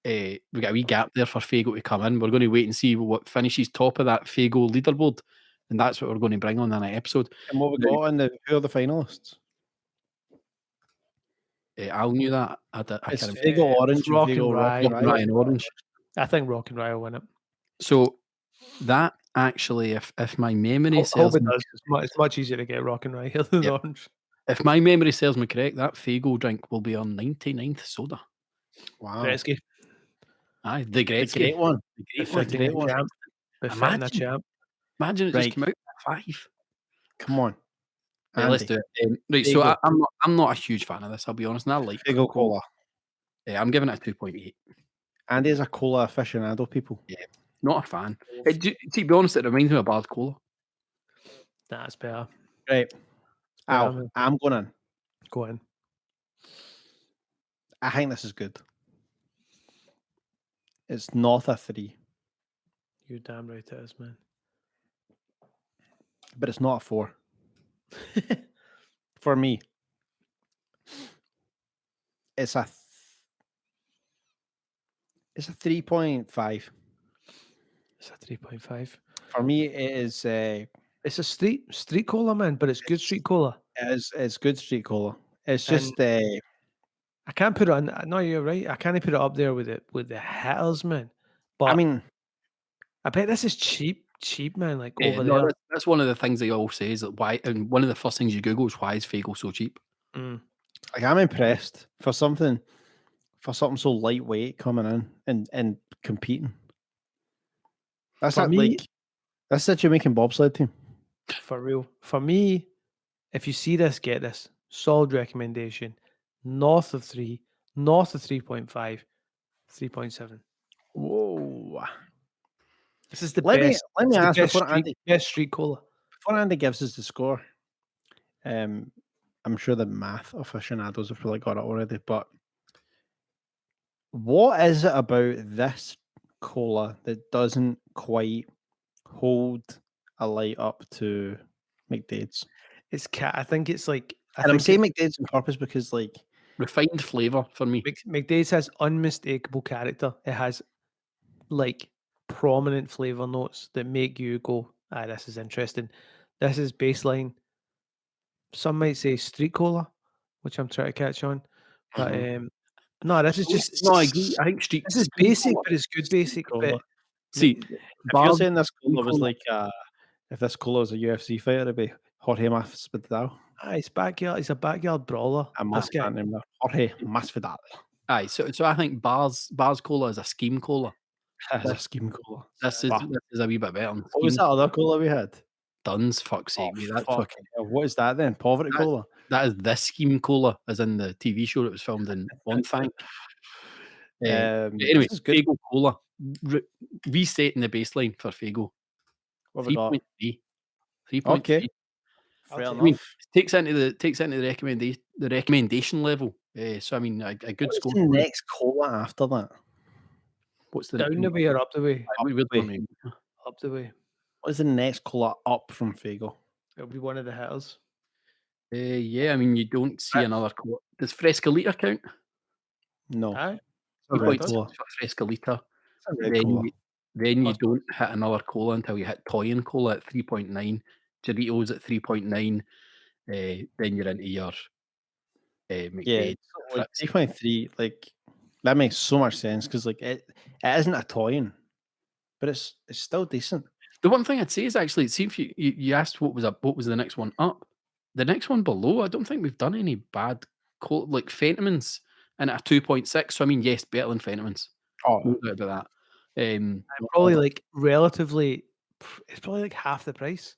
We've got a wee gap there for Faygo to come in. We're going to wait and see what finishes top of that Faygo leaderboard, and that's what we're going to bring on that episode. And what we got in who are the finalists? Al knew that. I It's can't Faygo Orange and Rock Faygo and Rock and Rye. Rye. Ryan Orange. I think Rock and Rye will win it. So that actually, if my memory Hope serves it me, does. It's much easier to get Rock and Rye here than Yep. Orange. if my memory serves me correct, that Faygo drink will be on 99th soda. Wow. Gretzky. Aye, the The Gretzky. great one. The The great one. fitting great one. champ. The fitting a Imagine. champ. Imagine it Right. just came out at 5. Come on. Right, let's Andy, do it. Right, so Faygo. I'm not a huge fan of this. I'll be honest. And I like Faygo Cola. I'm giving it a 2.8. Andy's a cola aficionado, people. Not a fan. To be honest, it reminds me of Bard Cola. That's better. Right. Yeah, Al, man. I'm going in. Go on. I think this is good. It's north of 3, You're damn right it is, man. but it's not a 4. For me, it's a 3.5. It's a 3.5. For me, it is It's a street cola, man, but it's good street cola. it's good street cola. It's just I can't put it on. No, you're right. I can't put it up there with the hitters, man. But I mean, I bet this is cheap, man. Like over no, there. that's one of the things they all say is that why, and one of the first things you Google is why is Faygo so cheap? like I'm impressed for something so lightweight coming in and competing. That's For not me- like that's the Jamaican bobsled team. For real. For me, if you see this, get this. Solid recommendation. North of 3, north of 3.5, 3.7. Whoa. This is the Let me best. let me it's the ask best before street, Andy best street cola. gives us the score. I'm sure the math aficionados have probably got it already, but what is it about this cola that doesn't quite hold a light up to McDade's? It's cat. I think it's like. And I'm saying McDade's on purpose because, like, Refined flavour for me. McDade's has unmistakable character. It has like prominent flavor notes that make you go, this is interesting. This is baseline. Some might say street cola, which I'm trying to catch on. But no, this is just No, I agree. I think street. this is basic, but it's good basic. cola. But See, if you're Bard- saying this cola was cola. like, if this cola was a UFC fighter, it'd be Jorge Masvidal. it's backyard. It's a backyard brawler. I This must guy. that name there. Jorge Masvidal. Aye, so I think Bars Cola is a scheme cola. That's a scheme cola. This is Wow. a wee bit better. than What was Scheme. that other cola we had? Duns, fuck's sake, mate. That's Fuck. fucking. What is that then? Poverty That's- cola? That is This Scheme Cola, as in the TV show that was filmed in Onthank. Anyway, This is good. Faygo Cola. Resetting the baseline for Faygo. What we got? 3.3. 3.3. Okay. I'll Fair take I mean, enough. takes into the recommendation level. So I mean, a good What's score. the next cola after that? What's the Down the way or up the way? We're the way. doing- Up the way. What is the next cola up from Faygo? It'll be one of the hitters. Yeah, I mean, you don't see another cola. Does Frescolita count? No. Aye. It's a red 3.6 cola. for Frescolita. It's a red Then cola. you don't hit another cola until you hit Toy and Cola at 3.9, Doritos at 3.9. Then you're into your Yeah. McDade. So, like 3.3, like that makes so much sense because like it isn't a toy, but it's still decent. The one thing I'd say is actually, see if you asked what was the next one up. The next one below, I don't think we've done any bad cola, like Fentimans and at a 2.6. So I mean, yes, better than Fentimans. Oh, No doubt about that. I'm probably like relatively. It's probably like half the price.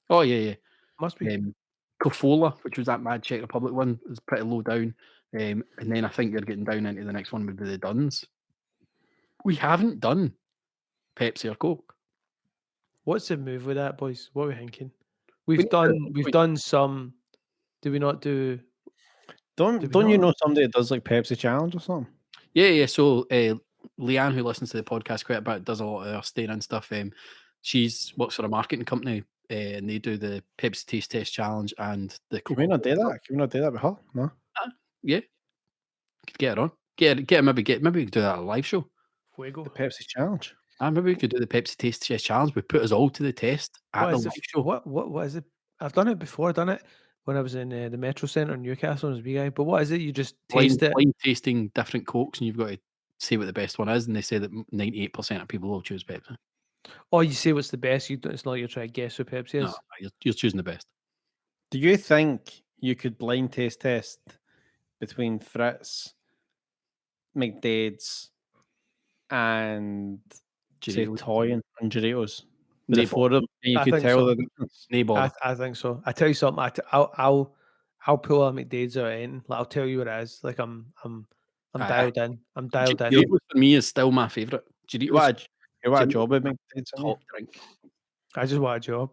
Oh yeah. Must be. Cofola, which was that Mad Czech Republic one, was pretty low down. And then I think you're getting down into the next one would be the Duns. We haven't done Pepsi or Coke. What's the move with that, boys? What are we thinking? need We've to- done some. Do we not do? don't you know somebody that does like Pepsi challenge or something? Yeah. So Leanne, who listens to the podcast quite a bit, does a lot of her staying and stuff. She's works for a marketing company, and they do the Pepsi Taste Test Challenge and the. Can we not do that? Can we not do that with her? No. Yeah, could get her on. Get her. Maybe we could do that at a live show. Fuego. The Pepsi challenge. Maybe we could do the Pepsi Taste Test Challenge. We put us all to the test at What the is live it? show. What is it? I've done it before. I've done it when I was in the Metro Centre in Newcastle as a wee guy. But what is it? You just taste it. Blind tasting different Cokes, and you've got to say what the best one is. And they say that 98% of people will choose Pepsi. Oh, you say what's the best. You don't. It's not you're trying to guess what Pepsi is. No, you're choosing the best. Do you think you could blind taste test between Fritz, McDade's, and say Doritos. Toy and Doritos? With Nae the four of them, and you I could think tell so. the difference. Nae bother. I think so. I tell you something. I'll pull a McDade's out in. Like, I'll tell you what it is. Like I'm Aye. dialed in. I'm dialed in. Doritos for me is still my favourite. You Doritos want a Doritos job at McDade's? top drink. I just want a job.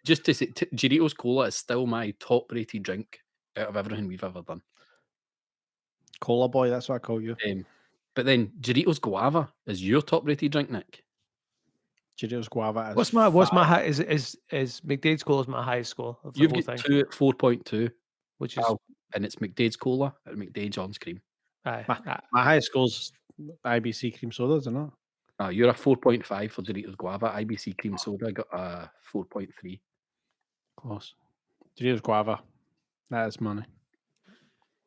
Just to say, Doritos Cola is still my top rated drink out of everything we've ever done. Cola boy, that's what I call you. But then Doritos Guava is your top rated drink, Nick. Doritos guava. Is what's my high? Is McDade's Cola is my highest score of the You've whole got thing, 2 at 4.2, which is and it's McDade's Cola and McDade's Orange Cream. aye. my highest score's IBC cream soda, isn't it? You're a 4.5 for Doritos Guava. IBC Cream Soda got a 4.3. Close. Doritos guava. That is money.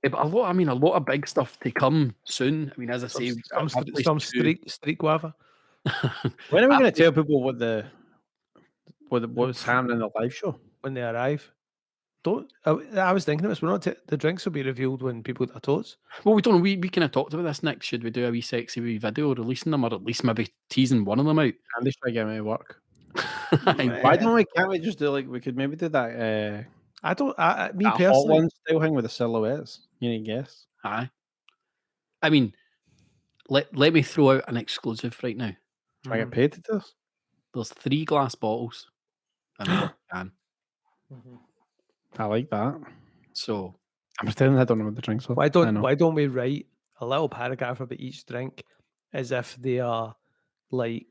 Yeah, but a lot of big stuff to come soon. I mean, as I say, Some street guava. When are we going to tell people what's happening in the live show? When they arrive. I was thinking of this. We're not the drinks will be revealed when people get their totes. Well, we don't know. We kind of talked about this, Nick. Should we do a wee sexy wee video releasing them, or at least maybe teasing one of them out? I'm just trying to get me to work. Why can't we just do we could maybe do that? I don't. Me that personally, hot one style thing with the silhouettes. You need to guess. Aye. I mean, let me throw out an exclusive right now. Do I get paid to do this? There's 3 glass bottles and a can. I like that. So I'm pretending I don't know what the drinks are. Why don't we write a little paragraph about each drink as if they are like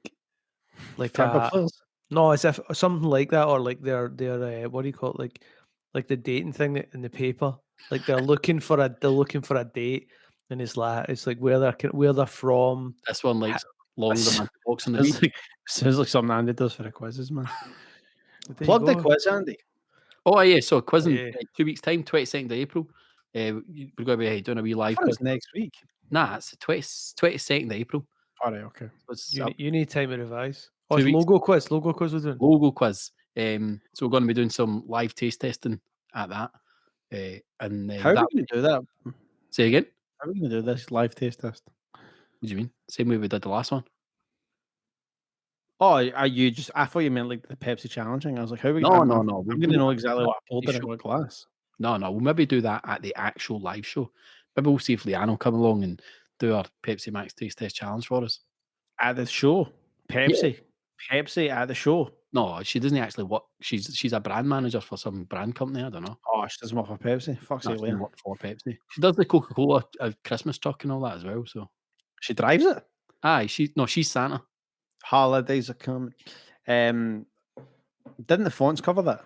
no, as if something like that, or like they're what do you call it, like the dating thing in the paper, like they're looking for a date, and it's like where they're from. this one likes longer than box in the Sounds week. like something Andy does for the quizzes, man. There you Plug the go. quiz, Andy. Oh yeah, so quiz in Yeah. 2 weeks' time, 22nd of April. We're going to be doing a wee live quiz. It's next week. Nah, it's the 22nd of April. All right, okay. It's You need time to revise. Oh, 2 it's weeks. logo quiz we're doing. Logo quiz. So we're going to be doing some live taste testing at that. And How are that, we going to do that? say again. How are we going to do this live taste test? What do you mean? Same way we did the last one. Oh, are you just? I thought you meant like the Pepsi challenging. I was like, how are we? No. I'm going to know exactly what I poured in Sure. what glass. No, we'll maybe do that at the actual live show. Maybe we'll see if Leanne will come along and do our Pepsi Max Taste Test challenge for us. At the show. Pepsi at the show. No, she doesn't actually work. She's a brand manager for some brand company. I don't know. Oh, she doesn't work for Pepsi. Fuck's No, sake, she doesn't Leah. work for Pepsi. She does the Coca-Cola Christmas truck and all that as well. So She drives it. aye, she's Santa. Holidays are coming. Didn't the fonts cover that?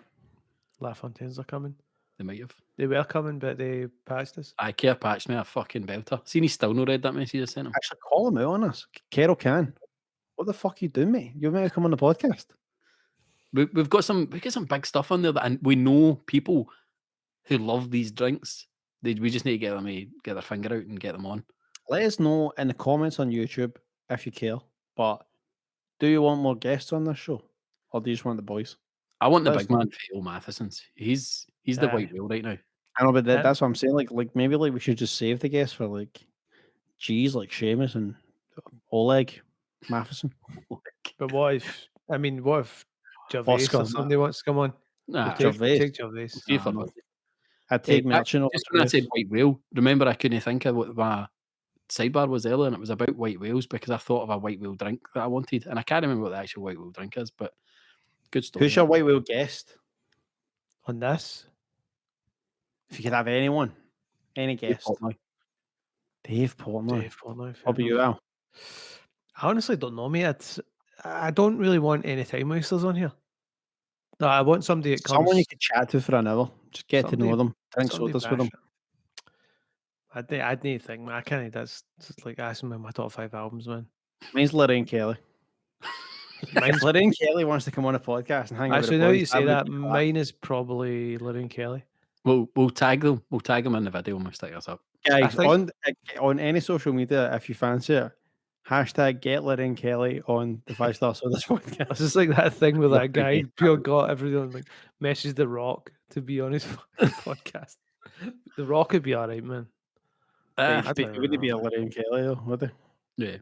La Fontaine's are coming. They might have. They were coming, but they patched us. I care patched me a fucking belter. Seen he still no read that message I sent him. Actually, call him out on us. Carol can. What the fuck you doing, mate? You may come on the podcast. We've got some big stuff on there that, and we know people who love these drinks. We just need to get them to get their finger out and get them on. Let us know in the comments on YouTube if you care. But do you want more guests on this show, or do you just want the boys? I want the Let us big know. man, Faygo Mathiesen. He's the white whale right now. I know, but that's what I'm saying. Like maybe like we should just save the guests for like like Seamus and Oleg Matheson. But what if Gervais Oscar, or somebody wants to come on? Nah, Gervais. Take Gervais. see if I'm- I'd take Hey, Merchant over just when I Gervais. said white whale, remember I couldn't think of what my sidebar was earlier, and it was about white whales because I thought of a white whale drink that I wanted, and I can't remember what the actual white whale drink is, but good story. Who's your white whale guest? On this? If you could have anyone, any Dave guest. Portnoy. Dave Portnoy. Dave Portnoy. What about you, Al? I honestly don't know, mate. I don't really want any time wasters on here. No, I want somebody that comes. Someone you could chat to for an hour. Just get to know them. Drink somebody sodas with them. I'd need to think, man. I can't. That's just like asking me my top 5 albums, man. Mine's Lorraine Kelly. If Lorraine Kelly wants to come on a podcast and hang out with Actually, the now boys, you say would that, be class. mine is probably Lorraine Kelly. We'll tag them. We'll tag them in the video and we'll stick us up. Guys, think- on any social media, if you fancy it, hashtag get Lorraine Kelly on the 5 Star Sodas podcast. It's just like that thing with that Lucky guy. me. Pure got everyone like messaged The Rock to be on his podcast. The Rock would be alright, man. I don't Would it be a know. Lorraine Kelly though? Would it? Yeah.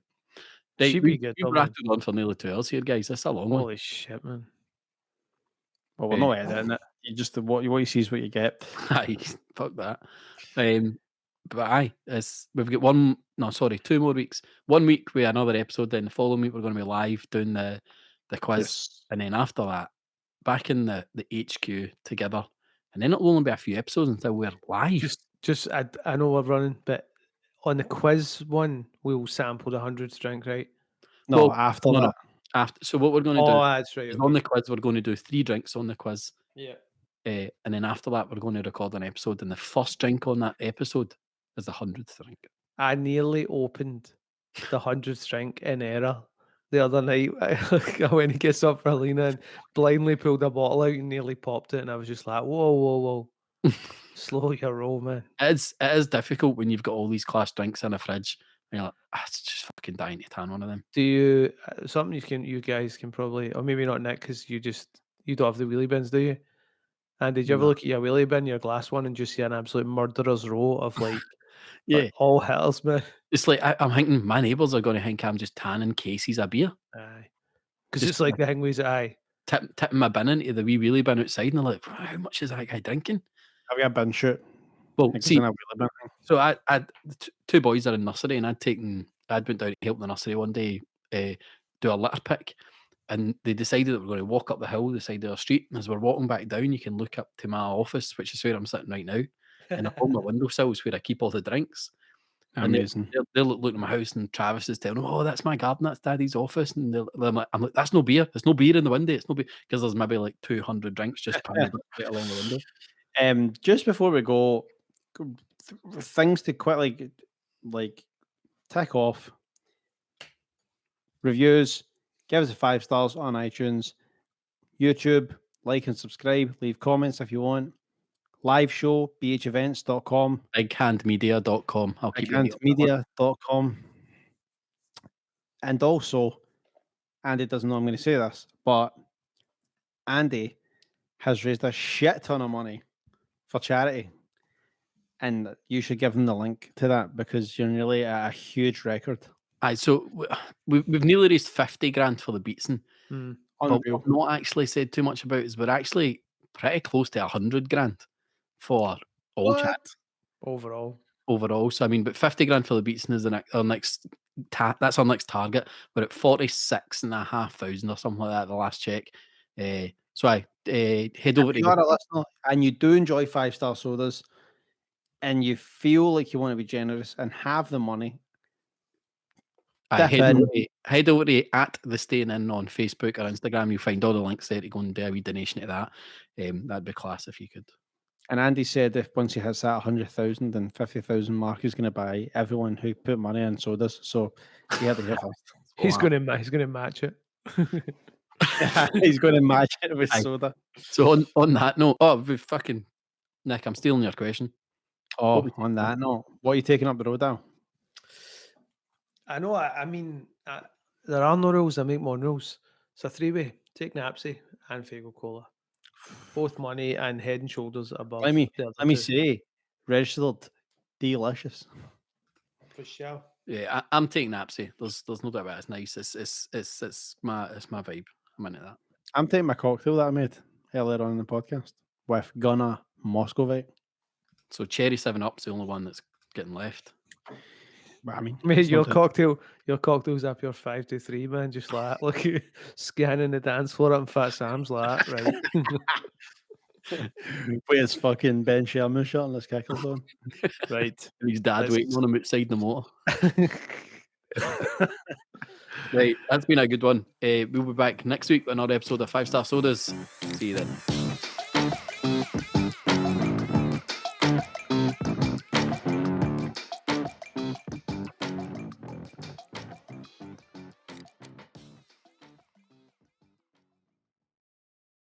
She'd be good, We've though, man. rattled on for nearly 2 hours here, guys. That's a long one. Holy shit, man. Well, we're not editing it. You just what you see is what you get. Aye, fuck that. But aye, we've got 2 more weeks. 1 week with another episode, then the following week we're going to be live doing the quiz, Yes. and then after that, back in the HQ together, and then it'll only be a few episodes until we're live. I know we're running, but on the quiz one, we'll sample the 100th drink, right? No, Well, after no, that. After, so what we're going to Oh, do that's right. is on the quiz, we're going to do 3 drinks on the quiz. Yeah. And then after that, we're going to record an episode, and the first drink on that episode is the 100th drink. I nearly opened the 100th drink in error the other night. I went to get up for Alina and blindly pulled a bottle out and nearly popped it. And I was just like, whoa. Slow your roll, man. It is difficult when you've got all these class drinks in a fridge, and you're like, it's just fucking dying to tan one of them. Do you, something you guys can probably, or maybe not Nick, because you don't have the wheelie bins, do you? And did you ever No. look at your wheelie bin, your glass one, and just see an absolute murderer's row of like, Yeah. like all hells, man? It's like I'm thinking my neighbours are going to think I'm just tanning cases of beer, Aye. Because Just it's like the thing was, tipping my bin into the wee wheelie bin outside, and they're like, how much is that guy drinking? Have you a bin shoot? Well, Like, see, in a wheelie bin. so the 2 boys are in nursery, and I'd went down to help the nursery one day, do a litter pick, and they decided that we're going to walk up the hill, the side of the street. And as we're walking back down, you can look up to my office, which is where I'm sitting right now, and on my windowsill is where I keep all the drinks. And Amazing. they're looking at my house, and Travis is telling them, "Oh, that's my garden, that's Daddy's office." And I'm like, "That's no beer. There's no beer in the window. It's no beer," because there's maybe like 200 drinks just piled up right along the window. Just before we go, things to quickly like tick off. Reviews, give us a 5 stars on iTunes, YouTube, like and subscribe, leave comments if you want. Live show, bhevents.com, Bighandmedia.com. I'll keep you updated. bighandmedia.com. And also, Andy doesn't know I'm going to say this, but Andy has raised a shit ton of money for charity. And you should give him the link to that because you're nearly at a huge record. Aye, so we've nearly raised 50 grand for the Beatson, But Unreal. what I've not actually said too much about is we're actually pretty close to 100 grand for all chat Overall. overall. So I mean, but 50 grand for the Beatson is our next that's our next target. We're at 46,500 or something like that. The last check. So I head over If to you are a listener and you do enjoy 5-star sodas, and you feel like you want to be generous and have the money, head over to at the Staying In on Facebook or Instagram. You'll find all the links there to go and do a wee donation to that. That'd be class if you could. And Andy said if once he hits that 100,000 and 50,000 mark, he's going to buy everyone who put money in sodas. So he had to hear first. He's going to match it. He's going to match it with soda. So on that note, we fucking Nick, I'm stealing your question. Oh, on that note, what are you taking up the road now? I know. I mean, there are no rules. I make more rules. It's a three-way. Take Napsy and Faygo Cola. Both money and head and shoulders above. Let me say, registered, delicious. For sure. Yeah, I'm taking Napsy. There's no doubt about it. It's nice. It's my vibe. I'm into that. I'm taking my cocktail that I made earlier on in the podcast with Gunna Muscovite. So cherry 7-Up's the only one that's getting left. I mean, mate, your cocktail's up your 5 to 3, man. Just like look at scanning the dance floor up in Fat Sam's like right. Where's fucking Ben Sherman shot and let's kick us on. Right. And his dad waiting on him outside the motor. Right, that's been a good one. We'll be back next week with another episode of 5-Star Sodas. See you then.